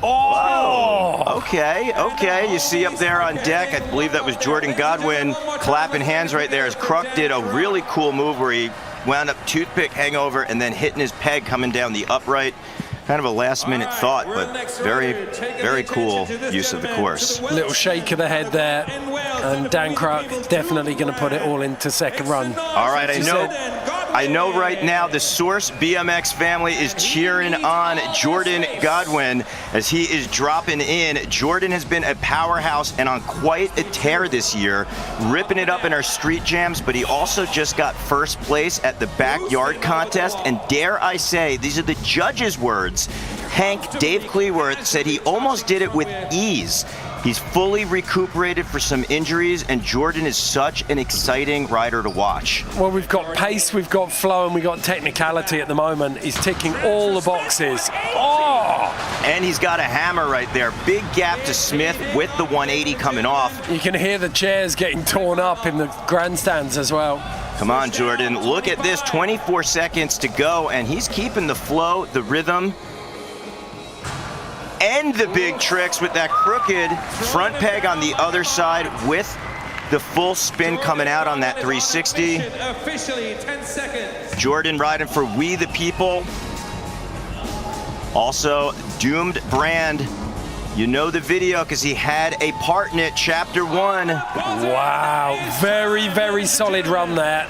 Oh! Okay. You see up there on deck, I believe that was Jordan Godwin clapping hands right there as Kruk did a really cool move where he wound up toothpick hangover and then hitting his peg coming down the upright. Kind of a last-minute thought, but very, very cool use of the course. Little shake of the head there, and Dan Kruk definitely going to put it all into 2nd run. All right, I know. I know right now the Source BMX family is cheering on Jordan Godwin as he is dropping in. Jordan has been a powerhouse and on quite a tear this year, ripping it up in our street jams, but he also just got first place at the backyard contest, and dare I say, these are the judges' words, Hank Dave Cleworth said he almost did it with ease. He's fully recuperated for some injuries, and Jordan is such an exciting rider to watch. Well, we've got pace, we've got flow, and we've got technicality at the moment. He's ticking all the boxes. Oh! And he's got a hammer right there. Big gap to Smith with the 180 coming off. You can hear the chairs getting torn up in the grandstands as well. Come on, Jordan. Look at this, 24 seconds to go, and he's keeping the flow, the rhythm, and the big tricks with that crooked front peg on the other side with the full spin coming out on that 360. Officially 10 seconds. Jordan riding for We the People. Also, Doomed Brand. You know the video because he had a part in it, Chapter 1. Wow, very, very solid run there.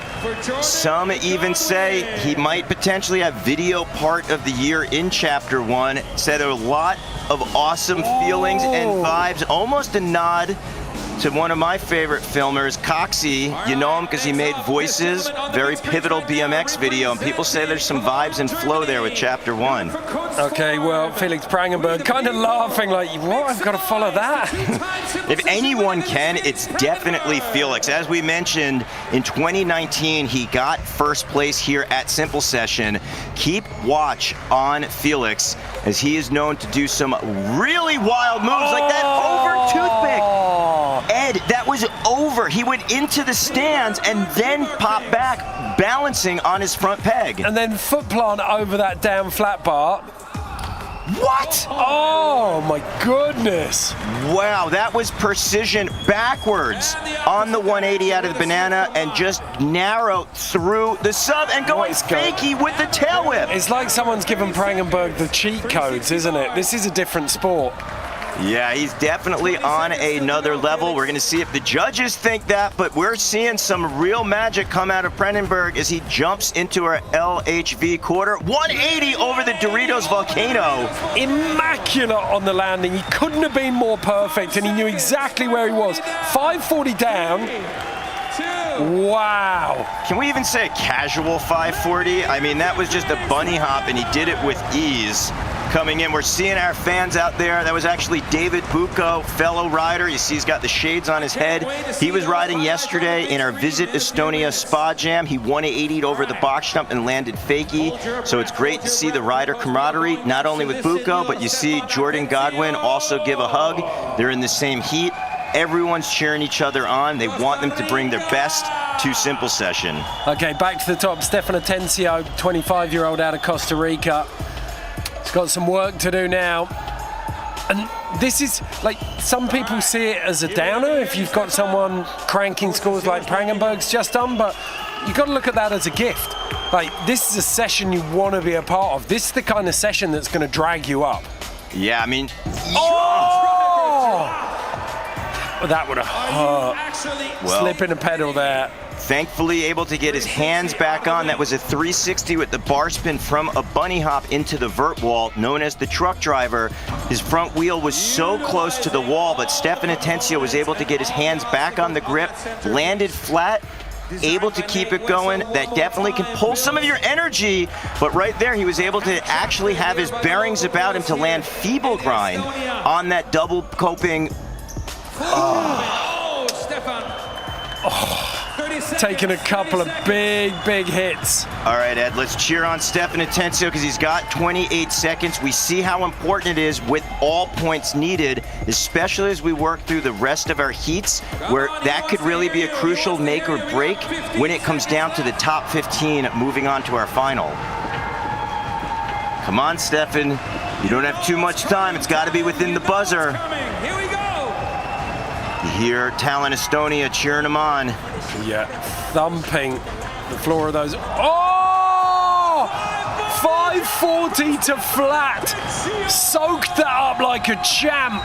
Some even say he might potentially have video part of the year in Chapter 1. Said a lot of awesome feelings and vibes, almost a nod to one of my favorite filmers, Coxie. You know him because he made Voices, very pivotal BMX video, and people say there's some vibes and flow there with Chapter 1. Okay, well, Felix Prangenberg kind of laughing like, what, I've got to follow that. If anyone can, it's definitely Felix. As we mentioned, in 2019, he got first place here at Simple Session. Keep watch on Felix, as he is known to do some really wild moves like that over toothpick. Ed, that was over. He went into the stands and then popped back, balancing on his front peg. And then foot plant over that down flat bar. What? Oh my goodness. Wow, that was precision backwards on the 180 out of the banana and just narrow through the sub and going fakey with the tail whip. It's like someone's given Prangenberg the cheat codes, isn't it? This is a different sport. Yeah, he's definitely on another level. We're going to see if the judges think that, but we're seeing some real magic come out of Prangenberg as he jumps into our LHV quarter. 180 over the Doritos Volcano. Immaculate on the landing. He couldn't have been more perfect, and he knew exactly where he was. 540 down. Wow. Can we even say a casual 540? I mean, that was just a bunny hop, and he did it with ease. Coming in, we're seeing our fans out there. That was actually David Bucco, fellow rider. You see he's got the shades on his head. He was riding yesterday in our Visit Estonia Spa Jam. He 180'd over the box jump and landed fakie. So it's great to see the rider camaraderie, not only with Bucco, but you see Jordan Godwin also give a hug. They're in the same heat. Everyone's cheering each other on. They want them to bring their best to Simple Session. Okay, back to the top. Stefan Atencio, 25-year-old out of Costa Rica. He's got some work to do now. And this is, like, some people see it as a downer if you've got someone cranking scores like Prangenberg's just done, but you've got to look at that as a gift. Like, this is a session you want to be a part of. This is the kind of session that's going to drag you up. Yeah, I mean... Oh! Well, that would have hurt. Well, slipping a pedal there. Thankfully able to get his hands back on. That was a 360 with the bar spin from a bunny hop into the vert wall, known as the truck driver. His front wheel was so close to the wall, but Stefan Atencio was able to get his hands back on the grip, landed flat, able to keep it going. That definitely can pull some of your energy, but right there he was able to actually have his bearings about him to land feeble grind on that double coping. Taking a couple of big hits. All right, Ed, let's cheer on Stefan Atencio because he's got 28 seconds. We see how important it is with all points needed, especially as we work through the rest of our heats, where that could really be a crucial make or break when it comes down to the top 15 moving on to our final. Come on, Stefan. You don't have too much time. It's got to be within the buzzer. Here we go. You hear Tallinn, Estonia cheering him on. Yeah, thumping the floor of those. Oh! 540 to flat. Soaked that up like a champ.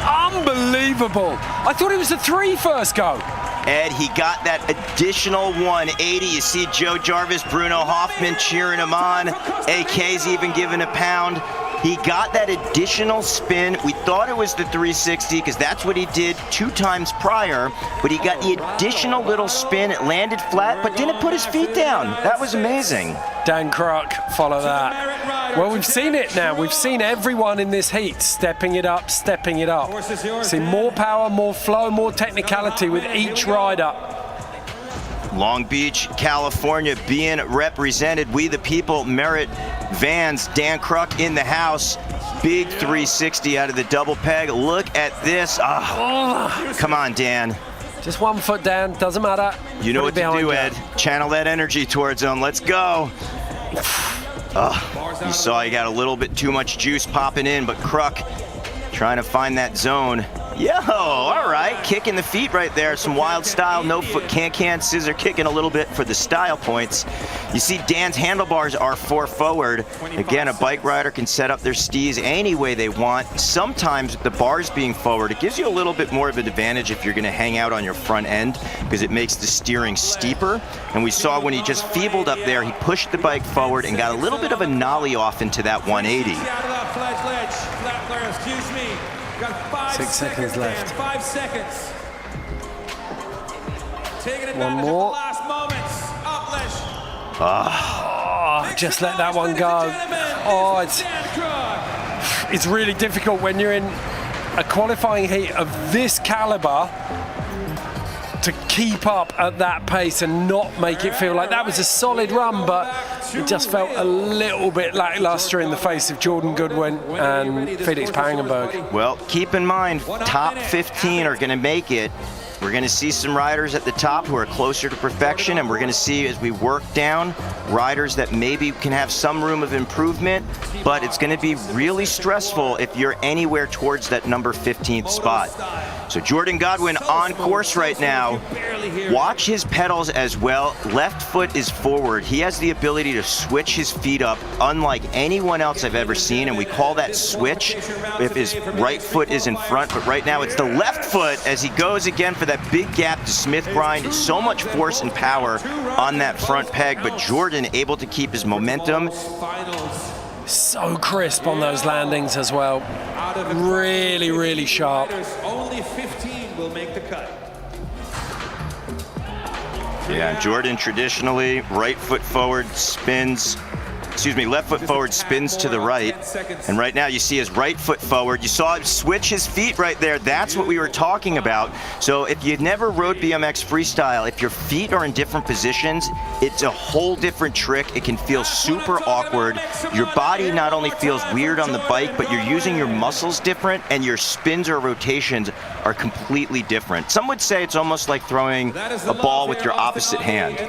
Unbelievable. I thought it was a 3 first go. Ed, he got that additional 180. You see Joe Jarvis, Bruno Hoffman cheering him on. AK's even giving a pound. He got that additional spin. We thought it was the 360 because that's what he did 2 times prior, but he got the additional little spin. It landed flat, but didn't put his feet down. That was amazing. Dan Kruk, follow that. Well, we've seen it now. We've seen everyone in this heat stepping it up, stepping it up. See more power, more flow, more technicality with each rider. Long Beach, California being represented. We the people, Merritt Vans, Dan Kruk in the house. Big 360 out of the double peg. Look at this. Come on, Dan. Just 1 foot down, doesn't matter. You know what to do, Ed. Channel that energy towards him. Let's go. You saw he got a little bit too much juice popping in, but Kruk trying to find that zone. Yo, all right, kicking the feet right there. Some wild style, no foot can, scissor kicking a little bit for the style points. You see Dan's handlebars are 4 forward. Again, a bike rider can set up their stees any way they want. Sometimes with the bars being forward, it gives you a little bit more of an advantage if you're gonna hang out on your front end because it makes the steering steeper. And we saw when he just feebled up there, he pushed the bike forward and got a little bit of a nollie off into that 180. Excuse me. Got 5 seconds left. 5 seconds. Taking it One more. the last moments. Just let that one go. It's really difficult when you're in a qualifying heat of this caliber to keep up at that pace and not make it feel like that was a solid run, but it just felt a little bit lackluster in the face of Jordan Goodwin and Felix Parengenberg. Well, keep in mind, top 15 are going to make it. We're going to see some riders at the top who are closer to perfection, and we're going to see as we work down riders that maybe can have some room of improvement, but it's going to be really stressful if you're anywhere towards that number 15th spot. So Jordan Godwin on course right now. Watch his pedals as well. Left foot is forward. He has the ability to switch his feet up unlike anyone else I've ever seen, and we call that switch if his right foot is in front, but right now it's the left foot as he goes again for that big gap to Smith grind. So much force and power on that front peg, but Jordan able to keep his momentum. So crisp on those landings as well. Really, really sharp. Only 15 will make the cut. Yeah, Jordan traditionally right foot forward spins. Excuse me, left foot forward spins to the right. And right now you see his right foot forward. You saw him switch his feet right there. That's what we were talking about. So if you've never rode BMX freestyle, if your feet are in different positions, it's a whole different trick. It can feel super awkward. Your body not only feels weird on the bike, but you're using your muscles different and your spins or rotations are completely different. Some would say it's almost like throwing a ball with your opposite hand.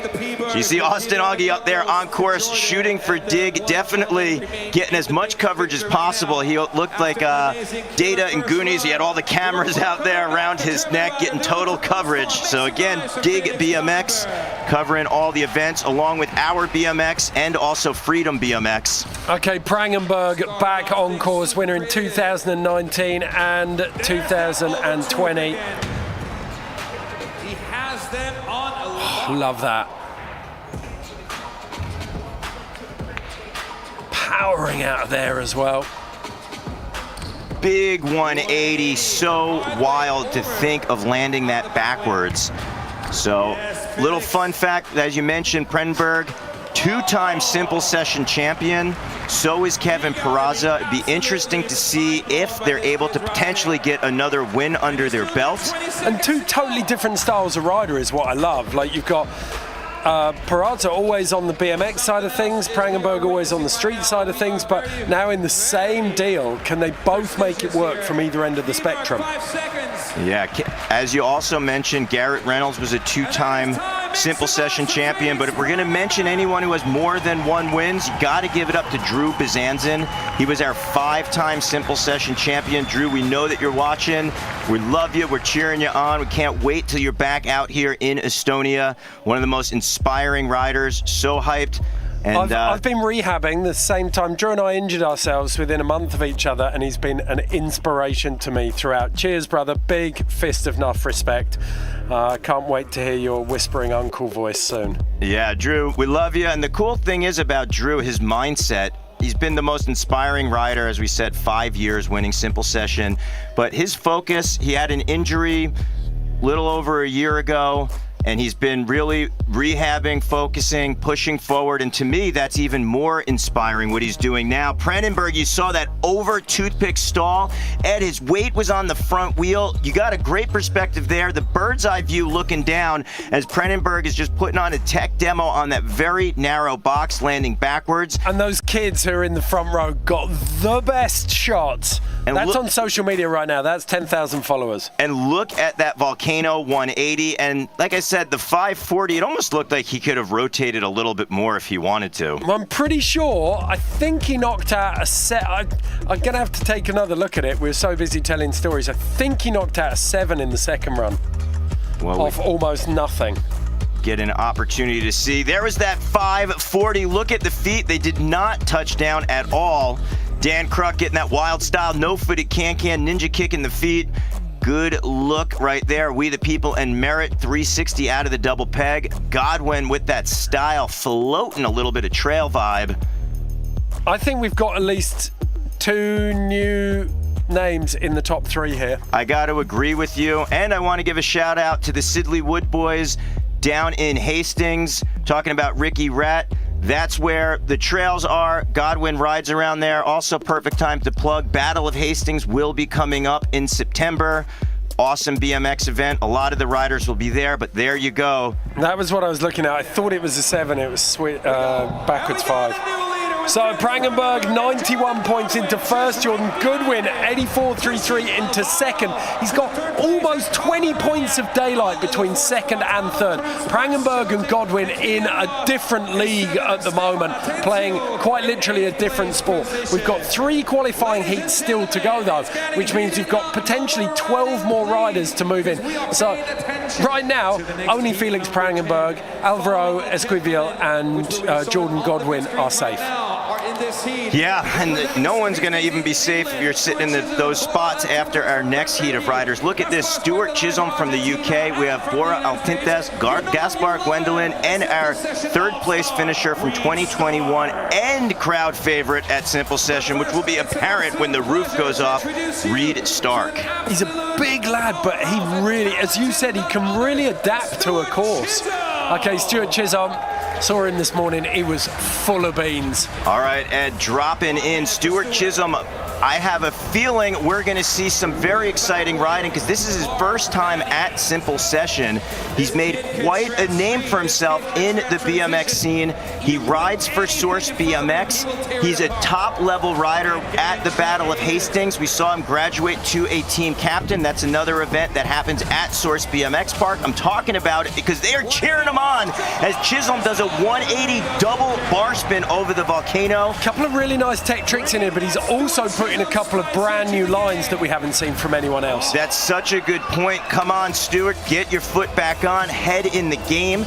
So you see Austin Augie up there on course shooting for dig, definitely getting as much coverage as possible. He looked like Data and Goonies. He had all the cameras out there around his neck getting total coverage. So again, Dig BMX covering all the events along with our BMX and also Freedom BMX. Okay, Prangenberg back on course, winner in 2019 and 2020. He has them on a lock. Love that. Powering out of there as well. Big 180, so wild to think of landing that backwards. So, little fun fact, as you mentioned, Prenberg, 2-time simple session champion. So is Kevin Peraza. It'd be interesting to see if they're able to potentially get another win under their belt. And 2 totally different styles of rider is what I love. Like you've got Peraza always on the BMX side of things, Prangenberg always on the street side of things, but now in the same deal, can they both make it work from either end of the spectrum? Yeah, as you also mentioned, Garrett Reynolds was a 2-time simple session champion, but if we're gonna mention anyone who has more than 1 wins, you gotta give it up to Drew Bezanzin. He was our 5-time simple session champion. Drew, we know that you're watching. We love you, we're cheering you on. We can't wait till you're back out here in Estonia. One of the most inspiring riders, so hyped And I've been rehabbing the same time. Drew and I injured ourselves within a month of each other, and he's been an inspiration to me throughout. Cheers, brother. Big fist of enough respect. Can't wait to hear your whispering uncle voice soon. Yeah, Drew, we love you. And the cool thing is about Drew, his mindset. He's been the most inspiring rider, as we said, 5 years winning Simple Session. But his focus, he had an injury little over a year ago, and he's been really rehabbing, focusing, pushing forward. And to me, that's even more inspiring what he's doing now. Prenenberg, you saw that over toothpick stall. Ed, his weight was on the front wheel. You got a great perspective there. The bird's eye view looking down as Prenenberg is just putting on a tech demo on that very narrow box, landing backwards. And those kids who are in the front row got the best shots. And that's on social media right now. That's 10,000 followers. And look at that Volcano 180. And like I said, the 540, it almost looked like he could have rotated a little bit more if he wanted to. I'm pretty sure, I think he knocked out a set. I'm going to have to take another look at it. We were so busy telling stories. I think he knocked out a 7 in the second run off almost nothing. Get an opportunity to see. There was that 540. Look at the feet. They did not touch down at all. Dan Kruk getting that wild style, no-footed can-can, ninja kick in the feet. Good look right there. We the People and Merritt 360 out of the double peg. Godwin with that style, floating a little bit of trail vibe. I think we've got at least 2 new names in the top 3 here. I got to agree with you. And I want to give a shout out to the Sidley Wood boys down in Hastings, talking about Ricky Rat. That's where the trails are. Godwin rides around there. Also perfect time to plug. Battle of Hastings will be coming up in September. Awesome BMX event. A lot of the riders will be there, but there you go. That was what I was looking at. I thought it was a 7. It was sweet, backwards 5. So Prangenberg, 91 points into first. Jordan Goodwin, 84.33 into second. He's got almost 20 points of daylight between second and third. Prangenberg and Godwin in a different league at the moment, playing quite literally a different sport. We've got 3 qualifying heats still to go though, which means we've got potentially 12 more riders to move in. So right now, only Felix Prangenberg, Alvaro Esquivel and Jordan Godwin are safe. Yeah, and no one's going to even be safe if you're sitting in those spots after our next heat of riders. Look at this, Stuart Chisholm from the UK. We have Bora Altintas, Gaspar Gwendolyn, and our third place finisher from 2021 and crowd favorite at Simple Session, which will be apparent when the roof goes off, Reed Stark. He's a big lad, but he really, as you said, he can really adapt to a course. Okay, Stuart Chisholm, saw him this morning, he was full of beans. All right, Ed, dropping in Stuart Chisholm. I have a feeling we're going to see some very exciting riding because this is his first time at Simple Session. He's made quite a name for himself in the BMX scene. He rides for Source BMX. He's a top-level rider at the Battle of Hastings. We saw him graduate to a team captain. That's another event that happens at Source BMX Park. I'm talking about it because they are cheering him on as Chisholm does a 180 double bar spin over the Volcano. A couple of really nice tech tricks in here, but he's also put in a couple of brand new lines that we haven't seen from anyone else. That's such a good point. Come on, Stuart, get your foot back on, head in the game.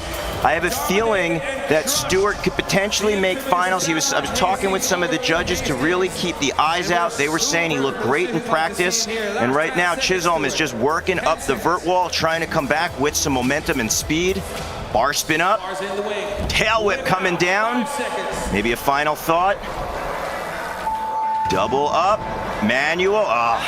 I have a feeling that Stuart could potentially make finals. I was talking with some of the judges to really keep the eyes out. They were saying he looked great in practice. And right now, Chisholm is just working up the vert wall, trying to come back with some momentum and speed. Bar spin up, tail whip coming down. Maybe a final thought. Double up, manual,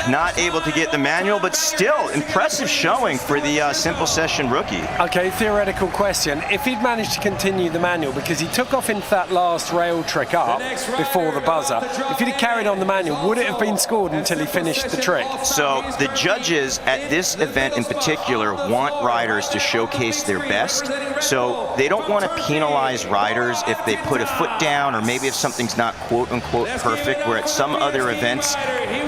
not able to get the manual, but still impressive showing for the Simple Session rookie. Okay, theoretical question. If he'd managed to continue the manual, because he took off into that last rail trick up before the buzzer, if he'd have carried on the manual, would it have been scored until he finished the trick? So the judges at this event in particular want riders to showcase their best. So they don't want to penalize riders if they put a foot down or maybe if something's not quote unquote perfect, where at some other events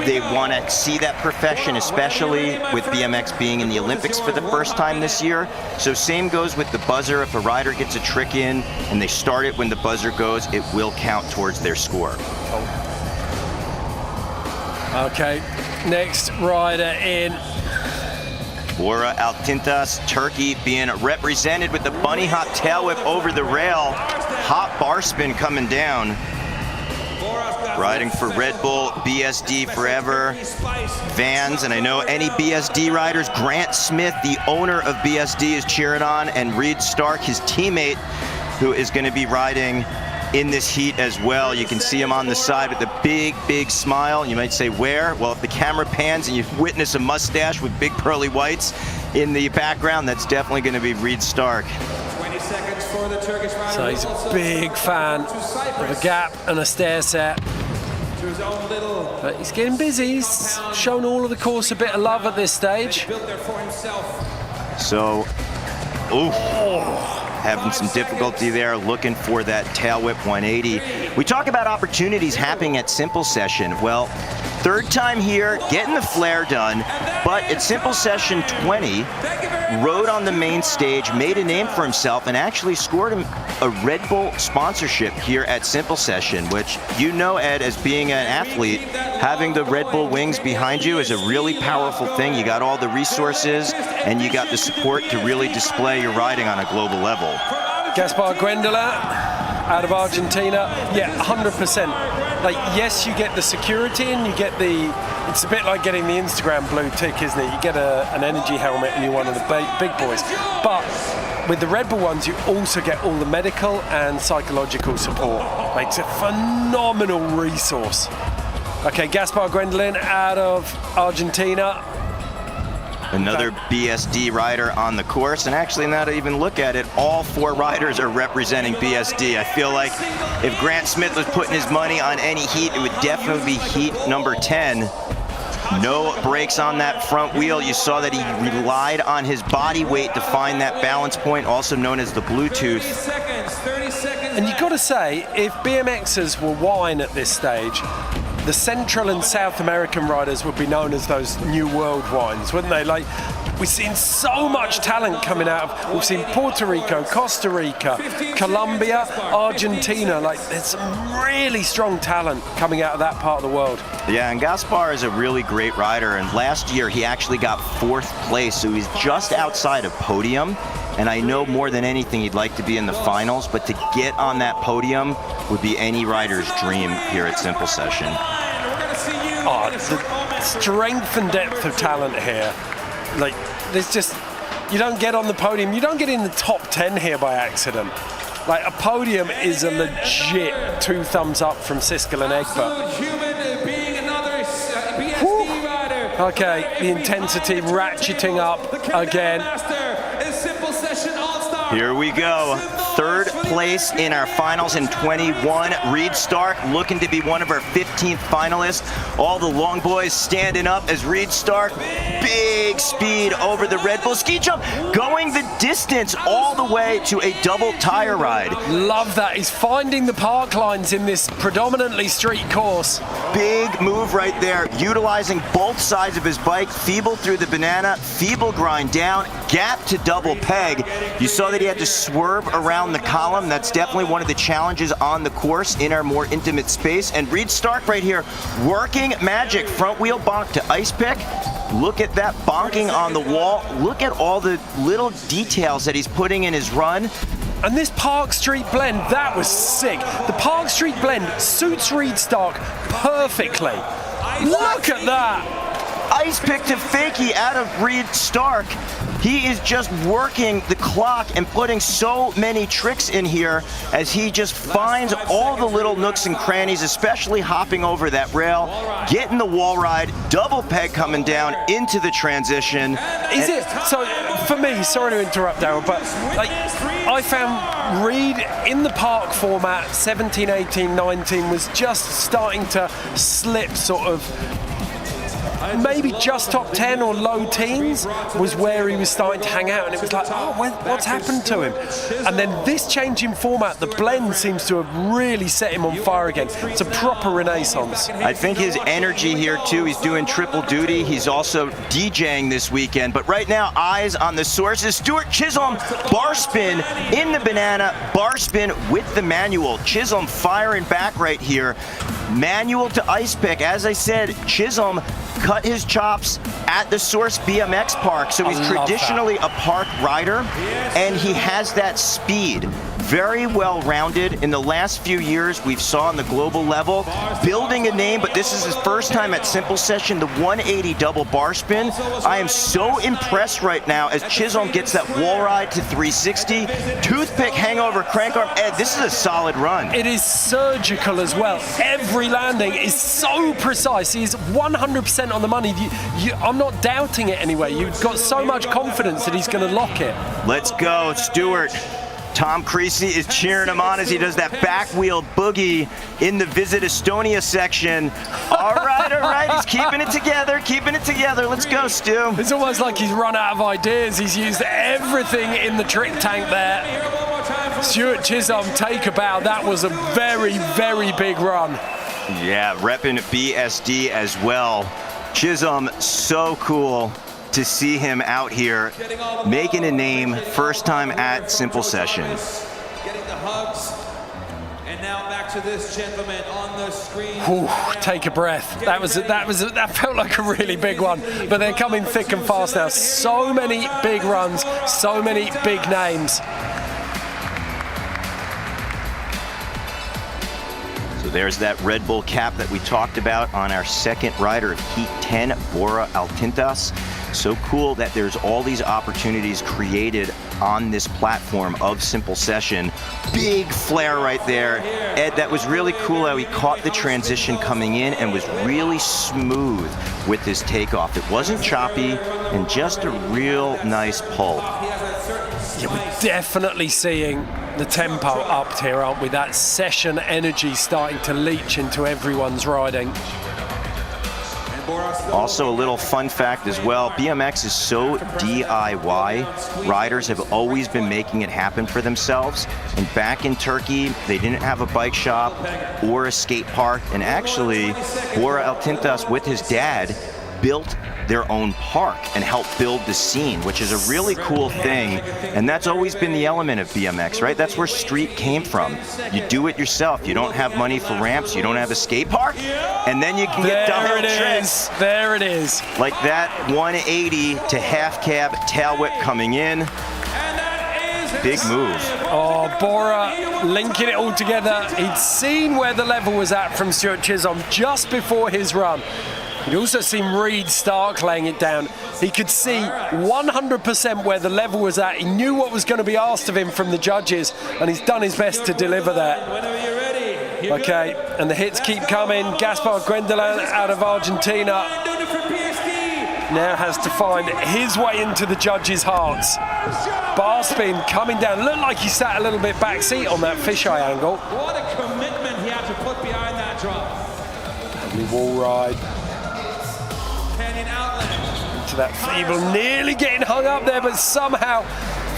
they want to see that profession, especially with BMX being in the Olympics for the first time this year. So same goes with the buzzer. If a rider gets a trick in and they start it when the buzzer goes, it will count towards their score. Okay, next rider in. Bora Altintas, Turkey, being represented with the bunny hop tail whip over the rail. hot bar spin coming down. Riding for Red Bull, BSD forever, Vans, and I know any BSD riders, Grant Smith, the owner of BSD, is cheering on, and Reed Stark, his teammate, who is going to be riding in this heat as well. You can see him on the side with a big, big smile. You might say, where? Well, if the camera pans and you witness a mustache with big pearly whites in the background, that's definitely going to be Reed Stark. 20 seconds for the Turkish rider. So he's a big fan of a gap and a stair set. But he's getting busy. He's shown all of the course a bit of love at this stage. So, having some difficulty there, looking for that tail whip 180. We talk about opportunities happening at Simple Session. Well, third time here, getting the flare done, but at Simple Session 20, rode on the main stage, made a name for himself, and actually scored him a Red Bull sponsorship here at Simple Session, which, you know, Ed, as being an athlete, having the Red Bull wings behind you is a really powerful thing. You got all the resources, and you got the support to really display your riding on a global level. Gaspar Gwendola out of Argentina. Yeah, 100%. Like, yes, you get the security and you get the, it's a bit like getting the Instagram blue tick, isn't it? You get an energy helmet and you're one of the big boys. But with the Red Bull ones, you also get all the medical and psychological support. Like, it's a phenomenal resource. Okay, Gaspar Gwendola out of Argentina. Another BSD rider on the course, and actually, now to even look at it, all four riders are representing BSD. I feel like if Grant Smith was putting his money on any heat, it would definitely be heat number 10. No brakes on that front wheel. You saw that he relied on his body weight to find that balance point, also known as the Bluetooth. 30 seconds. And you've got to say, if BMXers were wine at this stage, the Central and South American riders would be known as those new world wines, wouldn't they? Like, we've seen so much talent coming out of, we've seen Puerto Rico, Costa Rica, Colombia, Argentina. Like, there's some really strong talent coming out of that part of the world. Yeah, and Gaspar is a really great rider, and last year he actually got 4th place, so he's just outside of podium. And I know more than anything he'd like to be in the finals, but to get on that podium would be any rider's dream here at Simple Session. Oh, the strength and depth of talent here. Like, there's just, you don't get on the podium, you don't get in the top 10 here by accident. Like, a podium is a legit 2 thumbs up from Siskel and Egbert. Okay, the intensity ratcheting up again. Here we go. 3rd place in our finals in 21. Reed Stark looking to be one of our 15th finalists. All the long boys standing up as Reed Stark, big speed over the Red Bull ski jump, going the distance all the way to a double tire ride. Love that. He's finding the park lines in this predominantly street course. Big move right there, utilizing both sides of his bike, feeble through the banana, feeble grind down, gap to double peg. You saw that he had to swerve around the column. That's definitely one of the challenges on the course in our more intimate space. And Reed Stark right here, working magic. Front wheel bonk to ice pick. Look at that bonking on the wall. Look at all the little details that he's putting in his run. And this Park Street blend, that was sick. The Park Street blend suits Reed Stark perfectly. Look at that. Ice pick to fakie out of Reed Stark. He is just working the clock and putting so many tricks in here as he just finds all the little nooks and crannies, especially hopping over that rail, getting the wall ride, double peg coming down into the transition. Is it? So for me, sorry to interrupt, Darryl, but like, I found Reed in the park format, 17, 18, 19, was just starting to slip sort of, maybe just top 10 or low teens was where he was starting to hang out, and it was like, oh, what's happened to him? And then this change in format, the blend seems to have really set him on fire again. It's a proper renaissance. I think his energy here too, he's doing triple duty. He's also DJing this weekend, but right now, eyes on the sources. Stuart Chisholm, bar spin in the banana, bar spin with the manual. Chisholm firing back right here. Manual to ice pick. As I said, Chisholm cut his chops at the Source BMX Park, so he's traditionally a park rider, and he has that speed. Very well-rounded. In the last few years, we've saw on the global level, building a name, but this is his first time at Simple Session, the 180 double bar spin. I am so impressed right now as Chisholm gets that wall ride to 360. Toothpick hangover crank arm. Ed, this is a solid run. It is surgical as well. Every landing is so precise. He's 100% on the money. I'm not doubting it anyway. You've got so much confidence that he's going to lock it. Let's go, Stuart. Tom Creasy is cheering him on as he does that back wheel boogie in the Visit Estonia section. All right, he's keeping it together, Let's go, Stu. It's almost like he's run out of ideas. He's used everything in the trick tank there. Stuart Chisholm, take a bow. That was a very, very big run. Yeah, repping BSD as well. Chisholm, so cool to see him out here making a name, first time at Simple Session. Getting the hugs. And now back to this gentleman on the screen. Ooh, take a breath. That felt like a really big one, but they're coming thick and fast now. So many big runs, so many big names. So there's that Red Bull cap that we talked about on our second rider of Heat 10, Bora Altintas. So cool that there's all these opportunities created on this platform of Simple Session. Big flare right there. Ed, that was really cool how he caught the transition coming in and was really smooth with his takeoff. It wasn't choppy and just a real nice pull. Yeah, we're definitely seeing the tempo up here, aren't we? That session energy starting to leach into everyone's riding. Also, a little fun fact as well, BMX is so DIY. Riders have always been making it happen for themselves. And back in Turkey, they didn't have a bike shop or a skate park. And actually, Bora Altintas with his dad built their own park and helped build the scene, which is a really cool thing. And that's always been the element of BMX, right? That's where street came from. You do it yourself. You don't have money for ramps. You don't have a skate park. And then you can get downhill tricks. There it is. Like that 180 to half cab tail whip coming in. Big move. Oh, Bora linking it all together. He'd seen where the level was at from Stuart Chisholm just before his run. He'd also seen Reed Stark laying it down. He could see 100% where the level was at. He knew what was going to be asked of him from the judges, and he's done his best to deliver that. Okay, and the hits keep coming. Gaspar Gwendolan out of Argentina now has to find his way into the judges' hearts. Bar spin coming down. Looked like he sat a little bit backseat on that fisheye angle. What a commitment he had to put behind that drop. Lovely wall ride. Into that feeble, nearly getting hung up there, but somehow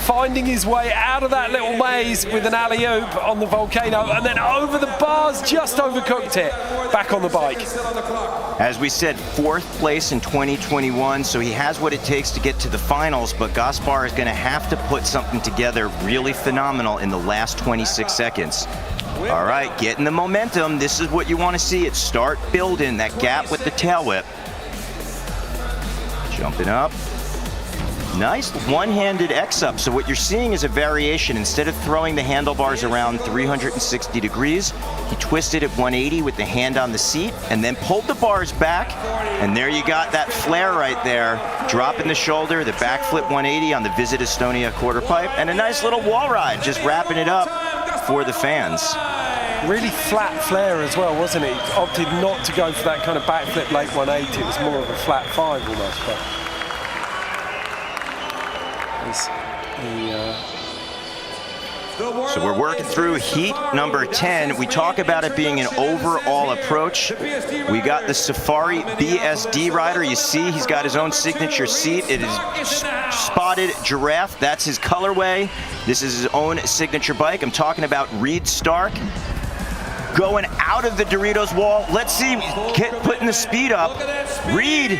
finding his way out of that little maze with an alley-oop on the volcano, and then over the bars, just overcooked it. Back on the bike. As we said, 4th place in 2021, so he has what it takes to get to the finals, but Gaspar is going to have to put something together really phenomenal in the last 26 seconds. All right, getting the momentum. This is what you want to see. It start building that gap with the tail whip. Jumping up. Nice one-handed X-up. So what you're seeing is a variation. Instead of throwing the handlebars around 360 degrees, he twisted at 180 with the hand on the seat and then pulled the bars back. And there you got that flare right there. Dropping the shoulder, the backflip 180 on the Visit Estonia quarter pipe, and a nice little wall ride, just wrapping it up for the fans. Really flat flare as well, wasn't it? He opted not to go for that kind of backflip late 180. It was more of a flat 5 almost. But So we're working through heat number 10. We talk about it being an overall approach. We got the Safari BSD rider. You see he's got his own signature seat. It is spotted giraffe. That's his colorway. This is his own signature bike. I'm talking about Reed Stark. Going out of the Doritos wall. Let's see, putting the speed up. Reed.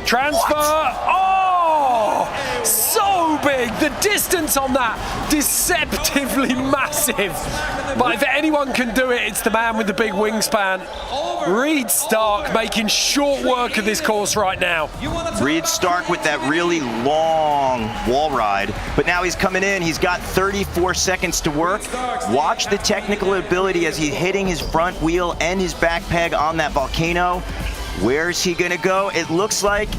Transfer. What? Oh! So big. The distance on that, deceptively massive. But if anyone can do it, it's the man with the big wingspan. Reed Stark making short work of this course right now. Reed Stark with that really long wall ride, but now he's coming in. He's got 34 seconds to work. Watch the technical ability as he's hitting his front wheel and his back peg on that volcano. Where's he gonna go? It looks like,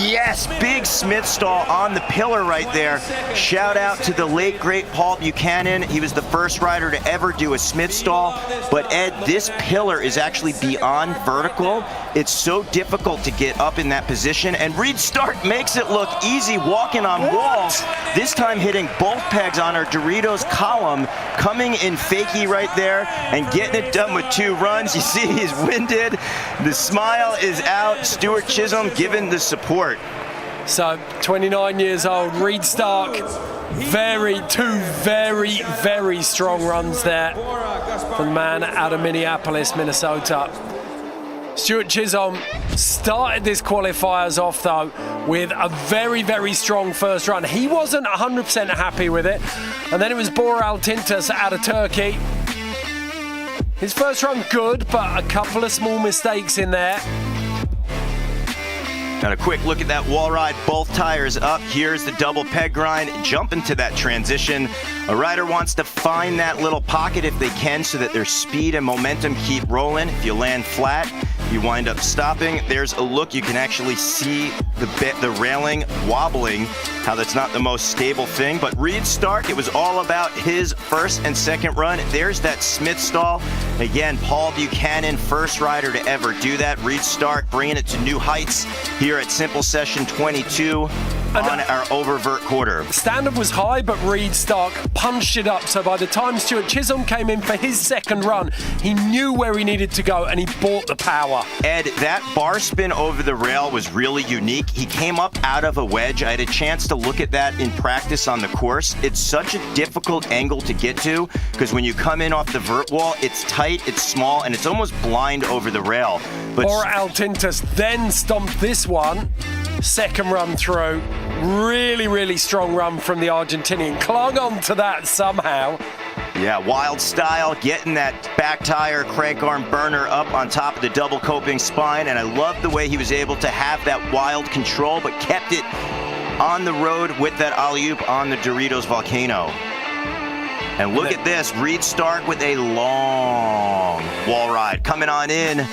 yes, big Smith stall on the pillar right there. Shout out to the late great Paul Buchanan. He was the first rider to ever do a Smith stall. But Ed, this pillar is actually beyond vertical. It's so difficult to get up in that position. And Reed Stark makes it look easy walking on walls. This time hitting both pegs on our Doritos column, coming in fakie right there and getting it done with 2 runs. You see he's winded. The smile is out. Stuart Chisholm giving the support. So 29 years old, Reed Stark, two very strong runs there from the man out of Minneapolis, Minnesota. Stuart Chisholm started this qualifiers off though with a very strong first run. He wasn't 100% happy with it, and then it was Bora Altintas out of Turkey. His first run good, but a couple of small mistakes in there. Got a quick look at that wall ride, both tires up. Here's the double peg grind, jump into that transition. A rider wants to find that little pocket if they can so that their speed and momentum keep rolling. If you land flat, you wind up stopping. There's a look, you can actually see the railing wobbling, how that's not the most stable thing. But Reed Stark, it was all about his first and second run. There's that Smith stall. Again, Paul Buchanan, first rider to ever do that. Reed Stark bringing it to new heights here at Simple Session 22 on our oververt quarter. Standard was high, but Reed Stark punched it up. So by the time Stuart Chisholm came in for his second run, he knew where he needed to go and he bought the power. Ed, that bar spin over the rail was really unique. He came up out of a wedge. I had a chance to look at that in practice on the course. It's such a difficult angle to get to because when you come in off the vert wall, it's tight, it's small, and it's almost blind over the rail. But Bora Altintas then stomped this one. Second run through. Really strong run from the Argentinian. Clung on to that somehow. Yeah, wild style, getting that back tire crank arm burner up on top of the double coping spine, and I love the way he was able to have that wild control, but kept it on the road with that alley-oop on the Doritos Volcano. And look at this, Reed Stark with a long wall ride coming on in.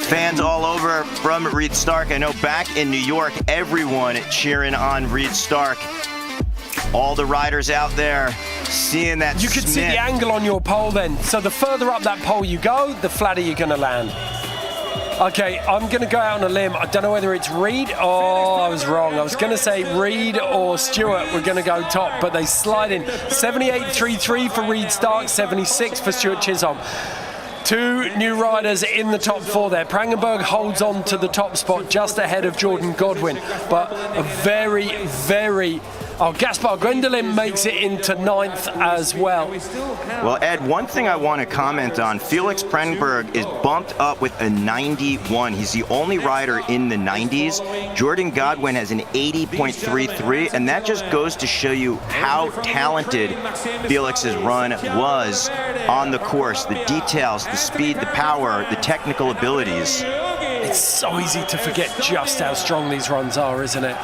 Fans all over from Reed Stark. I know back in New York, everyone cheering on Reed Stark. All the riders out there seeing that You could see the angle on your pole then. So the further up that pole you go, the flatter you're going to land. Okay, I'm going to go out on a limb. I don't know whether it's Reed. Oh, I was wrong. I was going to say Reed or Stewart were going to go top, but they slide in. 78.33 for Reed Stark, 76 for Stuart Chisholm. 2 new riders in the top 4 there. Prangenberg holds on to the top spot just ahead of Jordan Godwin, but a very Gaspar Gwendolen makes it into 9th as well. Well, Ed, one thing I want to comment on, Felix Prangenberg is bumped up with a 91. He's the only rider in the 90s. Jordan Godwin has an 80.33, and that just goes to show you how talented Felix's run was on the course. The details, the speed, the power, the technical abilities. It's so easy to forget just how strong these runs are, isn't it?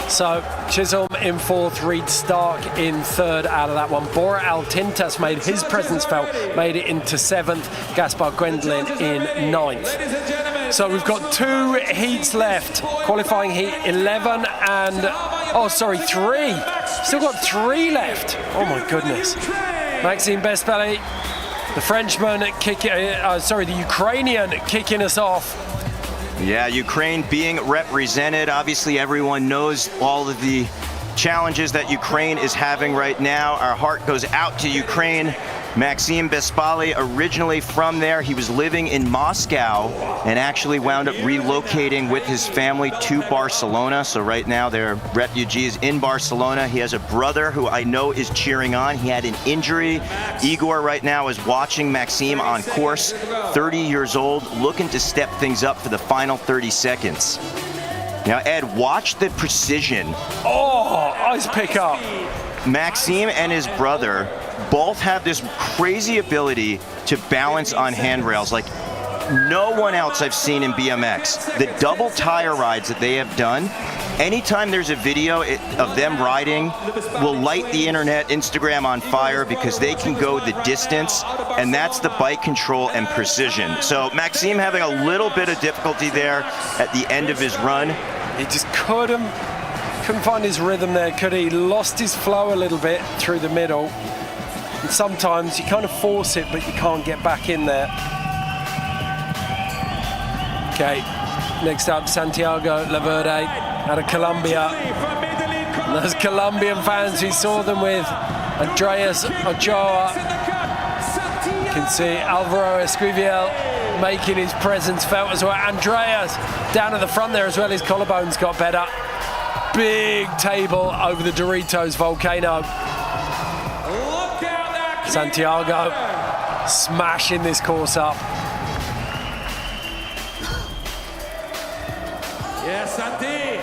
So Chisholm in 4th, Reed Stark in 3rd out of that one. Bora Altintas made his presence felt, made it into 7th. Gaspar Gwendolen in 9th. So we've got 2 heats left. Qualifying heat 11 and, 3. Still got 3 left. Oh my goodness. Maxime Bespelli, the Frenchman, the Ukrainian kicking us off. Yeah, Ukraine being represented. Obviously, everyone knows all of the challenges that Ukraine is having right now. Our heart goes out to Ukraine. Maxime Bespali, originally from there, he was living in Moscow and actually wound up relocating with his family to Barcelona. So right now they're refugees in Barcelona. He has a brother who I know is cheering on. He had an injury. Igor right now is watching Maxime on course, 30 years old, looking to step things up for the final 30 seconds. Now, Ed, watch the precision. Oh, ice pickup. Maxime and his brother both have this crazy ability to balance on handrails like no one else I've seen in BMX. The double tire rides that they have done, anytime there's a video of them riding, will light the internet, Instagram on fire because they can go the distance, and that's the bike control and precision. So Maxime having a little bit of difficulty there at the end of his run. He just couldn't find his rhythm there, could he? Lost his flow a little bit through the middle. And sometimes you kind of force it, but you can't get back in there. Okay, next up, Santiago Laverde out of Colombia. And those Colombian fans, we saw them with Andreas Ochoa. You can see Alvaro Esquivel making his presence felt as well. Andreas down at the front there as well, his collarbones got better. Big table over the Doritos volcano. Santiago smashing this course up. Yes, Santi.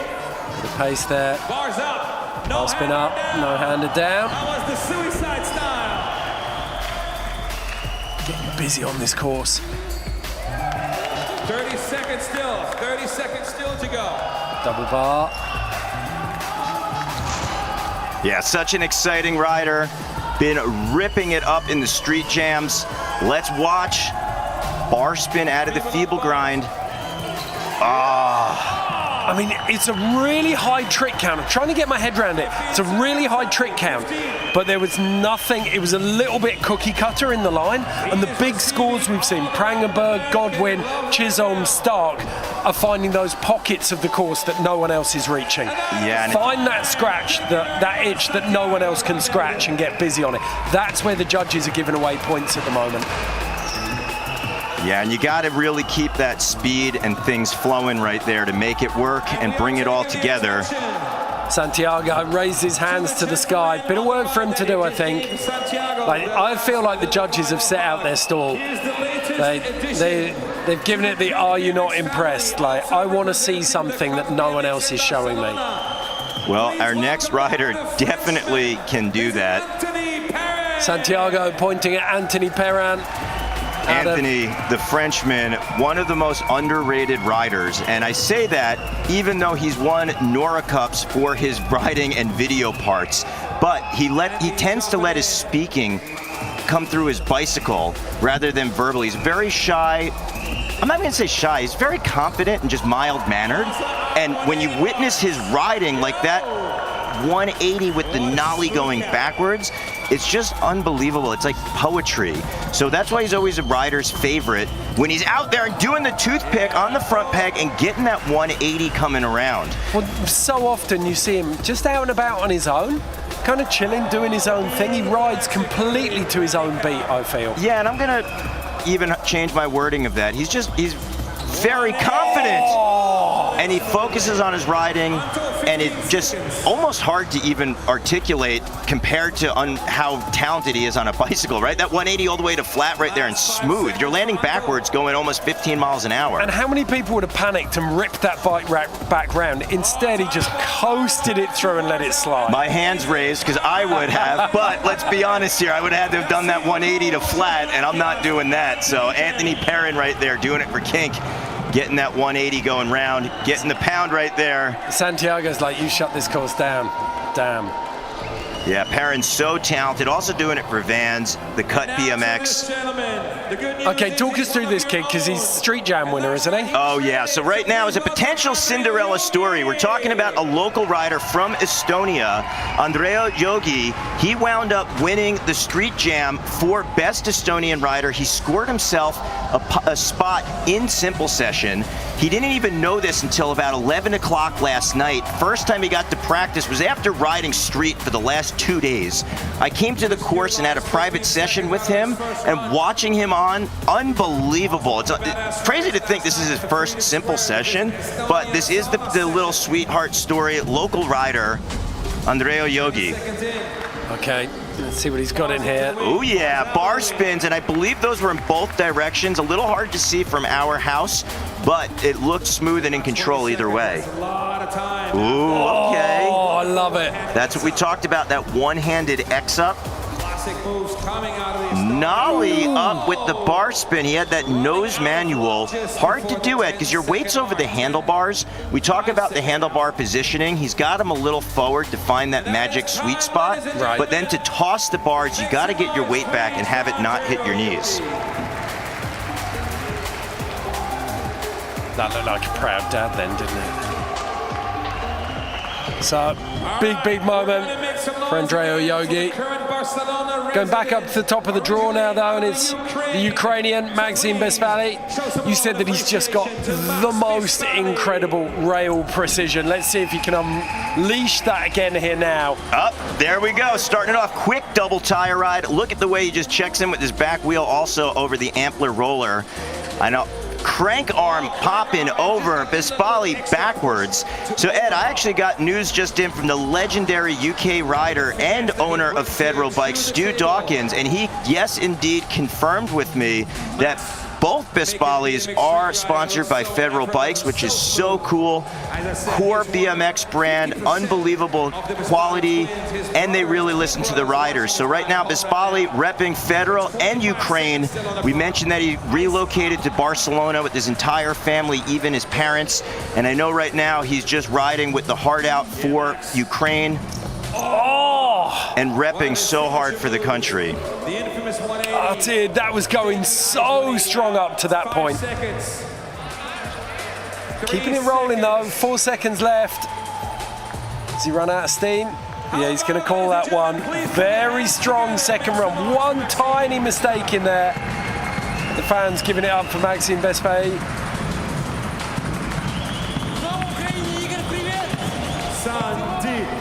The pace there. Bars up. No Ball spin up, no handed down. That was the suicide style. Getting busy on this course. 30 seconds still. 30 seconds still to go. Double bar. Yeah, such an exciting rider. Been ripping it up in the street jams. Let's watch bar spin out of the feeble grind. I mean, it's a really high trick count. I'm trying to get my head around it. It's a really high trick count, but there was nothing. It was a little bit cookie cutter in the line, and the big scores we've seen, Prangenberg, Godwin, Chisholm, Stark, are finding those pockets of the course that no one else is reaching. Yeah, Find that scratch, that itch that no one else can scratch, and get busy on it. That's where the judges are giving away points at the moment. Yeah, and you got to really keep that speed and things flowing right there to make it work and bring it all together. Santiago raised his hands to the sky. Bit of work for him to do, I think. Like, I feel like the judges have set out their stall. They've given it the "Are you not impressed?" Like, I want to see something that no one else is showing me. Well, our next rider definitely can do that. Santiago pointing at Anthony Perrin. Anthony, the Frenchman, one of the most underrated riders, and I say that even though he's won Nora Cups for his riding and video parts, but he tends to let his speaking come through his bicycle rather than verbally. He's very shy. I'm not going to say shy. He's very confident and just mild-mannered, and when you witness his riding like that 180 with the nollie going backwards, it's just unbelievable. It's like poetry. So that's why he's always a rider's favorite when he's out there and doing the toothpick on the front peg and getting that 180 coming around. Well, so often you see him just out and about on his own, kind of chilling, doing his own thing. He rides completely to his own beat, I feel. Yeah, and I'm going to even change my wording of that. He's very confident. And he focuses on his riding, and it's just almost hard to even articulate compared to how talented he is on a bicycle, right? That 180 all the way to flat right there and smooth. You're landing backwards going almost 15 miles an hour. And how many people would have panicked and ripped that bike back round? Instead, he just coasted it through and let it slide. My hands raised because I would have, but let's be honest here, I would have had to have done that 180 to flat, and I'm not doing that. So Anthony Perrin right there doing it for kink. Getting that 180 going round, getting the pound right there. Santiago's like, you shut this course down. Damn. Yeah, Perrin's so talented. Also doing it for Vans, the Cut BMX. Okay, talk us through this kid, because he's Street Jam winner, isn't he? Oh, yeah. So right now is a potential Cinderella story. We're talking about a local rider from Estonia, Andrea Yogi. He wound up winning the Street Jam for Best Estonian Rider. He scored himself a spot in Simple Session. He didn't even know this until about 11 o'clock last night. First time he got to practice was after riding street for the last 2 days. I came to the course and had a private session with him, and watching him on, unbelievable. It's crazy to think this is his first Simple Session, but this is the little sweetheart story, local rider, Andrea Yogi. Okay, let's see what he's got in here. Oh yeah, bar spins, and I believe those were in both directions. A little hard to see from our house, but it looked smooth and in control either way. A lot of time. Ooh, okay. Oh, I love it. That's what we talked about, that one-handed X up. Classic moves coming out of the Nollie up with the bar spin. He had that nose manual. Hard to do, Ed, because your weight's over the handlebars. We talk about the handlebar positioning. He's got him a little forward to find that magic sweet spot. Right. But then to toss the bars, you got to get your weight back and have it not hit your knees. That looked like a proud dad then, didn't it? So, big moment for Andrea Yogi. Going back up to the top of the draw now, though, and it's the Ukrainian, Maxim Besvali. You said that he's just got the most incredible rail precision. Let's see if he can unleash that again here now. Up, there we go. Starting it off, quick double tire ride. Look at the way he just checks in with his back wheel also over the Ampler roller. I know. Crank arm popping over Besvali backwards. So Ed, I actually got news just in from the legendary UK rider and owner of Federal Bikes, Stu Dawkins, and he, yes indeed, confirmed with me that both Besvalis are sponsored by Federal Bikes, which is so cool. Core BMX brand, unbelievable quality, and they really listen to the riders. So right now, Besvali repping Federal and Ukraine. We mentioned that he relocated to Barcelona with his entire family, even his parents. And I know right now he's just riding with the heart out for Ukraine. And repping so hard for the country. Oh, dude, that was going so strong up to that point. Keeping it rolling though, 4 seconds left. Does he run out of steam? Yeah, he's gonna call that one. Very strong second run. One tiny mistake in there. The fans giving it up for Maxim Besvali.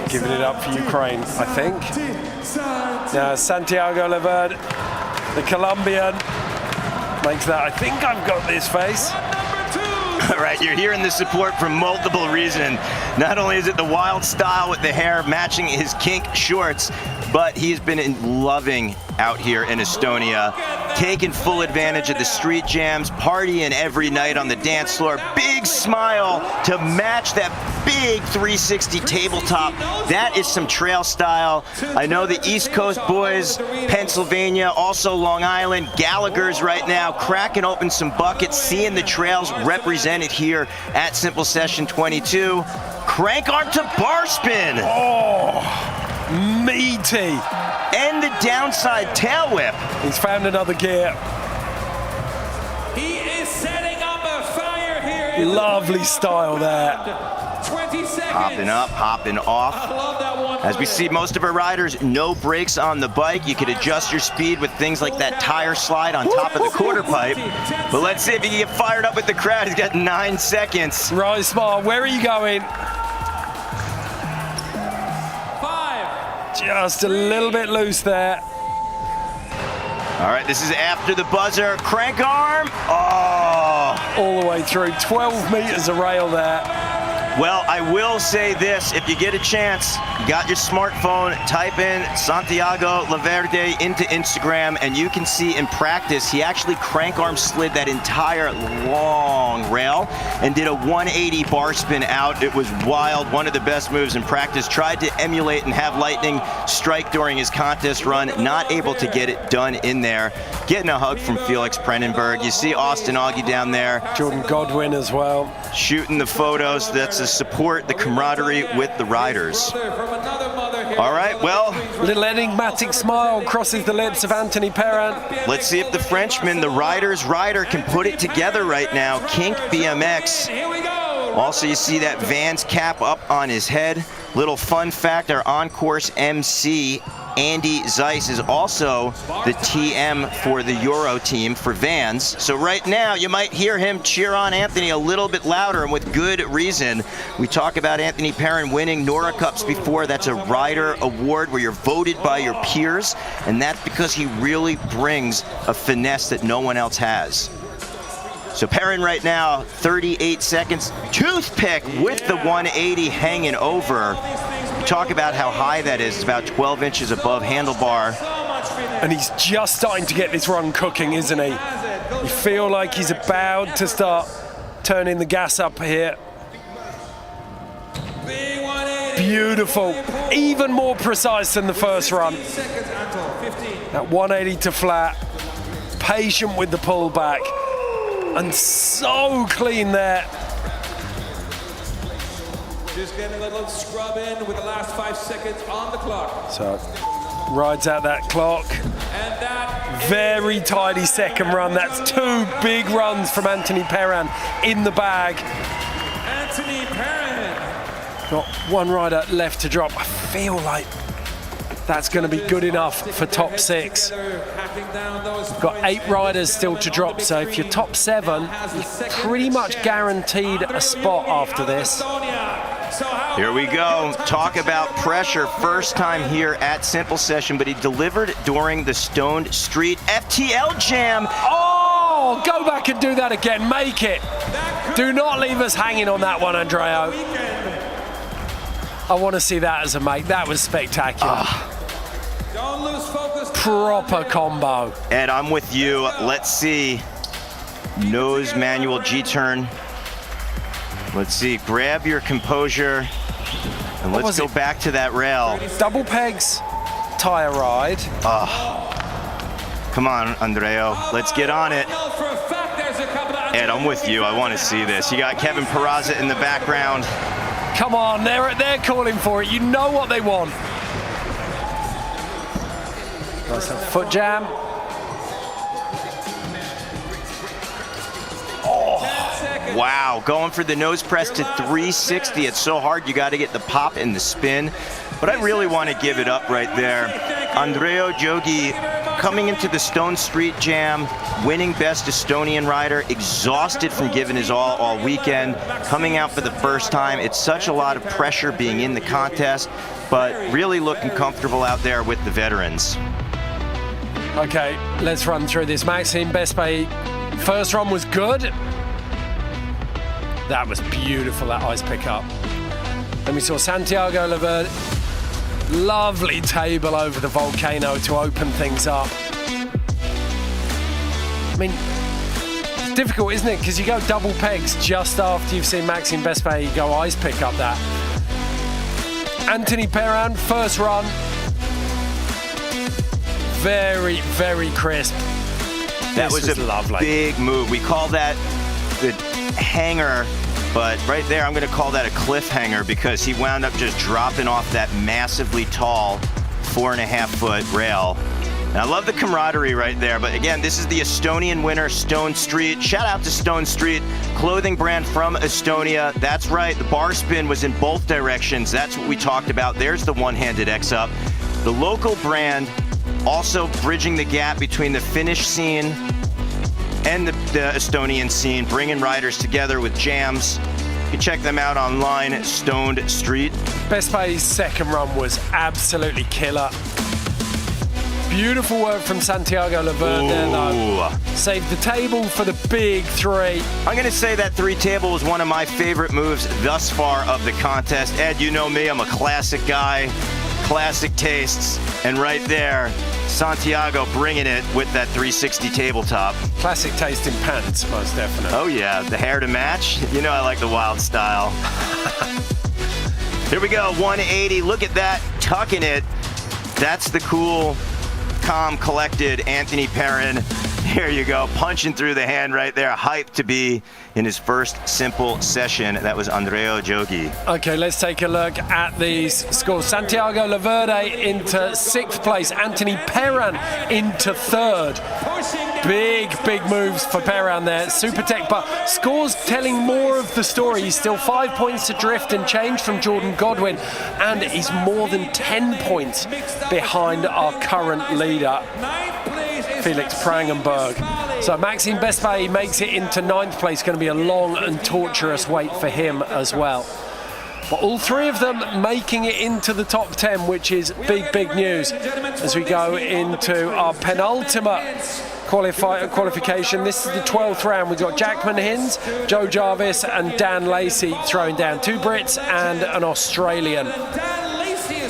Giving it up for Ukraine, I think. Now Santiago Leverde, the Colombian, makes that. I think I've got this face. All right, you're hearing the support from multiple reasons. Not only is it the wild style with the hair matching his kink shorts, but he's been loving out here in Estonia, taking full advantage of the street jams, partying every night on the dance floor. Big smile to match that big 360 tabletop. That is some trail style. I know the East Coast boys, Pennsylvania, also Long Island, Gallagher's right now, cracking open some buckets, seeing the trails represented here at Simple Session 22. Crank arm to bar spin. Oh, meaty. And the downside tail whip. He's found another gear. He is setting up a fire here. Lovely style there. 20 seconds. Hopping up, hopping off. I love that one. As we see most of our riders, no brakes on the bike. You could adjust your speed with things like that tire slide on top of the quarter pipe. But let's see if he can get fired up with the crowd. He's got 9 seconds. Right, Smart, where are you going? 5. Just a little bit loose there. All right, this is after the buzzer. Crank arm. Oh. All the way through, 12 meters of rail there. Well, I will say this, if you get a chance, you got your smartphone, type in Santiago Leverde into Instagram, and you can see in practice, he actually crank arm slid that entire long rail and did a 180 bar spin out. It was wild, one of the best moves in practice. Tried to emulate and have lightning strike during his contest run, not able to get it done in there. Getting a hug from Felix Brennenberg. You see Austin Augie down there. Jordan Godwin as well. Shooting the photos. That's to support the camaraderie with the riders. All right, well. Little enigmatic smile crosses the lips of Anthony Perrin. Let's see if the Frenchman, the rider's rider, can put it together right now. Kink BMX. Also, you see that Vans cap up on his head. Little fun fact, our on-course MC, Andy Zeiss, is also the TM for the Euro team for Vans. So right now, you might hear him cheer on Anthony a little bit louder, and with good reason. We talk about Anthony Perrin winning Nora Cups before. That's a rider award where you're voted by your peers, and that's because he really brings a finesse that no one else has. So Perrin right now, 38 seconds. Toothpick with the 180 hanging over. You talk about how high that is. It's about 12 inches above handlebar. And he's just starting to get this run cooking, isn't he? You feel like he's about to start turning the gas up here. Beautiful. Even more precise than the first run. That 180 to flat. Patient with the pullback. And so clean there. Just getting a little scrub in with the last 5 seconds on the clock. So rides out that clock. And that very tidy second run. That's 2 big runs from Anthony Perrin in the bag. Anthony Perrin. Got 1 rider left to drop. I feel like that's going to be good enough for top 6. Got 8 riders still to drop, so if you're top 7, you're pretty much guaranteed a spot after this. Here we go. Talk about pressure. First time here at Simple Session, but he delivered during the Stoned Street FTL Jam. Oh, go back and do that again. Make it. Do not leave us hanging on that one, Andreo. I want to see that as a make. That was spectacular. Don't lose focus. Proper combo. Ed, I'm with you. Let's see. Nose manual G-turn. Let's see. Grab your composure. And let's go back to that rail. Double pegs, tire ride. Come on, Andreo. Let's get on it. Ed, I'm with you. I want to see this. You got Kevin Peraza in the background. Come on, they're calling for it. You know what they want. Nice foot jam. Oh, wow. Going for the nose press to 360. It's so hard. You got to get the pop and the spin. But I really want to give it up right there. Andreo Jogi coming into the Stone Street Jam, winning Best Estonian Rider, exhausted from giving his all weekend, coming out for the first time. It's such a lot of pressure being in the contest, but really looking comfortable out there with the veterans. Okay, let's run through this. Maxime Bespay, first run was good. That was beautiful, that ice pickup. Then we saw Santiago Laverde. Lovely table over the volcano to open things up. I mean, it's difficult, isn't it? Because you go double pegs just after you've seen Maxime Bespay go ice pick up that. Anthony Perrin, first run. Very, very crisp. That was a lovely big move. We call that the hanger. But right there, I'm going to call that a cliffhanger because he wound up just dropping off that massively tall 4.5-foot rail. And I love the camaraderie right there. But again, this is the Estonian winner, Stone Street. Shout out to Stone Street, clothing brand from Estonia. That's right, the bar spin was in both directions. That's what we talked about. There's the one-handed X-up. The local brand also bridging the gap between the Finnish scene and the Estonian scene, bringing riders together with jams. You can check them out online at Stoned Street. Bespay's second run was absolutely killer. Beautiful work from Santiago Laverde there, though. Saved the table for the big 3. I'm going to say that 3 table was one of my favorite moves thus far of the contest. Ed, you know me, I'm a classic guy, classic tastes, and right there, Santiago bringing it with that 360 tabletop. Classic taste in pants, most definitely. Oh yeah, the hair to match. You know I like the wild style. Here we go, 180. Look at that, tucking it. That's the cool, calm, collected Anthony Perrin. Here you go, punching through the hand right there. Hyped to be in his first Simple Session. That was Andreo Jogi. Okay, let's take a look at these scores. Santiago Laverde into 6th place. Anthony Perrin into 3rd. Big moves for Perrin there. Super Tech, but scores telling more of the story. He's still 5 points adrift and change from Jordan Godwin, and he's more than 10 points behind our current leader, Felix Prangenberg. So Maxime Bespay makes it into 9th place. Going to be a long and torturous wait for him as well. But all 3 of them making it into the top 10, which is big news as we go into our penultimate qualification. This is the 12th round. We've got Jackman Hinds, Joe Jarvis and Dan Lacey throwing down. 2 Brits and an Australian.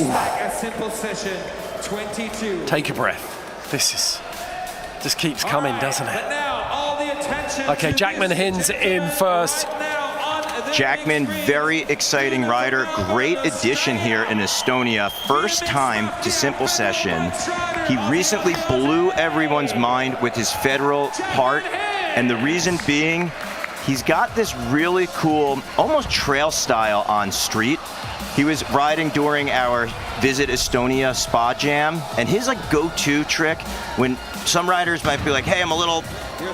back at simple session 22. Take a breath. This is just keeps coming, doesn't But it? now all the attention Okay, to Jackman this Hinds in first. now on the Jackman, very exciting rider. Great addition here in Estonia. First time to simple session. He recently blew everyone's mind with his federal part, and the reason being, he's got this really cool, almost trail style on street. He was riding during our Visit Estonia Spa Jam, and his like go-to trick when some riders might be like, hey, I'm a little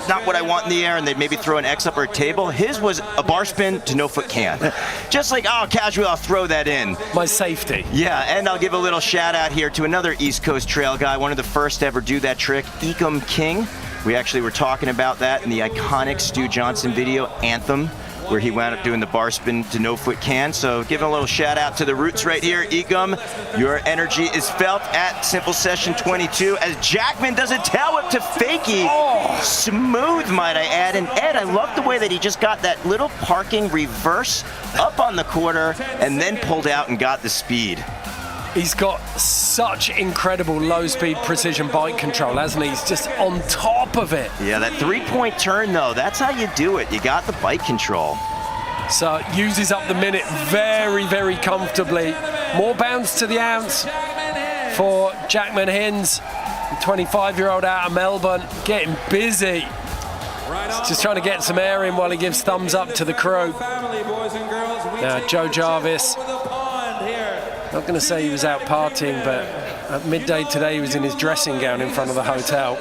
not what I want in the air, and they'd maybe throw an X up or a table. His was a bar spin to no foot can. Just like, oh, casual, I'll throw that in. My safety. Yeah, and I'll give a little shout out here to another East Coast trail guy, one of the first to ever do that trick, Ecom King. We actually were talking about that in the iconic Stu Johnson video, Anthem, where he wound up doing the bar spin to no foot can. So giving a little shout out to the roots right here, Ecom. Your energy is felt at simple session 22 as Jackman does a tail whip to Fakie. Oh, smooth, might I add. And Ed, I love the way that he just got that little parking reverse up on the quarter and then pulled out and got the speed. He's got such incredible low-speed precision bike control, hasn't he? He's just on top of it. Yeah, that three-point turn, though, that's how you do it. You got the bike control. So uses up the minute very, very comfortably. More bounce to the ounce for Jackman Hinds, the 25-year-old out of Melbourne, getting busy. He's just trying to get some air in while he gives thumbs up to the crew. Now, Joe Jarvis. Not going to say he was out partying, but at midday today he was in his dressing gown in front of the hotel.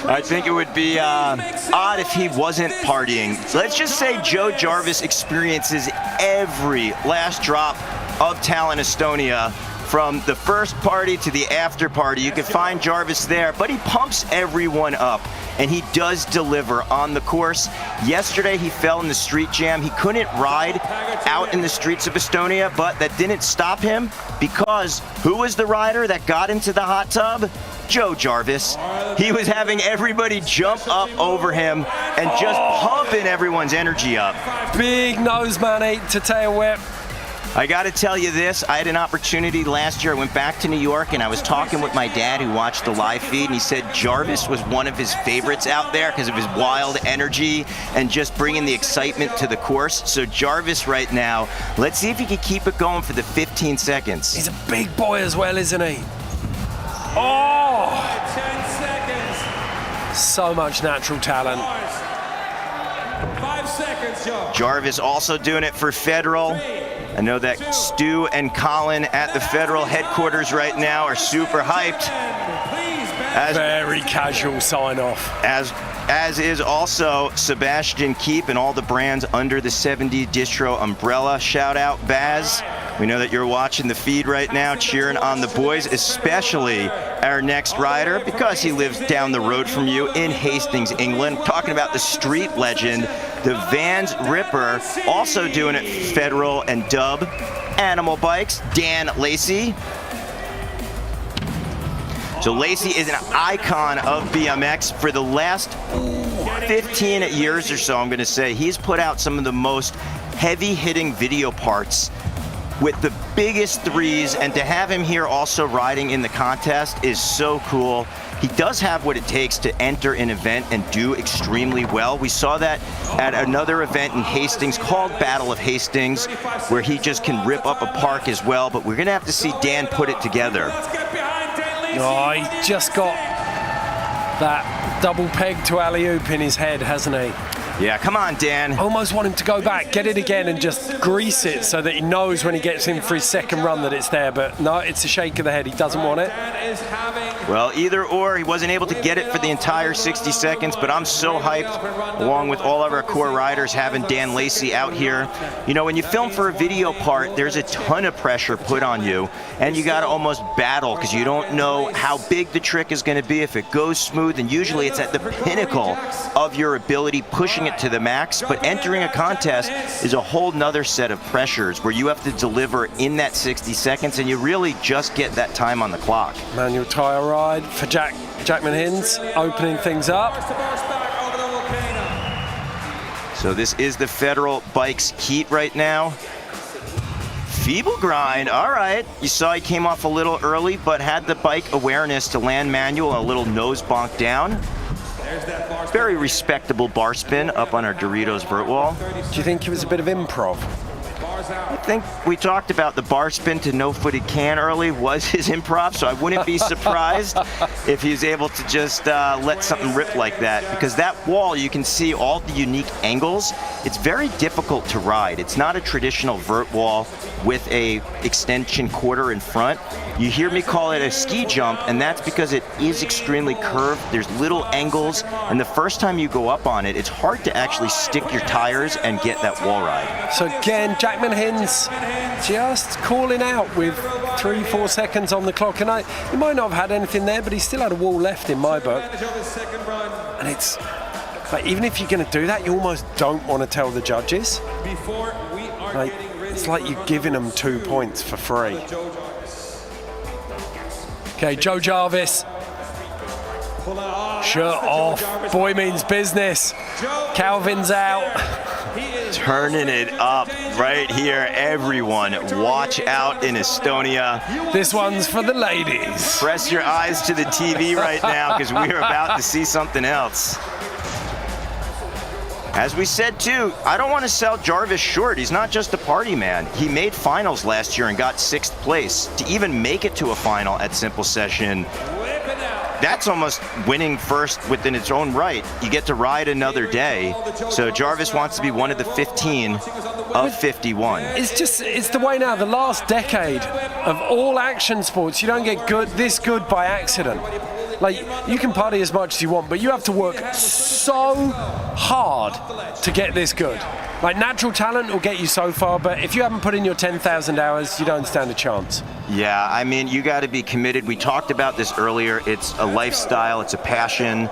I think it would be odd if he wasn't partying. Let's just say Joe Jarvis experiences every last drop of Tallinn, Estonia, from the first party to the after party. You can find Jarvis there, but he pumps everyone up, and he does deliver on the course. Yesterday he fell in the street jam. He couldn't ride out in the streets of Estonia, but that didn't stop him, because who was the rider that got into the hot tub? Joe Jarvis. He was having everybody jump up over him and just pumping everyone's energy up. Big nose money to tail whip. I got to tell you this, I had an opportunity last year. I went back to New York and I was talking with my dad who watched the live feed, and he said Jarvis was one of his favorites out there because of his wild energy and just bringing the excitement to the course. So Jarvis right now, let's see if he can keep it going for the 15 seconds. He's a big boy as well, isn't he? Oh! 10 seconds. So much natural talent. 5 seconds, Joe. Jarvis also doing it for Federal. I know that Stu and Colin at the Federal headquarters right now are super hyped. Very casual sign-off. As is also Sebastian Keep and all the brands under the 70 Distro umbrella. Shout out, Baz. We know that you're watching the feed right now, cheering on the boys, especially our next rider, because he lives down the road from you in Hastings, England. Talking about the street legend, the Vans Ripper, also doing it Federal and Dub Animal Bikes, Dan Lacey. So Lacey is an icon of BMX for the last 15 years or so, I'm going to say. He's put out some of the most heavy-hitting video parts with the biggest threes, and to have him here also riding in the contest is so cool. He does have what it takes to enter an event and do extremely well. We saw that at another event in Hastings called Battle of Hastings, where he just can rip up a park as well, but we're going to have to see Dan put it together. Oh, he just got that double peg to alley-oop in his head, hasn't he? Yeah, come on, Dan. Almost want him to go back, get it again, and just grease it so that he knows when he gets in for his second run that it's there. But no, it's a shake of the head. He doesn't want it. Well, either or. He wasn't able to get it for the entire 60 seconds, but I'm so hyped, along with all of our core riders, having Dan Lacey out here. You know, when you film for a video part, there's a ton of pressure put on you, and you got to almost battle because you don't know how big the trick is going to be. If it goes smooth, and usually it's at the pinnacle of your ability, pushing it to the max, but entering a contest is a whole nother set of pressures where you have to deliver in that 60 seconds, and you really just get that time on the clock. Manual tyre ride for Jackman Hinds, opening things up. So this is the Federal Bikes heat right now. Feeble grind, all right. You saw he came off a little early, but had the bike awareness to land manual, a little nose bonk down. Very respectable bar spin up on our Doritos vert wall. Do you think it was a bit of improv? I think we talked about the bar spin to no-footed can early was his improv, so I wouldn't be surprised if he was able to just let something rip like that, because that wall, you can see all the unique angles. It's very difficult to ride. It's not a traditional vert wall with a extension quarter in front. You hear me call it a ski jump, and that's because it is extremely curved. There's little angles, and the first time you go up on it, it's hard to actually stick your tires and get that wall ride. So again, Jackman Hinds just calling out with 3-4 seconds on the clock, and he might not have had anything there, but he still had a wall left in my book. And it's like, even if you're going to do that, you almost don't want to tell the judges. Like, it's like you're giving them 2 points for free. Okay, Joe Jarvis. Shirt off. Boy means business. Calvin's out. Turning it up right here, everyone. Watch out in Estonia. This one's for the ladies. Press your eyes to the TV right now, because we are about to see something else. As we said too, I don't want to sell Jarvis short. He's not just a party man. He made finals last year and got 6th place. To even make it to a final at Simple Session, that's almost winning first within its own right. You get to ride another day. So Jarvis wants to be one of the 15 of 51. It's the way now, the last decade of all action sports, you don't get this good by accident. Like, you can party as much as you want, but you have to work so hard to get this good. Like, natural talent will get you so far, but if you haven't put in your 10,000 hours, you don't stand a chance. Yeah, I mean, you got to be committed. We talked about this earlier. It's a lifestyle, it's a passion.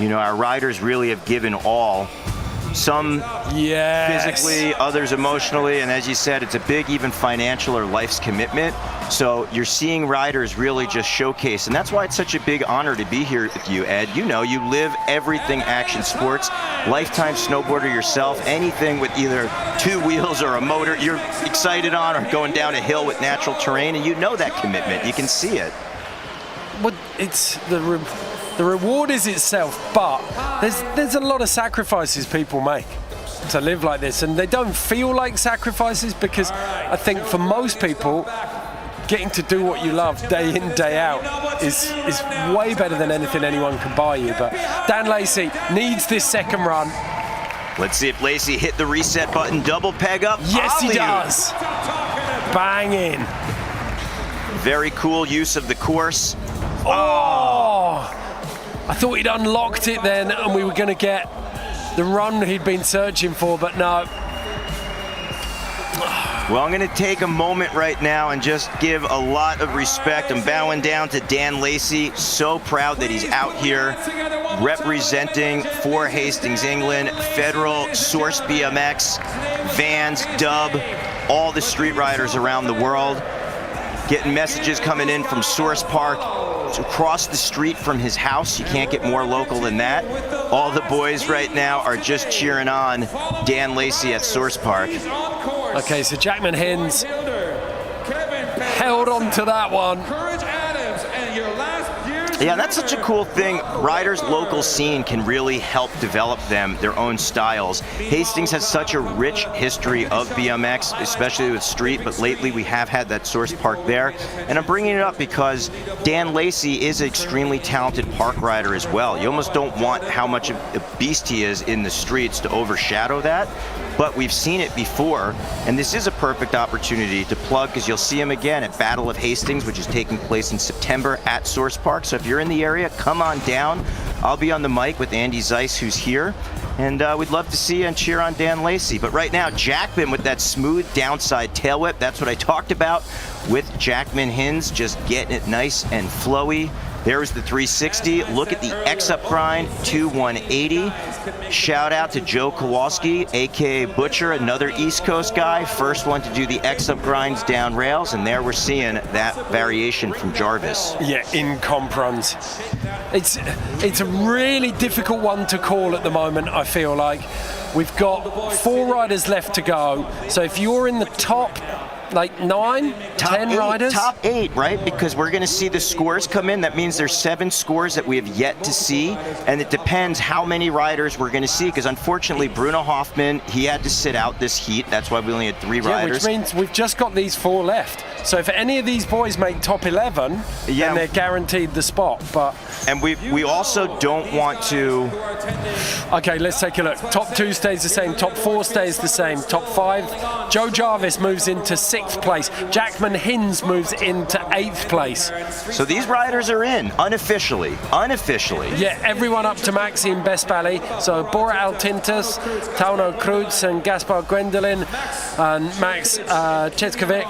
You know, our riders really have given all. Some physically, others emotionally, and as you said, it's a big, even financial or life's commitment. So you're seeing riders really just showcase, and that's why it's such a big honor to be here with you, Ed. You know, you live everything action sports, lifetime snowboarder yourself, anything with either 2 wheels or a motor you're excited on, or going down a hill with natural terrain, and you know that commitment. You can see it. Well, it's the reward is itself, but there's a lot of sacrifices people make to live like this, and they don't feel like sacrifices, because I think for most people, getting to do what you love day in, day out is way better than anything anyone can buy you. But Dan Lacey needs this second run. Let's see if Lacey hit the reset button, double peg up. Yes, he does. Bang in. Very cool use of the course. Oh! I thought he'd unlocked it then, and we were going to get the run he'd been searching for, but no. Well, I'm going to take a moment right now and just give a lot of respect. I'm bowing down to Dan Lacey. So proud that he's out here representing for Hastings, England, Federal, Source BMX, Vans, Dub, all the street riders around the world. Getting messages coming in from Source Park. It's across the street from his house. You can't get more local than that. All the boys right now are just cheering on Dan Lacey at Source Park. Okay, so Jackman Hinds held on to that one. Yeah, that's such a cool thing. Riders' local scene can really help develop their own styles. Hastings has such a rich history of BMX, especially with street, but lately we have had that Source Park there. And I'm bringing it up because Dan Lacey is an extremely talented park rider as well. You almost don't want how much of a beast he is in the streets to overshadow that. But we've seen it before, and this is a perfect opportunity to plug, because you'll see him again at Battle of Hastings, which is taking place in September at Source Park. So if you're in the area, come on down. I'll be on the mic with Andy Zeiss, who's here, and we'd love to see you and cheer on Dan Lacey. But right now, Jackman with that smooth downside tail whip. That's what I talked about with Jackman Hinds, just getting it nice and flowy. There's the 360. Look at the X-up grind, 180. Shout out to Joe Kowalski, aka Butcher, another East Coast guy. First one to do the X-up grinds down rails, and there we're seeing that variation from Jarvis. Yeah, in comp runs. It's a really difficult one to call at the moment, I feel like. We've got 4 riders left to go, so if you're in the top like 9, 10 riders? Top 8, right? Because we're going to see the scores come in. That means there's 7 scores that we have yet to see, and it depends how many riders we're going to see, because unfortunately Bruno Hoffman, he had to sit out this heat. That's why we only had 3 riders. Which means we've just got these 4 left. So if any of these boys make top 11, then they're guaranteed the spot. And we also don't want to... Okay, let's take a look. Top 2 stays the same. Top 4 stays the same. Top 5, Joe Jarvis moves into 6th place. Jackman Hinz moves into 8th place. So these riders are in, unofficially. Yeah, everyone up to Maxime Bespali. So Bora Altintas, Tauno Cruz and Gaspar Gwendolen and Max Chetkovic.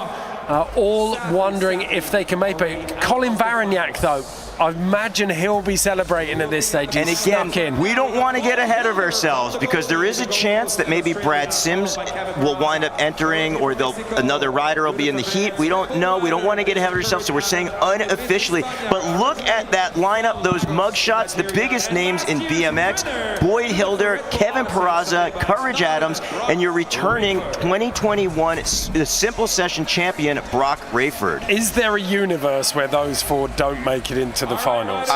All wondering if they can make it. Colin Varignac, though, I imagine he'll be celebrating at this stage. He's and again, we don't want to get ahead of ourselves, because there is a chance that maybe Brad Sims will wind up entering, or another rider will be in the heat. We don't know. We don't want to get ahead of ourselves, so we're saying unofficially. But look at that lineup, those mug shots, the biggest names in BMX: Boyd Hilder, Kevin Peraza, Courage Adams, and your returning 2021 Simple Session champion, Brock Rayford. Is there a universe where those 4 don't make it into the finals?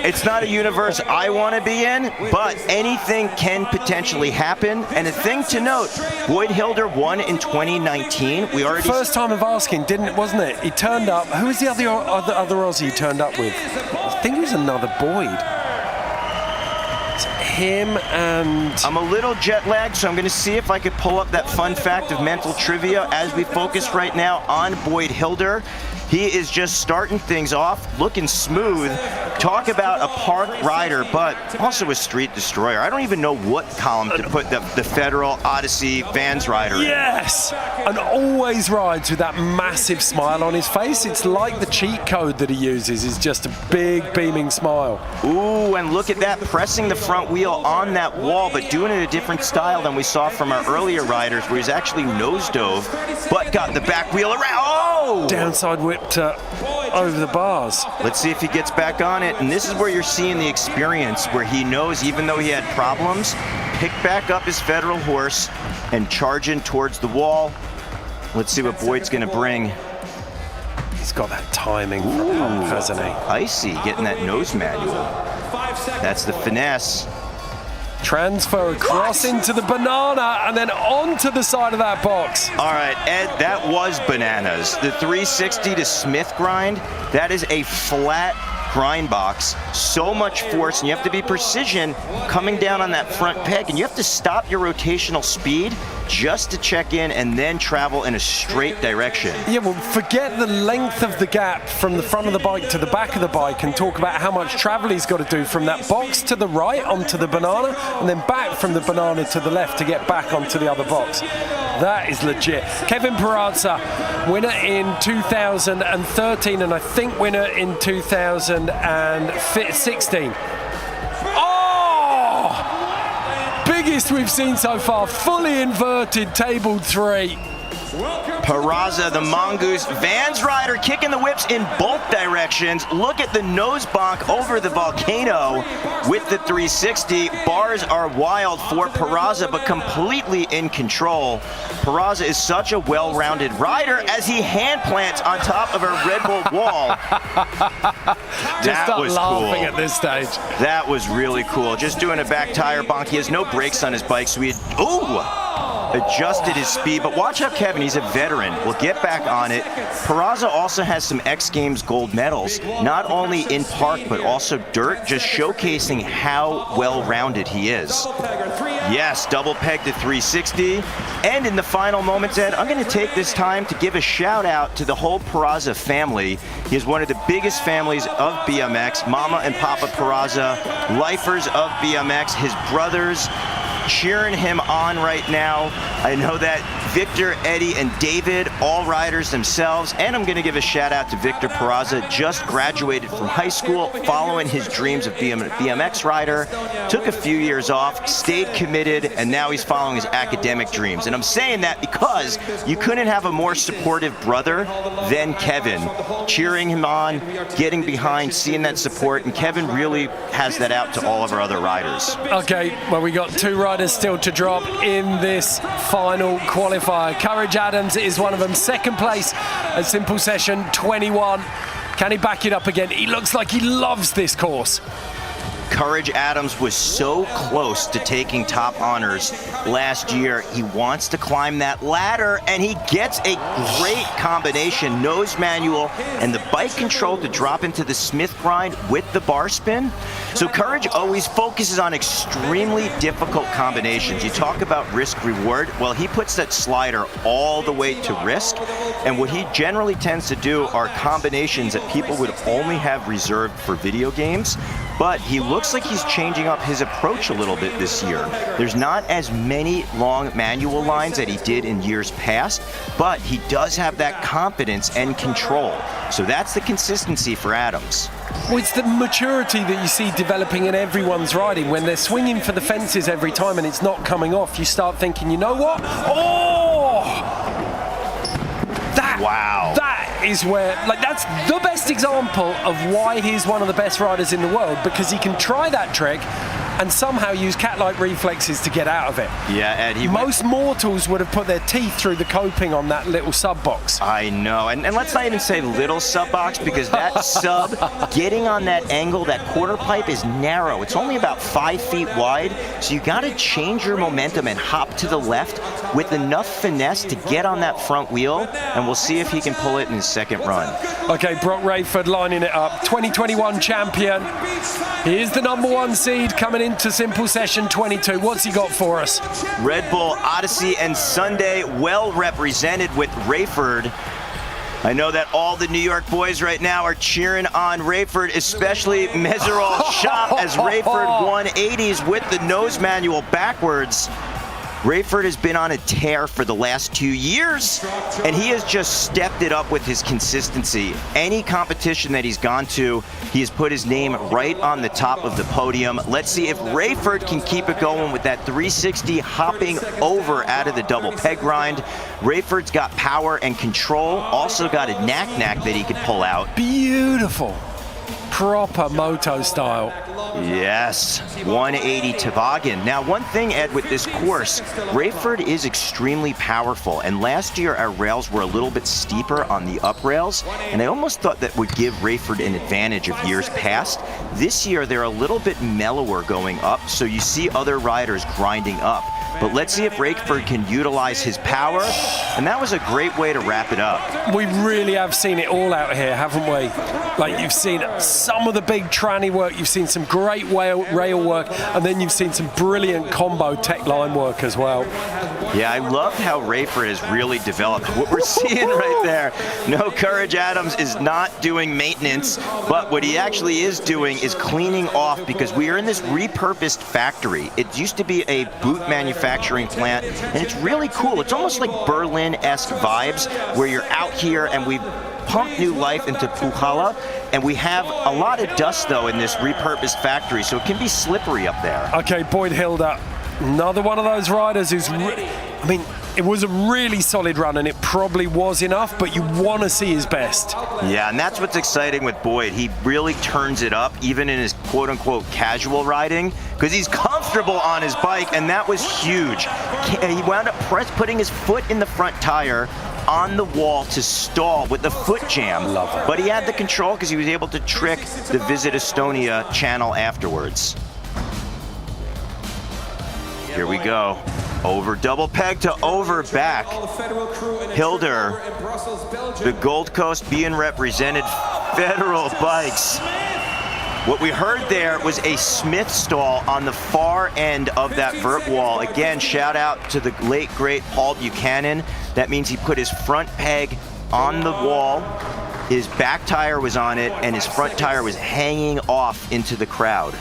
It's not a universe I want to be in, but anything can potentially happen. And a thing to note, Boyd Hilder won in 2019. We already... First time of asking, wasn't it? He turned up. Who was the other Aussie he turned up with? I think it was another Boyd. It's him and... I'm a little jet lagged, so I'm going to see if I could pull up that fun fact of mental trivia as we focus right now on Boyd Hilder. He is just starting things off, looking smooth. Talk about a park rider, but also a street destroyer. I don't even know what column to put the Federal Odyssey Vans rider in. Yes! And always rides with that massive smile on his face. It's like the cheat code that he uses is just a big beaming smile. Ooh, and look at that, pressing the front wheel on that wall, but doing it in a different style than we saw from our earlier riders, where he's actually nose dove, but got the back wheel around. Oh! Downside whip over the bars. Let's see if he gets back on it. And this is where you're seeing the experience, where he knows, even though he had problems, pick back up his Federal horse and charge in towards the wall. Let's see what Boyd's going to bring. He's got that timing from Pump, hasn't he? Icy, getting that nose manual. That's the finesse. Transfer across into the banana and then onto the side of that box. All right, Ed, that was bananas. The 360 to Smith grind, that is a flat grind box. So much force, and you have to be precision coming down on that front peg, and you have to stop your rotational speed just to check in and then travel in a straight direction. Yeah, well, forget the length of the gap from the front of the bike to the back of the bike and talk about how much travel he's got to do from that box to the right onto the banana and then back from the banana to the left to get back onto the other box. That is legit. Kevin Peraza, winner in 2013 and I think winner in 2016. Biggest we've seen so far, fully inverted table 3. Peraza, the mongoose, Vans rider kicking the whips in both directions. Look at the nose bonk over the volcano with the 360. Bars are wild for Peraza, but completely in control. Peraza is such a well-rounded rider as he hand plants on top of a Red Bull wall. Just start laughing at this stage. That was really cool. Just doing a back tire bonk. He has no brakes on his bike, so he adjusted his speed, but watch out, Kevin, he's a veteran. We'll get back on it. Peraza also has some X Games gold medals, not only in park, but also dirt, just showcasing how well-rounded he is. Yes, double peg to 360. And in the final moments, Ed, I'm going to take this time to give a shout out to the whole Peraza family. He is one of the biggest families of BMX. Mama and Papa Peraza, lifers of BMX, his brothers, cheering him on right now. I know that Victor, Eddie, and David, all riders themselves, and I'm going to give a shout out to Victor Peraza, just graduated from high school, following his dreams of being a BMX rider, took a few years off, stayed committed, and now he's following his academic dreams. And I'm saying that because you couldn't have a more supportive brother than Kevin, cheering him on, getting behind, seeing that support, and Kevin really has that out to all of our other riders. Okay, well, we got 2 riders still to drop in this final qualification qualifier. Courage Adams is one of them. Second place at simple session 21. Can he back it up again? He looks like he loves this course. Courage Adams was so close to taking top honors last year. He wants to climb that ladder, and he gets a great combination, nose manual and the bike control to drop into the Smith grind with the bar spin. So Courage always focuses on extremely difficult combinations. You talk about risk reward. Well, he puts that slider all the way to risk, and what he generally tends to do are combinations that people would only have reserved for video games. But he looks like he's changing up his approach a little bit this year. There's not as many long manual lines that he did in years past, but he does have that confidence and control. So that's the consistency for Adams. Well, it's the maturity that you see developing in everyone's riding. When they're swinging for the fences every time and it's not coming off, you start thinking, you know what? Oh! Wow. That is where, like, that's the best example of why he's one of the best riders in the world, because he can try that trick and somehow use cat-like reflexes to get out of it. Yeah, Ed, most mortals would have put their teeth through the coping on that little sub box. I know, and let's not even say little sub box, because that sub, getting on that angle, that quarter pipe is narrow. It's only about 5 feet wide, so you got to change your momentum and hop to the left with enough finesse to get on that front wheel, and we'll see if he can pull it in his second run. Okay, Brock Rayford lining it up. 2021 champion. He is the #1 seed coming into simple session 22. What's he got for us? Red Bull, Odyssey, and Sunday well represented with Rayford. I know that all the New York boys right now are cheering on Rayford, especially Meserol Shop, as Rayford won 80s with the nose manual backwards. Rayford has been on a tear for the last 2 years, and he has just stepped it up with his consistency. Any competition that he's gone to, he has put his name right on the top of the podium. Let's see if Rayford can keep it going with that 360 hopping over out of the double peg grind. Rayford's got power and control, also got a knack that he could pull out. Beautiful. Proper moto style. Yes, 180 toboggan. Now, one thing, Ed, with this course, Rayford is extremely powerful, and last year our rails were a little bit steeper on the up rails, and I almost thought that would give Rayford an advantage of years past. This year, they're a little bit mellower going up, so you see other riders grinding up. But let's see if Rayford can utilize his power, and that was a great way to wrap it up. We really have seen it all out here, haven't we? Like, you've seen some of the big tranny work, you've seen some great rail work, and then you've seen some brilliant combo tech line work as well. Yeah, I love how Rayford has really developed. What we're seeing right there, no, Courage Adams is not doing maintenance, but what he actually is doing is cleaning off, because we are in this repurposed factory. It used to be a boot manufacturing plant, and it's really cool. It's almost like Berlin-esque vibes, where you're out here and we've pumped new life into Põhjala, and we have a lot of dust, though, in this repurposed factory, so it can be slippery up there. Okay, Boyd Hilda, another one of those riders who's, I mean, it was a really solid run, and it probably was enough, but you want to see his best. Yeah, and that's what's exciting with Boyd. He really turns it up, even in his quote-unquote casual riding, because he's comfortable on his bike, and that was huge. He wound up putting his foot in the front tire on the wall to stall with the foot jam. Love it. But he had the control because he was able to trick the Visit Estonia channel afterwards. Here we go. Over double peg to over back. Hilder, the Gold Coast being represented, Federal Bikes. What we heard there was a Smith stall on the far end of that vert wall. Again, shout out to the late, great Paul Buchanan. That means he put his front peg on the wall, his back tire was on it, and his front tire was hanging off into the crowd.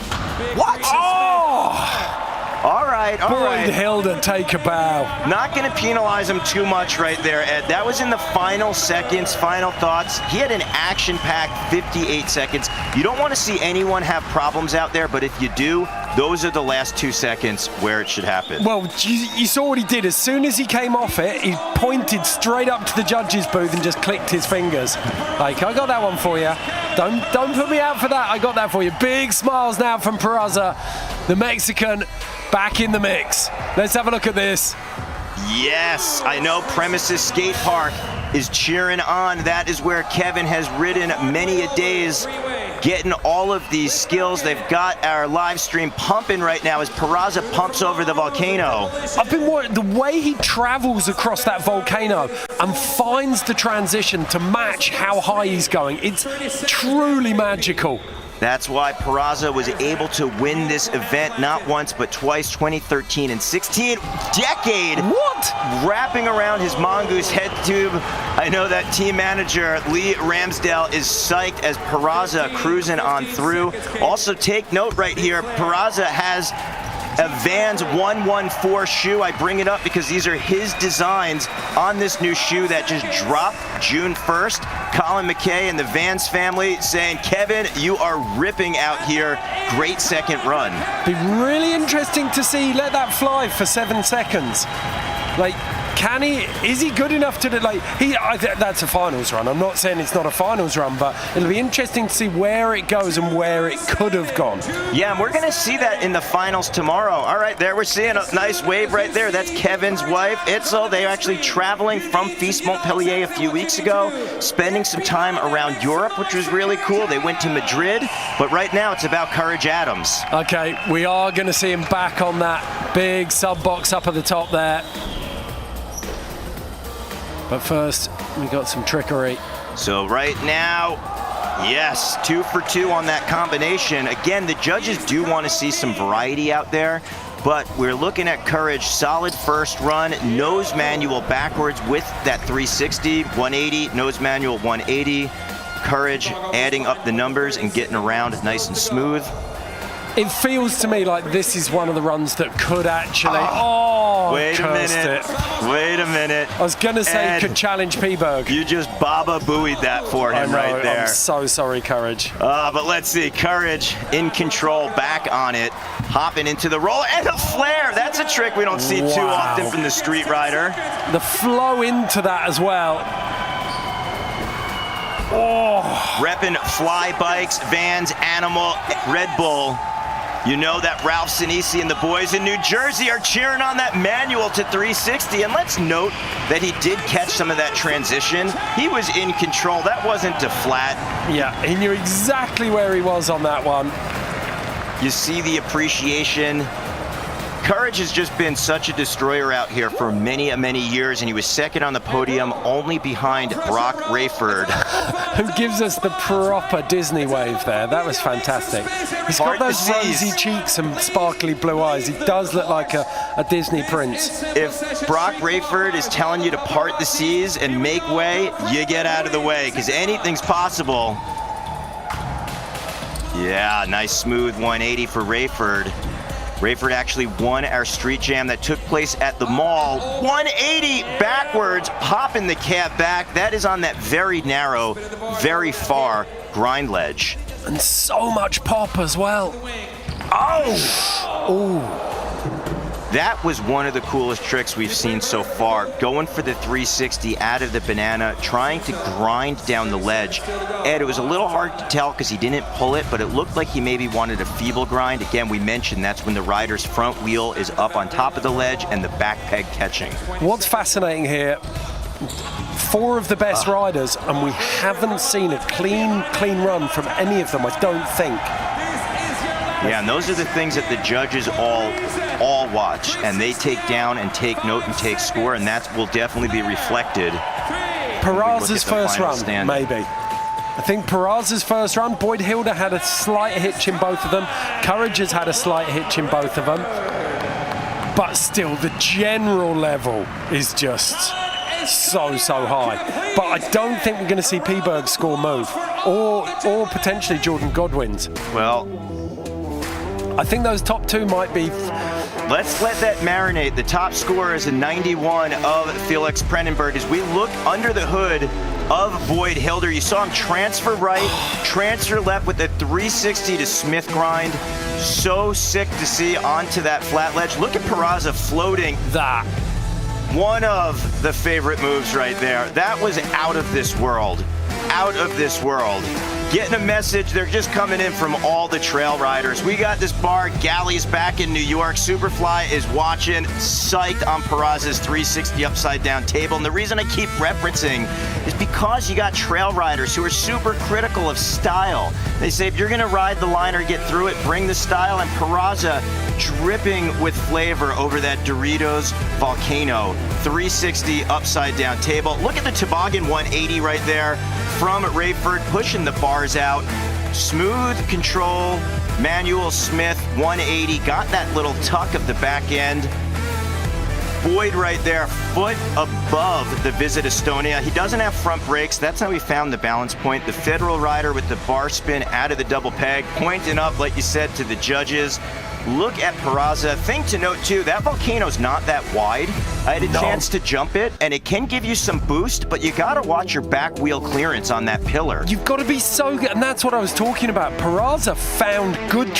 What? Oh! All right. Boyd Hilda, take a bow. Not going to penalize him too much right there, Ed. That was in the final seconds, final thoughts. He had an action-packed 58 seconds. You don't want to see anyone have problems out there, but if you do, those are the last 2 seconds where it should happen. Well, you saw what he did. As soon as he came off it, he pointed straight up to the judges' booth and just clicked his fingers. Like, I got that one for you. Don't put me out for that. I got that for you. Big smiles now from Peraza, the Mexican, back in the mix. Let's have a look at this. Yes, I know Premises Skate Park is cheering on. That is where Kevin has ridden many a days, getting all of these skills. They've got our live stream pumping right now as Peraza pumps over the volcano. I've been watching the way he travels across that volcano and finds the transition to match how high he's going. It's truly magical. That's why Peraza was able to win this event not once but twice, 2013 and 16. Decade! What? Wrapping around his mongoose head tube. I know that team manager Lee Ramsdale is psyched as Peraza cruising on through. Also take note right here, Peraza has a Vans 114 shoe. I bring it up because these are his designs on this new shoe that just dropped June 1st. Colin McKay and the Vans family saying, Kevin, you are ripping out here. Great second run. Be really interesting to see let that fly for 7 seconds. Like, can he? Is he good enough to do, like, that's a finals run. I'm not saying it's not a finals run, but it'll be interesting to see where it goes and where it could have gone. Yeah, and we're going to see that in the finals tomorrow. All right, there we're seeing a nice wave right there. That's Kevin's wife, Itzel. They're actually traveling from Fils Montpellier a few weeks ago, spending some time around Europe, which was really cool. They went to Madrid, but right now it's about Courage Adams. Okay, we are going to see him back on that big sub box up at the top there. But first, we got some trickery. So right now, yes, 2 for 2 on that combination. Again, the judges do want to see some variety out there, but we're looking at Courage, solid first run, nose manual backwards with that 360, 180, nose manual 180. Courage adding up the numbers and getting around nice and smooth. It feels to me like this is one of the runs that could actually... Wait a minute. Wait a minute. I was going to say could challenge P-Berg. You just Baba Booeyed that for him right there. I'm so sorry, Courage. But let's see. Courage in control, back on it, hopping into the roll, and a flare. That's a trick we don't see too often from the street rider. The flow into that as well. Repping Fly Bikes, Vans, Animal, Red Bull. You know that Ralph Sinisi and the boys in New Jersey are cheering on that manual to 360. And let's note that he did catch some of that transition. He was in control. That wasn't a flat. Yeah, he knew exactly where he was on that one. You see the appreciation. Courage has just been such a destroyer out here for many years, and he was second on the podium only behind Brock Rayford. Who gives us the proper Disney wave there. That was fantastic. He's got those rosy cheeks and sparkly blue eyes. He does look like a Disney prince. If Brock Rayford is telling you to part the seas and make way, you get out of the way, because anything's possible. Yeah, nice smooth 180 for Rayford. Rayford actually won our street jam that took place at the mall. 180 backwards, popping the cab back. That is on that very narrow, very far grind ledge. And so much pop as well. Oh! That was one of the coolest tricks we've seen so far. Going for the 360 out of the banana, trying to grind down the ledge. Ed, it was a little hard to tell because he didn't pull it, but it looked like he maybe wanted a feeble grind. Again, we mentioned that's when the rider's front wheel is up on top of the ledge and the back peg catching. What's fascinating here, 4 of the best riders, and we haven't seen a clean run from any of them, I don't think. Yeah, and those are the things that the judges all watch, and they take down and take note and take score, and that will definitely be reflected. Peraza's first run, maybe. I think Peraza's first run, Boyd Hilda had a slight hitch in both of them. Courage has had a slight hitch in both of them. But still, the general level is just so high. But I don't think we're going to see P-Berg's score move, or potentially Jordan Godwin's. Well, I think those top 2 might be... Let's let that marinate. The top score is a 91 of Felix Prenenberg. As we look under the hood of Boyd Hilder, you saw him transfer right, transfer left with a 360 to Smith grind. So sick to see onto that flat ledge. Look at Peraza floating. That. One of the favorite moves right there. That was out of this world. Out of this world. Getting a message, they're just coming in from all the trail riders. We got this bar, Galley's back in New York. Superfly is watching, psyched on Peraza's 360 upside down table. And the reason I keep referencing is because you got trail riders who are super critical of style. They say if you're gonna ride the line or get through it, bring the style. And Peraza dripping with flavor over that Doritos Volcano 360 upside down table. Look at the toboggan 180 right there from Rayford, pushing the bars out. Smooth control, Manuel Smith 180, got that little tuck of the back end. Boyd right there, foot above the Visit Estonia. He doesn't have front brakes. That's how he found the balance point. The Federal rider with the bar spin out of the double peg, pointing up, like you said, to the judges. Look at Peraza. Thing to note too, that Volcano's not that wide. I had a chance to jump it, and it can give you some boost, but you gotta watch your back wheel clearance on that pillar. You've got to be so good, and that's what I was talking about. Peraza found good,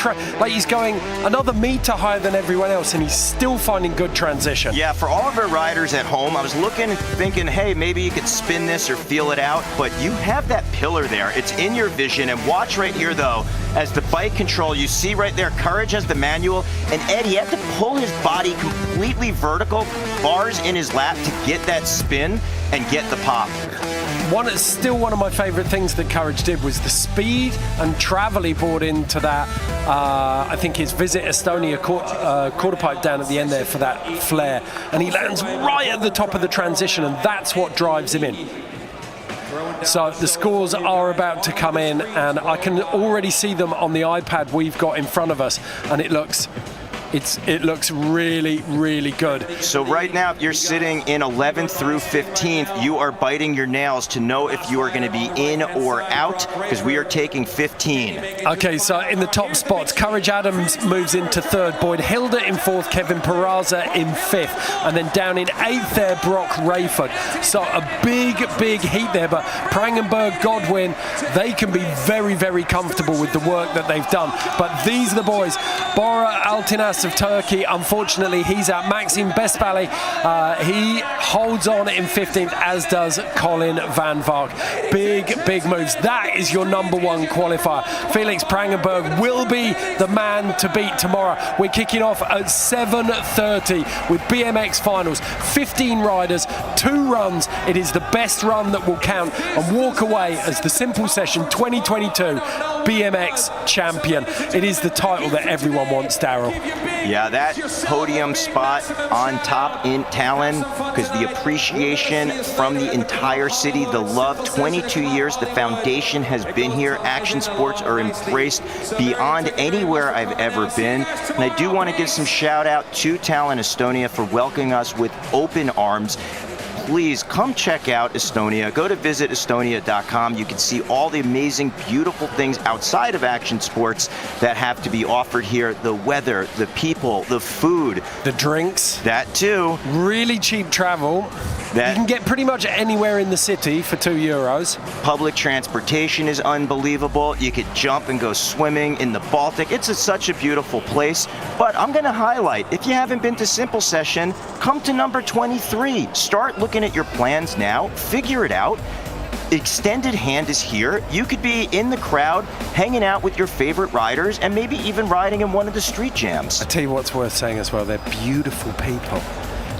like he's going another meter higher than everyone else, and he's still finding good transition. Yeah, for all of our riders at home, I was looking, thinking, hey, maybe you could spin this or feel it out, but you have that pillar there. It's in your vision, and watch right here, though, as the bike control, you see right there, Courage has the manual, and Ed, he had to pull his body completely vertical, bars in his lap to get that spin and get the pop. Still one of my favorite things that Courage did was the speed and travel he brought into that. I think his Visit Estonia quarter pipe down at the end there for that flare, and he lands right at the top of the transition, and that's what drives him in. So the scores are about to come in, and I can already see them on the iPad we've got in front of us, and it looks really, really good. So right now, if you're sitting in 11th through 15th, you are biting your nails to know if you are going to be in or out, because we are taking 15. Okay, so in the top spots, Courage Adams moves into 3rd, Boyd Hilda in 4th, Kevin Peraza in 5th, and then down in 8th there, Brock Rayford. So a big heat there, but Prangenberg, Godwin, they can be very, very comfortable with the work that they've done. But these are the boys. Bora Altinas of Turkey, unfortunately he's out. Maxime Bestbally, he holds on in 15th, as does Colin Van Vark. Big moves. That is your #1 qualifier. Felix Prangenberg will be the man to beat tomorrow. We're kicking off at 7:30 with BMX finals. 15 riders, 2 runs. It is the best run that will count and walk away as the Simple Session 2022 BMX champion. It is the title that everyone wants, Daryl. Yeah, that podium spot on top in Tallinn, because the appreciation from the entire city, the love, 22 years, the foundation has been here. Action sports are embraced beyond anywhere I've ever been. And I do want to give some shout out to Tallinn, Estonia for welcoming us with open arms. Please come check out Estonia. Go to visitestonia.com. You can see all the amazing, beautiful things outside of action sports that have to be offered here. The weather, the people, the food. The drinks. That too. Really cheap travel. You can get pretty much anywhere in the city for €2. Public transportation is unbelievable. You could jump and go swimming in the Baltic. It's such a beautiful place. But I'm going to highlight, if you haven't been to Simple Session, come to number 23. Start looking at your plans now. Figure it out. Extended Hand is here. You could be in the crowd, hanging out with your favorite riders, and maybe even riding in one of the street jams. I tell you what's worth saying as well, they're beautiful people.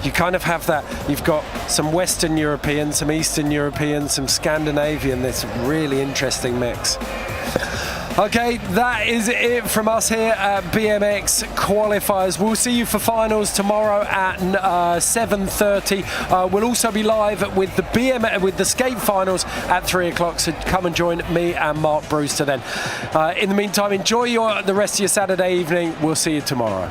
You kind of have that, you've got some Western European, some Eastern European, some Scandinavian. There's a really interesting mix. Okay, that is it from us here at BMX Qualifiers. We'll see you for finals tomorrow at 7:30. We'll also be live with the skate finals at 3 o'clock, so come and join me and Mark Brewster then. In the meantime, enjoy the rest of your Saturday evening. We'll see you tomorrow.